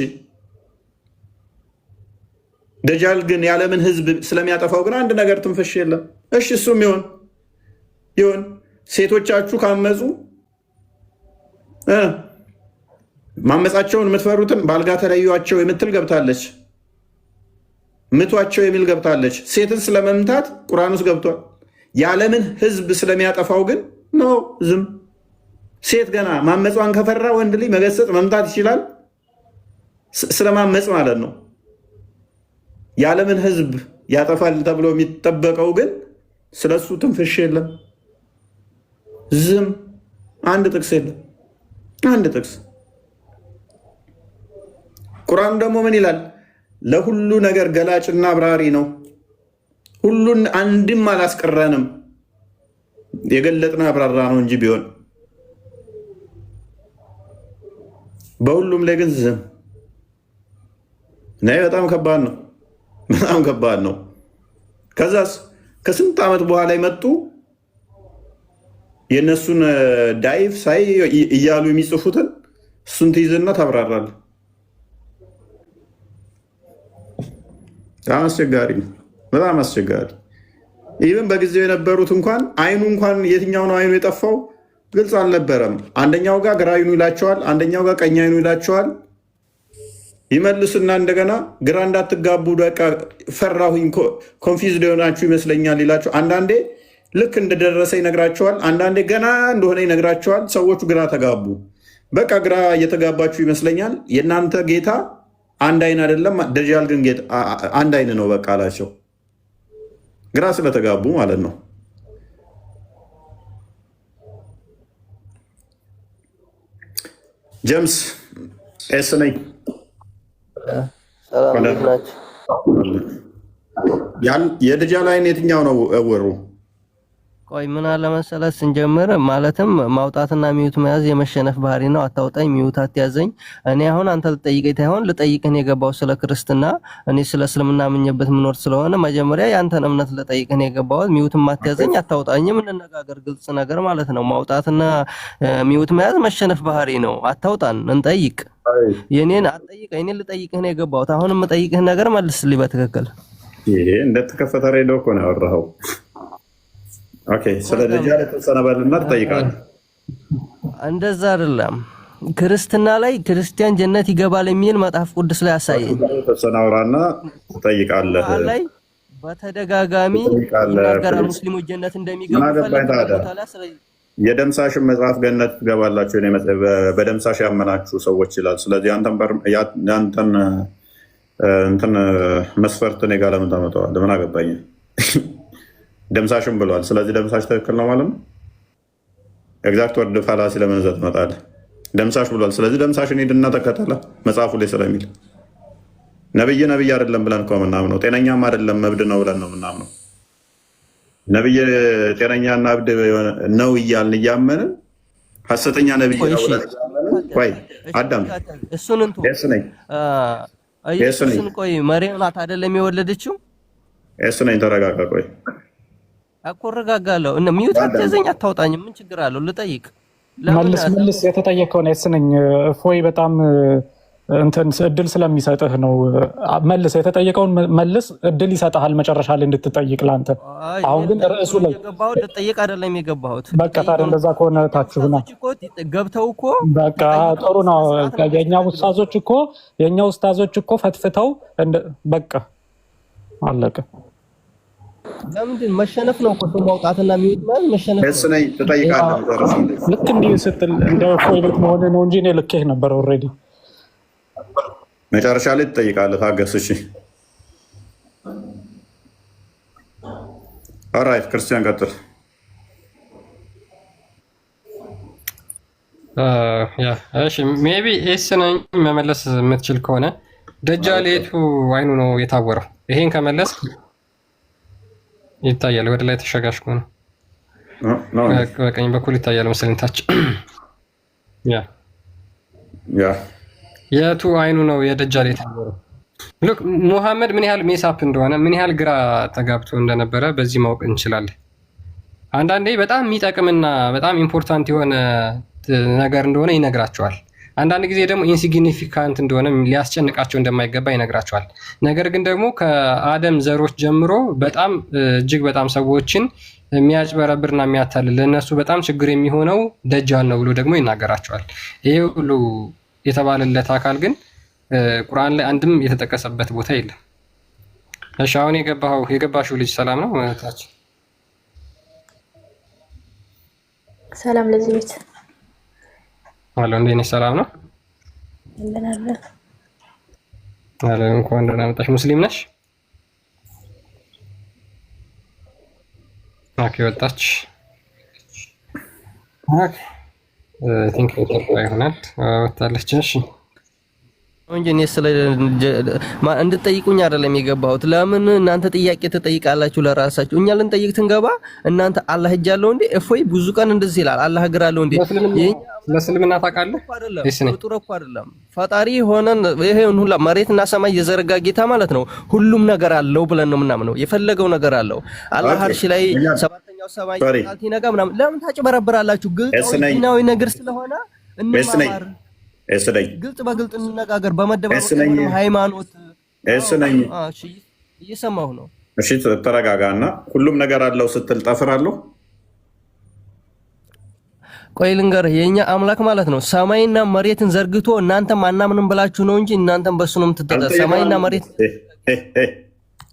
ደጃል ግን የዓለምን ሕዝብ ስለሚያጠፋው ግን አንድ ነገር ትንፈሽ የለም። እሺ እሱም ይሁን። ሴቶቻችሁ ካመፁ ማመፃቸውን የምትፈሩትን በአልጋ ተለዩዋቸው የምትል ገብታለች። ምቷቸው የሚል ገብታለች። ሴትን ስለመምታት ቁርአን ውስጥ ገብቷል። የዓለምን ህዝብ ስለሚያጠፋው ግን ነው ዝም። ሴት ገና ማመጿን ከፈራ ወንድ ልጅ መገሰጽ መምታት ይችላል። ስለማመፅ ማለት ነው። የዓለምን ህዝብ ያጠፋል ተብሎ የሚጠበቀው ግን ስለሱ ትንፍሽ የለም። ዝም። አንድ ጥቅስ የለም። አንድ ጥቅስ። ቁርአኑ ደግሞ ምን ይላል? ለሁሉ ነገር ገላጭና አብራሪ ነው። ሁሉን አንድም አላስቀረንም። የገለጥና አብራራ ነው እንጂ ቢሆን በሁሉም ላይ ግን ዝም። በጣም ከባድ ነው። በጣም ከባድ ነው። ከዛስ ከስንት ዓመት በኋላ የመጡ የእነሱን ዳይፍ ሳይ እያሉ የሚጽፉትን እሱን ትይዝና ታብራራል። በጣም አስቸጋሪ ነው። በጣም አስቸጋሪ። ኢቨን በጊዜው የነበሩት እንኳን አይኑ እንኳን የትኛው ነው አይኑ የጠፋው ግልጽ አልነበረም። አንደኛው ጋር ግራ አይኑ ይላቸዋል፣ አንደኛው ጋር ቀኝ አይኑ ይላቸዋል። ይመልስና እንደገና ግራ እንዳትጋቡ በቃ ፈራሁኝ፣ ኮንፊውዝድ የሆናችሁ ይመስለኛል ይላቸው። አንዳንዴ ልክ እንደደረሰ ይነግራቸዋል፣ አንዳንዴ ገና እንደሆነ ይነግራቸዋል። ሰዎቹ ግራ ተጋቡ። በቃ ግራ እየተጋባችሁ ይመስለኛል፣ የእናንተ ጌታ አንድ አይን አይደለም፣ ደጃል ግን አንድ አይን ነው በቃ አላቸው። ግራ ስለተጋቡ ማለት ነው። ጀምስ ኤስ ነኝ። የደጃል አይን የትኛው ነው እውሩ? ቆይ ምን አለ መሰለህ ስንጀምር ማለትም ማውጣትና ሚዩት መያዝ የመሸነፍ ባህሪ ነው። አታውጣኝ፣ ሚዩት አትያዘኝ። እኔ አሁን አንተ ልጠይቀኝ ታይሆን ልጠይቅህ ነው የገባው ስለ ክርስትና። እኔ ስለ እስልምና ምኝበት ምኖር ስለሆነ መጀመሪያ ያንተን እምነት ልጠይቅህ ነው የገባው። ሚዩትም አትያዘኝ፣ አታውጣኝም። እንነጋገር፣ ግልጽ ነገር ማለት ነው። ማውጣትና ሚዩት መያዝ መሸነፍ ባህሪ ነው። አታውጣን፣ እንጠይቅ። የኔን አትጠይቀኝ፣ እኔ ልጠይቅህ ነው የገባው። አሁን የምጠይቅህ ነገር መልስልኝ በትክክል። ይሄ እንደተከፈተ ሬዲዮ እኮ ነው ያወራኸው። ኦኬ፣ ስለ ደጃል የተወሰነ በልና ትጠይቃለህ። እንደዛ አይደለም። ክርስትና ላይ ክርስቲያን ጀነት ይገባል የሚል መጽሐፍ ቅዱስ ላይ ያሳየኝ። የተወሰነ አውራና ትጠይቃለህ። ላይ በተደጋጋሚ ይናገራል ሙስሊሞች ጀነት እንደሚገቡ የደምሳሽን መጽሐፍ ገነት ትገባላችሁ በደምሳሽ ያመናችሁ ሰዎች ይላል። ስለዚህ አንተን እንትን መስፈርት እኔ ጋር ለምን ታመጣዋለህ? ምን አገባኝ? ደምሳሽም ብለዋል። ስለዚህ ደምሳሽ ትክክል ነው ማለት ነው። ኤግዛክት ወርድ ፋላሲ ለምን ይዘህ ትመጣለህ? ደምሳሽ ብሏል። ስለዚህ ደምሳሽን ሂድና ተከተለ መጽሐፉ ላይ ስለሚል። ነብይ አይደለም ብለን እኮ የምናምነው ጤነኛም አይደለም እብድ ነው ብለን ነው የምናምነው። ነብይ ጤነኛና እብድ ነው እያልን እያመንን ሐሰተኛ ነብይ ነው ብለን ቆይ አዳም እሱን እንትን ኢየሱስን ቆይ መርየም ናት አይደለም የወለደችው? እሱ ነኝ። ተረጋጋ። ቆይ እኮ እረጋጋለሁ። እና ሚዩት አትዘኝ፣ አታውጣኝም። ምን ችግር አለው? ልጠይቅ። መልስ የተጠየቀውን እኔ እፎይ በጣም እንትን እድል ስለሚሰጥህ ነው። መልስ የተጠየቀውን መልስ፣ እድል ይሰጥሃል መጨረሻ ላይ እንድትጠይቅ ላንተ። አሁን ግን ርዕሱ ላይ የገባሁት ልጠይቅ አይደለም የገባሁት። በቃ ታዲያ እንደዛ ከሆነ ታችሁና ገብተው እኮ በቃ ጥሩ ነው። የኛ ኡስታዞች እኮ ፈትፍተው በቃ አለቀ። ለምንድን መሸነፍ ነው እኮ ሰው ማውጣትና ሚዩት ማለት መሸነፍ ነው። እኔ ትጠይቃለህ። ልክ እንዲህ ስትል እንደ እፎይ ቤት መሆን ነው እንጂ እኔ ልኬህ ነበር ኦልሬዲ። መጨረሻ ላይ ትጠይቃለህ። ታገስ። እሺ ኦራይት፣ ክርስቲያን ቀጥል። እሺ ሜቢ ኤስ ነኝ መመለስ የምትችል ከሆነ ደጃል የቱ አይኑ ነው የታወረው? ይሄን ከመለስ ይታያል። ወደ ላይ ተሸጋሽኩ ነው በቀኝ በኩል ይታያል መሰለኝ ታች። የቱ አይኑ ነው የደጃል የታወረው? ሉክ ሙሐመድ ምን ያህል ሜሳፕ እንደሆነ ምን ያህል ግራ ተጋብቶ እንደነበረ በዚህ ማወቅ እንችላለን። አንዳንዴ በጣም የሚጠቅምና በጣም ኢምፖርታንት የሆነ ነገር እንደሆነ ይነግራቸዋል። አንዳንድ ጊዜ ደግሞ ኢንሲግኒፊካንት እንደሆነ ሊያስጨንቃቸው እንደማይገባ ይነግራቸዋል። ነገር ግን ደግሞ ከአደም ዘሮች ጀምሮ በጣም እጅግ በጣም ሰዎችን የሚያጭበረብርና የሚያታልል ለእነሱ በጣም ችግር የሚሆነው ደጃል ነው ብሎ ደግሞ ይናገራቸዋል። ይሄ ሁሉ የተባለለት አካል ግን ቁርአን ላይ አንድም የተጠቀሰበት ቦታ የለም። እሺ አሁን የገባሽው ልጅ ሰላም ነው? ሰላም ለዚህ ቤት አለ። እንዴት ነሽ? ሰላም ነው? እንደናለ አለ። እንኳን ደህና መጣሽ። ሙስሊም ነሽ? ኦኬ ወጣች። ኦኬ ቲንክ ይሆናል ወጣለች። እሺ እንጂ እኔ ስለ እንድትጠይቁኝ አይደለም የገባሁት። ለምን እናንተ ጥያቄ ትጠይቃላችሁ ለራሳችሁ? እኛ ልንጠይቅ ትንገባ እናንተ አላህ እጅ አለው እንዴ? እፎይ ብዙ ቀን እንደዚህ ይላል። አላህ እግር አለው እንዴ? ለእስልምና ታውቃለህ? ፍጡር እኮ አይደለም ፈጣሪ ሆነን ይሄን ሁላ መሬትና ሰማይ የዘረጋ ጌታ ማለት ነው። ሁሉም ነገር አለው ብለን ነው የምናምነው። የፈለገው ነገር አለው። አላህ አርሽ ላይ ሰባተኛው ሰማይ ቃልቲ ነገ ምናምን ለምን ታጭበረብራላችሁ? ግልጽ ዲናዊ ነገር ስለሆነ እንማማር ግልጽ በግልጽ እንነጋገር። በመደባበቅ ሃይማኖት እየሰማሁ ነው። እሺ ተረጋጋና ሁሉም ነገር አለው ስትል ጠፍራለሁ። ቆይ ልንገርህ፣ የኛ አምላክ ማለት ነው ሰማይና መሬትን ዘርግቶ እናንተም አናምንም ብላችሁ ነው እንጂ እናንተም በሱ ነው የምትጠራ። ሰማይና መሬት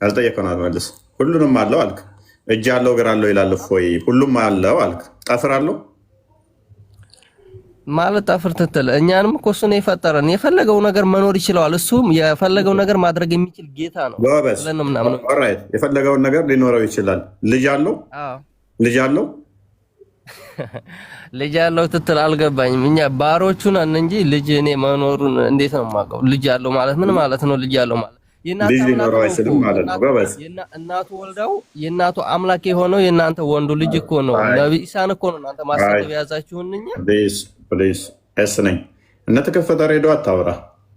አልጠየቀውም። አትመልስ። ሁሉንም አለው አልክ። እጅ አለው እግር አለው ይላል። እፎይ ሁሉም አለው አልክ። ጠፍራለሁ ማለት ጠፍር ትትል እኛንም እኮ እሱ ነው የፈጠረን። የፈለገው ነገር መኖር ይችላል። እሱም የፈለገው ነገር ማድረግ የሚችል ጌታ ነው። ኦራይት የፈለገውን ነገር ሊኖረው ይችላል። ልጅ አለው ልጅ አለው ልጅ አለው ትትል አልገባኝም። እኛ ባሮቹ ነን እንጂ ልጅ እኔ መኖሩን እንዴት ነው የማውቀው? ልጅ አለው ማለት ምን ማለት ነው? ልጅ አለው ማለት ልጅ ሊኖረው አይችልም ማለት ነው። ጎበዝ እናቱ ወልደው የእናቱ አምላክ የሆነው የእናንተ ወንዱ ልጅ እኮ ነው። ነብይ ኢሳን እኮ ነው እናንተ ማስተብ ያዛችሁን። እኛ ፕሊዝ እስ ነኝ እነ ተከፈተ ሬዲዮ አታውራ።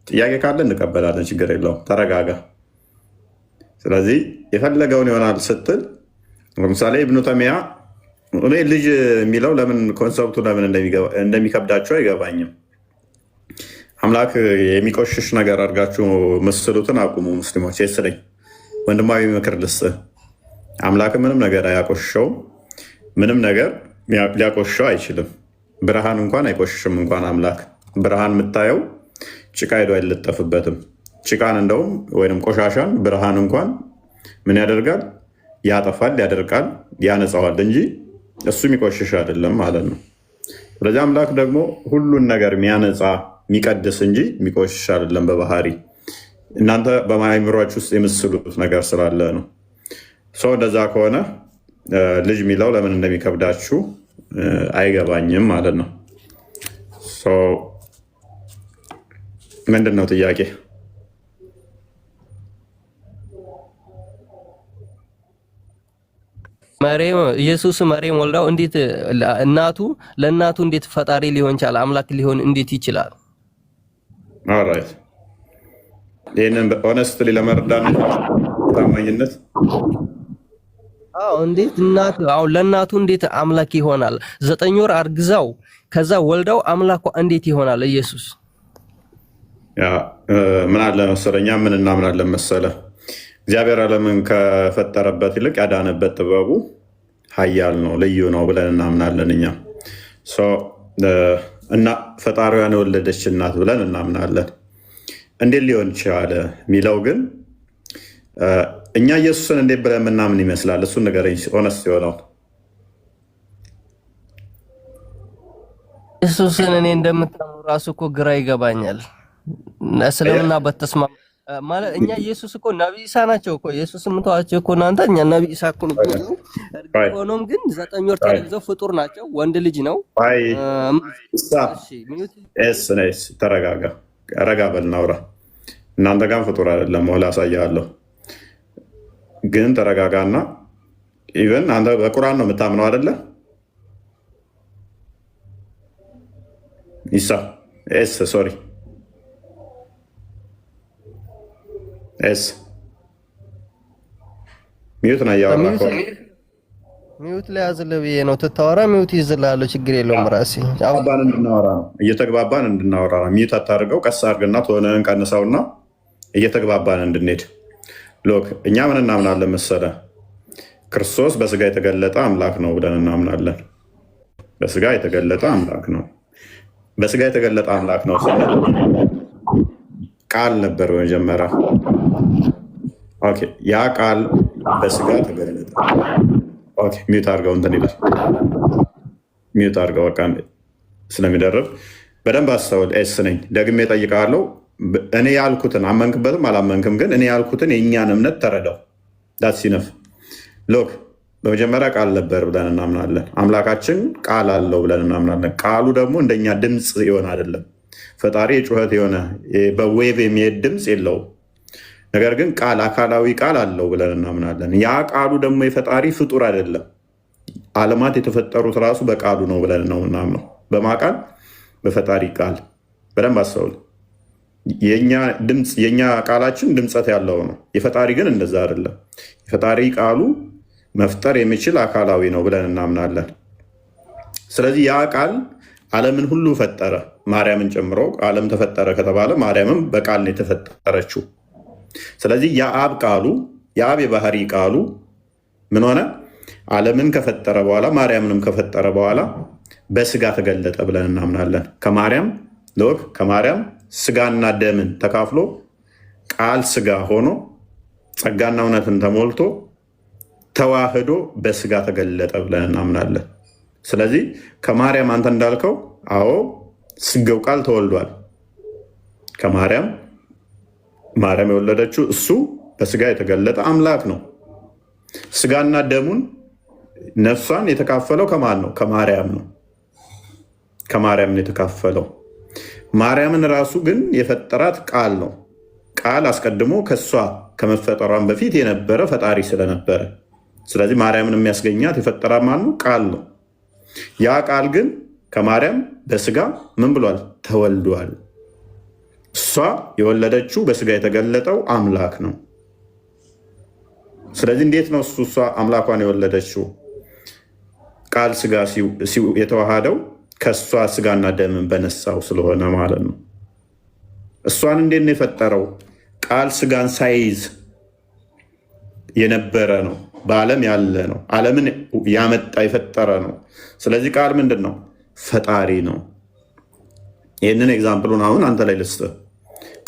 ጥያቄ ካለ እንቀበላለን፣ ችግር የለውም። ተረጋጋ። ስለዚህ የፈለገውን ይሆናል ስትል ለምሳሌ ኢብኑ ተይሚያ እኔ ልጅ የሚለው ለምን ኮንሰፕቱ ለምን እንደሚከብዳቸው አይገባኝም። አምላክ የሚቆሽሽ ነገር አድርጋችሁ ምስሉትን አቁሙ ሙስሊሞች። የስለኝ ወንድማዊ ምክር ልስጥህ። አምላክ ምንም ነገር አያቆሽሸውም። ምንም ነገር ሊያቆሽሸው አይችልም። ብርሃን እንኳን አይቆሽሽም። እንኳን አምላክ ብርሃን የምታየው ጭቃ ሄዶ አይለጠፍበትም። ጭቃን እንደውም ወይም ቆሻሻን ብርሃን እንኳን ምን ያደርጋል? ያጠፋል፣ ያደርቃል፣ ያነጻዋል እንጂ እሱ የሚቆሽሽ አይደለም ማለት ነው። ስለዚህ አምላክ ደግሞ ሁሉን ነገር የሚያነጻ የሚቀድስ እንጂ የሚቆሽሽ አይደለም በባህሪ። እናንተ በአእምሯችሁ ውስጥ የምስሉት ነገር ስላለ ነው። ሰው እንደዛ ከሆነ ልጅ የሚለው ለምን እንደሚከብዳችሁ አይገባኝም ማለት ነው። ምንድን ነው ጥያቄ? መሬም ኢየሱስ መሬም ወልዳው እንዴት ለእናቱ እንዴት ፈጣሪ ሊሆን ይችላል? አምላክ ሊሆን እንዴት ይችላል? ኦልራይት ይሄንን ኦነስትሊ ለመርዳት ታማኝነት እንዴት ለእናቱ እንዴት አምላክ ይሆናል? 9 ወር አርግዛው ከዛ ወልዳው አምላኩ እንዴት ይሆናል? ኢየሱስ ምን አለ መሰለኛ ምን እናምናለን መሰለ እግዚአብሔር ዓለምን ከፈጠረበት ይልቅ ያዳነበት ጥበቡ ኃያል ነው፣ ልዩ ነው ብለን እናምናለን። እኛ እና ፈጣሪዋን የወለደች እናት ብለን እናምናለን። እንዴት ሊሆን ይችላል የሚለው ግን እኛ ኢየሱስን እንዴት ብለን የምናምን ይመስላል? እሱን ንገረኝ። ሆነስት የሆነው ኢየሱስን እኔ እንደምታምኑ ራሱ እኮ ግራ ይገባኛል። እስልምና በተስማማ ማለት እኛ ኢየሱስ እኮ ነብይ ኢሳ ናቸው እኮ ኢየሱስ ምንተዋቸው እኮ እናንተ እኛ ነብይ ኢሳ እኮ ነው። ሆኖም ግን 9 ወር ተረግዘው ፍጡር ናቸው። ወንድ ልጅ ነው። እሺ ተረጋጋ፣ ረጋ በል እናውራ። እናንተ ጋር ፍጡር አይደለም ወላ አሳያለሁ። ግን ተረጋጋና ኢቨን አንተ በቁርአን ነው የምታምነው አይደለ? ኢሳ ሶሪ ሚዩት ነው ያወራው። ሚዩት ላይ አዝለ ብዬ ነው ትታወራ። ሚዩት ይዝላል፣ ችግር የለውም። ራሴ አባን እንድናወራ ነው እየተግባባን እንድናወራ ነው። ሚዩት አታርገው፣ ቀስ አድርግና ተሆነን ቀንሰውና እየተግባባን እንድንሄድ። ሎክ እኛ ምን እናምናለን መሰለ? ክርስቶስ በስጋ የተገለጠ አምላክ ነው ብለን እናምናለን። በስጋ የተገለጠ አምላክ ነው። በስጋ የተገለጠ አምላክ ነው ስንል ቃል ነበር በመጀመሪያ። ኦኬ ያ ቃል በስጋ ተገለጠ። ኦኬ ሚዩት አድርገው እንትን ይላል። ሚዩት አድርገው በቃ ስለሚደርብ በደንብ አስተውል። ኤስ ነኝ ደግሜ እጠይቅሃለሁ። እኔ ያልኩትን አመንክበትም አላመንክም፣ ግን እኔ ያልኩትን የእኛን እምነት ተረዳው። ዳትስ ኢነፍ። ሎክ በመጀመሪያ ቃል ነበር ብለን እናምናለን። አምላካችን ቃል አለው ብለን እናምናለን። ቃሉ ደግሞ እንደኛ ድምፅ የሆነ አይደለም። ፈጣሪ የጩኸት የሆነ በዌቭ የሚሄድ ድምፅ የለውም። ነገር ግን ቃል አካላዊ ቃል አለው ብለን እናምናለን። ያ ቃሉ ደግሞ የፈጣሪ ፍጡር አይደለም። ዓለማት የተፈጠሩት ራሱ በቃሉ ነው ብለን ነው ምናምነው። በማቃል በፈጣሪ ቃል በደንብ አስተውል። የኛ ቃላችን ድምፀት ያለው ነው። የፈጣሪ ግን እንደዛ አይደለም። የፈጣሪ ቃሉ መፍጠር የሚችል አካላዊ ነው ብለን እናምናለን። ስለዚህ ያ ቃል ዓለምን ሁሉ ፈጠረ፣ ማርያምን ጨምሮ። ዓለም ተፈጠረ ከተባለ ማርያምም በቃል ነው የተፈጠረችው። ስለዚህ የአብ ቃሉ የአብ የባህሪ ቃሉ ምን ሆነ? ዓለምን ከፈጠረ በኋላ ማርያምንም ከፈጠረ በኋላ በስጋ ተገለጠ ብለን እናምናለን። ከማርያም ስጋና ደምን ተካፍሎ ቃል ስጋ ሆኖ ጸጋና እውነትን ተሞልቶ ተዋህዶ በስጋ ተገለጠ ብለን እናምናለን። ስለዚህ ከማርያም አንተ እንዳልከው አዎ ስጋው ቃል ተወልዷል። ከማርያም የወለደችው እሱ በስጋ የተገለጠ አምላክ ነው። ስጋና ደሙን ነፍሷን የተካፈለው ከማን ነው? ከማርያም ነው። ከማርያም ነው የተካፈለው። ማርያምን ራሱ ግን የፈጠራት ቃል ነው። ቃል አስቀድሞ ከሷ ከመፈጠሯን በፊት የነበረ ፈጣሪ ስለነበረ፣ ስለዚህ ማርያምን የሚያስገኛት የፈጠራት ማን ነው? ቃል ነው። ያ ቃል ግን ከማርያም በስጋ ምን ብሏል? ተወልዷል። እሷ የወለደችው በስጋ የተገለጠው አምላክ ነው። ስለዚህ እንዴት ነው እሷ አምላኳን የወለደችው? ቃል ስጋ የተዋሃደው ከእሷ ስጋና ደምን በነሳው ስለሆነ ማለት ነው። እሷን እንዴት ነው የፈጠረው? ቃል ስጋን ሳይዝ የነበረ ነው። በዓለም ያለ ነው። ዓለምን ያመጣ የፈጠረ ነው። ስለዚህ ቃል ምንድን ነው? ፈጣሪ ነው። ይህንን ኤግዛምፕሉን አሁን አንተ ላይ ልስጥህ።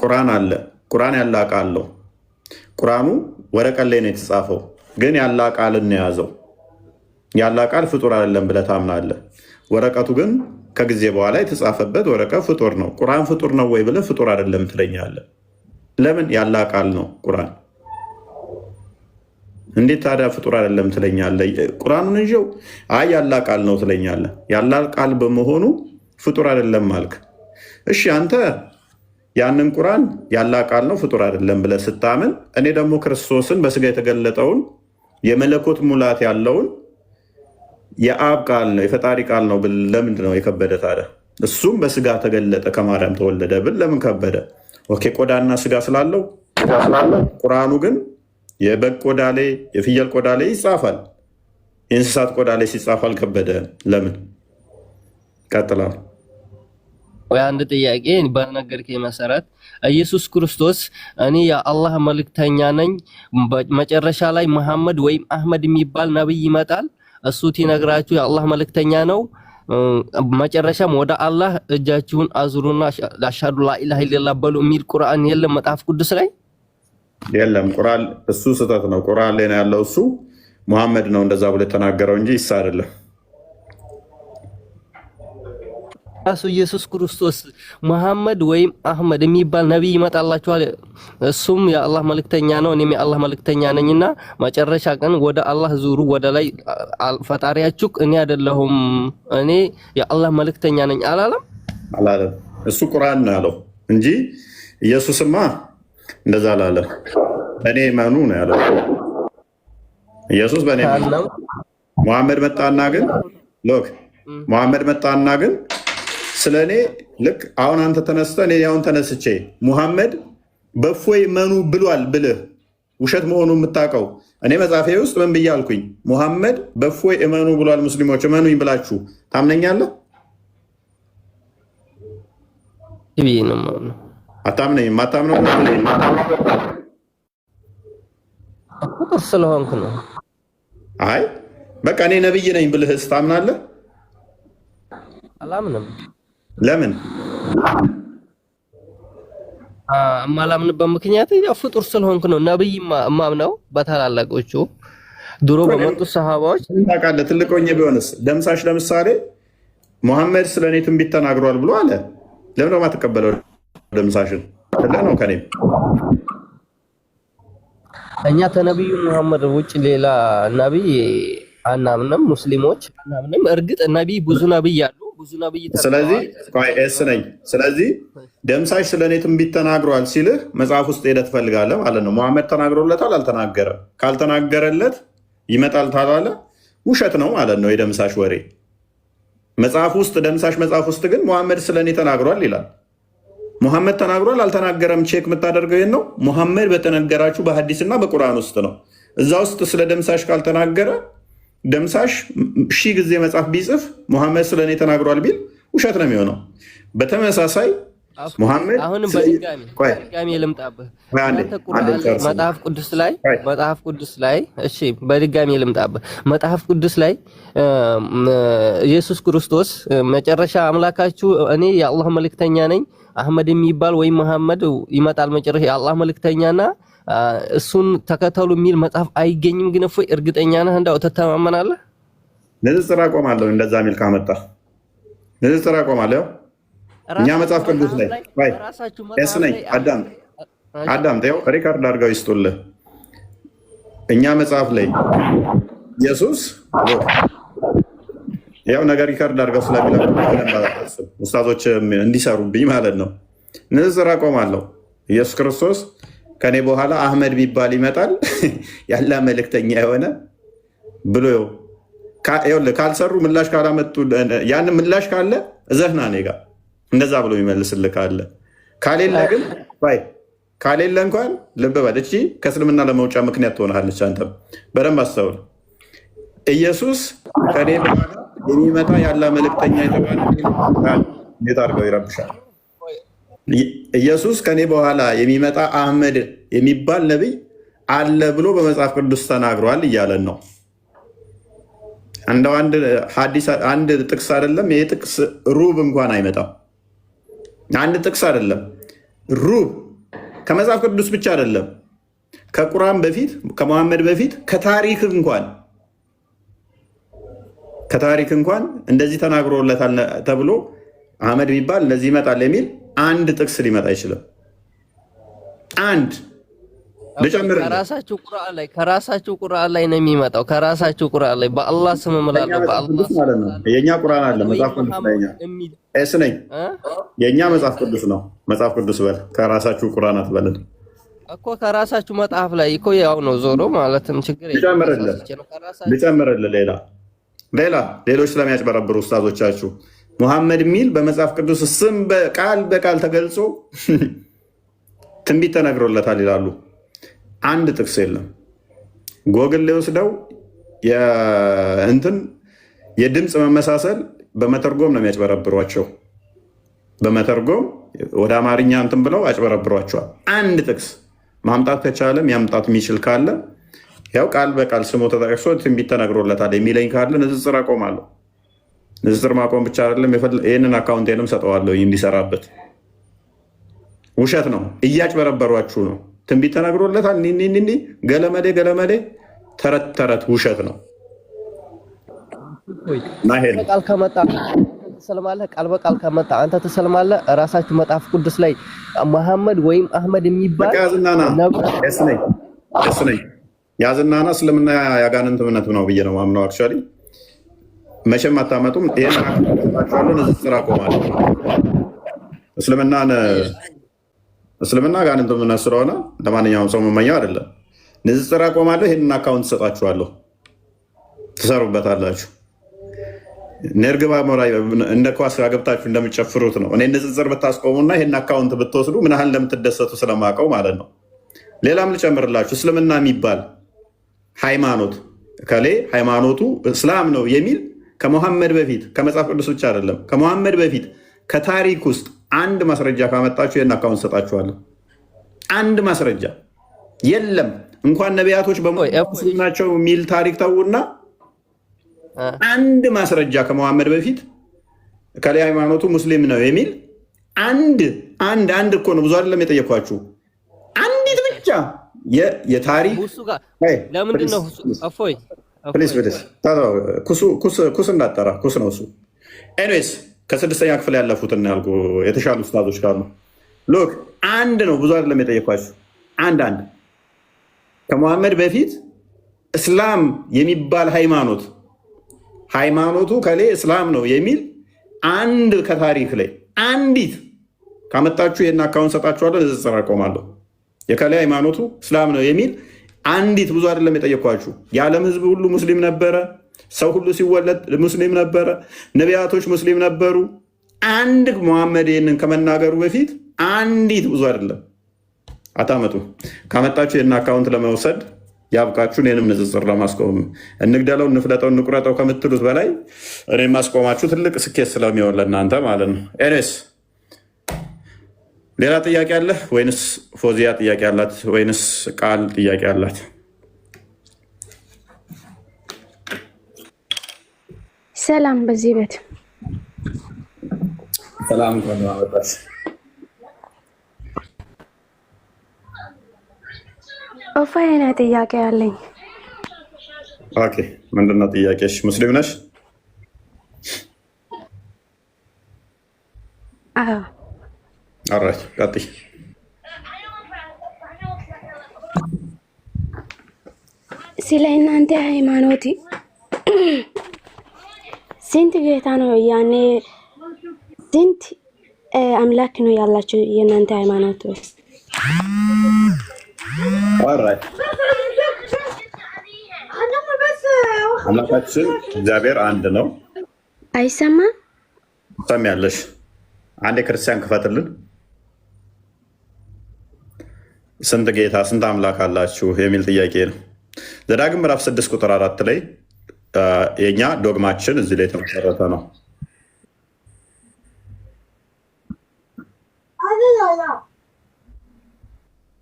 ቁርአን አለ። ቁርአን ያላ ቃል ነው። ቁርአኑ ወረቀት ላይ ነው የተጻፈው፣ ግን ያላ ቃልን ነው የያዘው። ያላ ቃል ፍጡር አይደለም ብለህ ታምናለህ። ወረቀቱ ግን ከጊዜ በኋላ የተጻፈበት ወረቀት ፍጡር ነው። ቁርአን ፍጡር ነው ወይ ብለህ ፍጡር አይደለም ትለኛለህ። ለምን? ያላ ቃል ነው ቁርአን። እንዴት ታዲያ ፍጡር አይደለም ትለኛለህ? ቁርአኑን እንጂው አይ ያላ ቃል ነው ትለኛለህ። ያላ ቃል በመሆኑ ፍጡር አይደለም አልክ። እሺ አንተ ያንን ቁርአን ያላ ቃል ነው ፍጡር አይደለም ብለህ ስታምን፣ እኔ ደግሞ ክርስቶስን በስጋ የተገለጠውን የመለኮት ሙላት ያለውን የአብ ቃል ነው የፈጣሪ ቃል ነው ብል ለምንድን ነው የከበደ ታዲያ? እሱም በስጋ ተገለጠ ከማርያም ተወለደ ብል ለምን ከበደ? ኦኬ ቆዳና ስጋ ስላለው። ቁርአኑ ግን የበግ ቆዳ ላይ የፍየል ቆዳ ላይ ይጻፋል፣ የእንስሳት ቆዳ ላይ ሲጻፍ አልከበደ? ለምን? ቀጥላል። አንድ ጥያቄ በነገርከኝ መሰረት ኢየሱስ ክርስቶስ እኔ የአላህ መልእክተኛ ነኝ፣ መጨረሻ ላይ መሐመድ ወይም አህመድ የሚባል ነብይ ይመጣል፣ እሱ ሲነግራችሁ የአላህ መልእክተኛ ነው፣ መጨረሻም ወደ አላህ እጃችሁን አዙሩና አሽሀዱ ላኢላሃ ኢለላህ በሉ የሚል ቁርአን የለም መጽሐፍ ቅዱስ ላይ የለም። ቁርአን እሱ ስህተት ነው። ቁርአን ላይ ነው ያለው። እሱ መሐመድ ነው እንደዛ ብሎ የተናገረው እንጂ ኢሳ አይደለም። ራሱ ኢየሱስ ክርስቶስ መሐመድ ወይም አህመድ የሚባል ነብይ ይመጣላችኋል፣ እሱም የአላህ መልእክተኛ ነው፣ እኔም የአላህ መልእክተኛ ነኝና መጨረሻ ቀን ወደ አላህ ዙሩ፣ ወደ ላይ ፈጣሪያችሁ እኔ አይደለሁም እኔ የአላህ መልእክተኛ ነኝ አላለም? አላለም። እሱ ቁርአን ነው ያለው እንጂ ኢየሱስማ እንደዛ አላለም። እኔ መኑ ነው ያለው ኢየሱስ። በእኔ መሐመድ መጣና ግን ሎክ መሐመድ መጣና ግን ስለ እኔ ልክ አሁን አንተ ተነስተህ እኔ አሁን ተነስቼ ሙሐመድ በእፎይ መኑ ብሏል ብልህ ውሸት መሆኑን የምታውቀው እኔ መጽሐፌ ውስጥ ምን ብዬ አልኩኝ? ሙሐመድ በእፎይ እመኑ ብሏል፣ ሙስሊሞች እመኑኝ ብላችሁ ታምነኛለህ? አታምነኝም? አታምነው ስለሆንክ ነው። አይ በቃ እኔ ነብይ ነኝ ብልህስ ታምናለህ? አላምንም። ለምን? የማላምንበት ምክንያት ያው ፍጡር ስለሆንክ ነው። ነብይ ማምነው በታላላቆቹ ድሮ በመጡ ሰሃባዎች ታውቃለህ። ትልቅ ሆኜ ቢሆንስ ደምሳሽ ለምሳሌ ሙሐመድ ስለ እኔ ትንቢት ተናግሯል ብሎ አለ። ለምን ነው የማትቀበለው? ደምሳሽን ነው ከኔ እኛ ከነብዩ መሐመድ ውጭ ሌላ ነብይ አናምንም፣ ሙስሊሞች አናምንም። እርግጥ ነቢይ ብዙ ነቢይ ያሉ ብዙ ነቢይ ስለዚህ ስለዚህ ደምሳሽ ስለኔ ትንቢት ተናግሯል ሲልህ መጽሐፍ ውስጥ ሄደህ ትፈልጋለህ ማለት ነው። መሐመድ ተናግሮለታል አልተናገረም? ካልተናገረለት ይመጣል ታላለ ውሸት ነው ማለት ነው የደምሳሽ ወሬ። መጽሐፍ ውስጥ ደምሳሽ መጽሐፍ ውስጥ ግን መሐመድ ስለኔ ተናግሯል ይላል። መሐመድ ተናግሯል አልተናገረም? ቼክ የምታደርገው ይሄን ነው። መሐመድ በተነገራችሁ በሐዲስና በቁርአን ውስጥ ነው። እዛ ውስጥ ስለ ደምሳሽ ካልተናገረ ደምሳሽ 1000 ጊዜ መጽሐፍ ቢጽፍ መሐመድ ስለኔ ተናግሯል ቢል ውሸት ነው የሚሆነው። በተመሳሳይ መሐመድ አሁንም በድጋሚ ልምጣብህ መጽሐፍ ቅዱስ ላይ እሺ፣ በድጋሚ ልምጣብህ መጽሐፍ ቅዱስ ላይ ኢየሱስ ክርስቶስ መጨረሻ አምላካችሁ እኔ የአላህ መልእክተኛ ነኝ አህመድ የሚባል ወይም መሐመድ ይመጣል መጨረሻ የአላህ መልእክተኛና እሱን ተከተሉ የሚል መጽሐፍ አይገኝም። ግን እፎይ እርግጠኛ ነህ? እንዳው ተተማመናለህ? ንጽጽር አቆማለሁ። እንደዛ ሚል ካመጣ ንጽጽር አቆማለሁ። እኛ መጽሐፍ ቅዱስ ላይ ነኝ አዳም ተው ሪካርድ አድርገው ይስጡልህ። እኛ መጽሐፍ ላይ ኢየሱስ ያው ነገር ሪካርድ አድርገው ስለሚለው ኡስታዞች እንዲሰሩብኝ ማለት ነው። ንጽጽር አቆማለሁ። ኢየሱስ ክርስቶስ ከኔ በኋላ አህመድ ቢባል ይመጣል ያለ መልእክተኛ የሆነ ብሎ ካልሰሩ ምላሽ ካላመጡ ያን ምላሽ ካለ እዘህና እኔ ጋር እንደዛ ብሎ ይመልስልህ ካለ ካሌለ ግን ካሌለ እንኳን ልብ በል እቺ ከእስልምና ለመውጫ ምክንያት ትሆናለች። አንተም በደንብ አስተውል። ኢየሱስ ከኔ በኋላ የሚመጣ ያለ መልእክተኛ የተባለ እንዴት አድርገው ይረብሻል። ኢየሱስ ከኔ በኋላ የሚመጣ አህመድ የሚባል ነቢይ አለ ብሎ በመጽሐፍ ቅዱስ ተናግሯል እያለን ነው። እንደው አንድ ጥቅስ አይደለም፣ ይሄ ጥቅስ ሩብ እንኳን አይመጣም። አንድ ጥቅስ አይደለም ሩብ ከመጽሐፍ ቅዱስ ብቻ አይደለም፣ ከቁርአን በፊት ከመሐመድ በፊት ከታሪክ እንኳን እንደዚህ ተናግሮለታል ተብሎ አህመድ የሚባል እንደዚህ ይመጣል የሚል አንድ ጥቅስ ሊመጣ አይችልም። አንድ ልጨምርልህ፣ ከራሳችሁ ቁርአን ላይ ነው የሚመጣው። ከራሳችሁ ቁርአን ላይ በአላህ ስም እምላለሁ በአላህ ማለት ነው። የኛ ቁርአን አለ መጽሐፍ ቅዱስ ላይ ነኝ የኛ መጽሐፍ ቅዱስ ነው። መጽሐፍ ቅዱስ በል ከራሳችሁ ቁርአን አትበልን እኮ ከራሳችሁ መጽሐፍ ላይ እኮ ያው ነው ዞሮ ማለትም ችግር ልጨምርልህ ሌሎች ስለሚያጭበረብሩ ኡስታዞቻችሁ ሙሐመድ የሚል በመጽሐፍ ቅዱስ ስም በቃል ተገልጾ ትንቢት ተነግሮለታል ይላሉ። አንድ ጥቅስ የለም። ጎግል ላይ ወስደው የድምፅ መመሳሰል በመተርጎም ነው የሚያጭበረብሯቸው። በመተርጎም ወደ አማርኛ እንትን ብለው አጭበረብሯቸዋል። አንድ ጥቅስ ማምጣት ከቻለ ያምጣት የሚችል ካለ ያው ቃል በቃል ስሙ ተጠቅሶ ትንቢት ተነግሮለታል የሚለኝ ካለ ንጽጽር አቆማለሁ። ንጽጽር ማቆም ብቻ አይደለም፣ ይህንን አካውንቴንም ሰጠዋለሁ እንዲሰራበት። ውሸት ነው፣ እያጭበረበሯችሁ ነው። ትንቢት ተነግሮለታል ገለመዴ ተረት ውሸት ነው። ቃል በቃል ከመጣ አንተ ትሰልማለህ። እራሳችሁ መጽሐፍ ቅዱስ ላይ መሐመድ ወይም አህመድ የሚባል ያዝናና እስልምና ያጋንንት እምነት ነው ብዬ ነው ማምነው። አክቹዋሊ መቼም አታመጡም። ይሄን ንጽጽር አቆማለሁ። እስልምና ጋንንት እምነት ስለሆነ ለማንኛውም ሰው መመኛው አይደለም። ንጽጽር አቆማለሁ። ይሄንን አካውንት ሰጣችኋለሁ፣ ትሰሩበታላችሁ። ነርግባ ሞራ እንደ ኳስ ገብታችሁ እንደምትጨፍሩት ነው። እኔ ንጽጽር ብታስቆሙና ይሄን አካውንት ብትወስዱ ምን ያህል እንደምትደሰቱ ስለማውቀው ማለት ነው። ሌላም ልጨምርላችሁ። እስልምና የሚባል ሃይማኖት ከሌ ሃይማኖቱ እስላም ነው የሚል ከመሐመድ በፊት ከመጽሐፍ ቅዱስ ብቻ አይደለም፣ ከመሐመድ በፊት ከታሪክ ውስጥ አንድ ማስረጃ ካመጣችሁ ይህን አካውንት ሰጣችኋለሁ። አንድ ማስረጃ የለም። እንኳን ነቢያቶች በሙስሊም ናቸው የሚል ታሪክ ተውና አንድ ማስረጃ ከመሐመድ በፊት ከሌ ሃይማኖቱ ሙስሊም ነው የሚል አንድ እኮ ነው። ብዙ አይደለም የጠየኳችሁ፣ አንዲት ብቻ የታሪክ ለምንድን ነው ኩስ እንዳጠራ ኩስ ነው እሱ። ኤኒዌይስ ከ6ኛ ክፍል ያለፉትን ያልኩ የተሻሉ ኡስታዞች ካሉ ሎክ አንድ ነው። ብዙ አይደለም የጠየኳችሁ፣ አንድ ከመሐመድ በፊት እስላም የሚባል ሃይማኖቱ ከሌ እስላም ነው የሚል አንድ ከታሪክ ላይ አንዲት ካመጣችሁ ይሄን አካውንት ሰጣችኋለሁ፣ ንጽጽር አቆማለሁ። የከሌ ሃይማኖቱ እስላም ነው የሚል አንዲት ብዙ አይደለም የጠየኳችሁ። የዓለም ህዝብ ሁሉ ሙስሊም ነበረ። ሰው ሁሉ ሲወለድ ሙስሊም ነበረ። ነቢያቶች ሙስሊም ነበሩ። አንድ መሐመድ ይህንን ከመናገሩ በፊት አንዲት ብዙ አይደለም አታመጡ። ካመጣችሁ ይህን አካውንት ለመውሰድ ያብቃችሁን። ይህንም ንጽጽር ለማስቆም እንግደለው፣ እንፍለጠው፣ እንቁረጠው ከምትሉት በላይ እኔ ማስቆማችሁ ትልቅ ስኬት ስለሚሆን ለእናንተ ማለት ነው። ኤሬስ ሌላ ጥያቄ አለ ወይንስ ፎዚያ ጥያቄ አላት ወይንስ ቃል ጥያቄ አላት? ሰላም በዚህ ቤት ሰላም ተናወጣሽ። ኦፋይና ጥያቄ አለኝ። ኦኬ ምንድነው ጥያቄሽ? ሙስሊም ነሽ? አዎ። አራሽ ቀጥይ። ስለ እናንተ ሃይማኖት ስንት ጌታ ነው? ያኔ ስንት አምላክ ነው ያላችሁ የእናንተ ሃይማኖት? ኦራይት አምላካችን እግዚአብሔር አንድ ነው። አይሰማም? ሰሚያለሽ? አንድ ክርስቲያን ክፈትልን። ስንት ጌታ ስንት አምላክ አላችሁ የሚል ጥያቄ ነው። ዘዳግም ምዕራፍ 6 ቁጥር 4 ላይ የኛ ዶግማችን እዚህ ላይ የተመሰረተ ነው።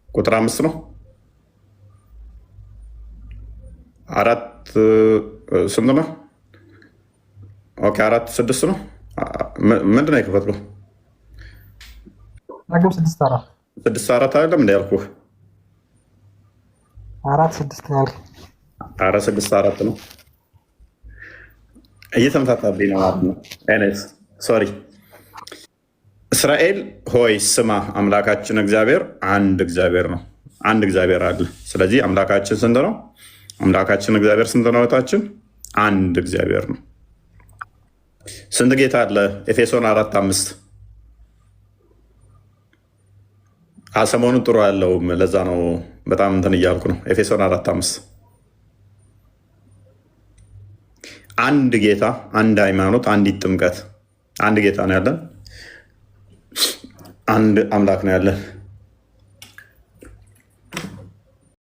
ቁጥር 5 ነው። 4 ስንት ነው? ኦኬ 4 6 ነው። ምንድን ነው የከፈትኩት? ዳግም 6:4 6:4 አይደለም እንደ ያልኩህ 4:6 ነው። 4:6 ነው። እየተመታታብኝ ነው ማለት ነው። ኤኔስ ሶሪ። እስራኤል ሆይ ስማ፣ አምላካችን እግዚአብሔር አንድ እግዚአብሔር ነው። አንድ እግዚአብሔር አለ። ስለዚህ አምላካችን ስንት ነው? አምላካችን እግዚአብሔር ስንት ነው? ታችን አንድ እግዚአብሔር ነው። ስንት ጌታ አለ? ኤፌሶን 4:5 ሰሞኑን ጥሩ ያለውም ለዛ ነው በጣም እንትን እያልኩ ነው። ኤፌሶን 4:5 አንድ ጌታ፣ አንድ ሃይማኖት፣ አንዲት ጥምቀት፣ አንድ ጌታ ነው ያለን፣ አንድ አምላክ ነው ያለን።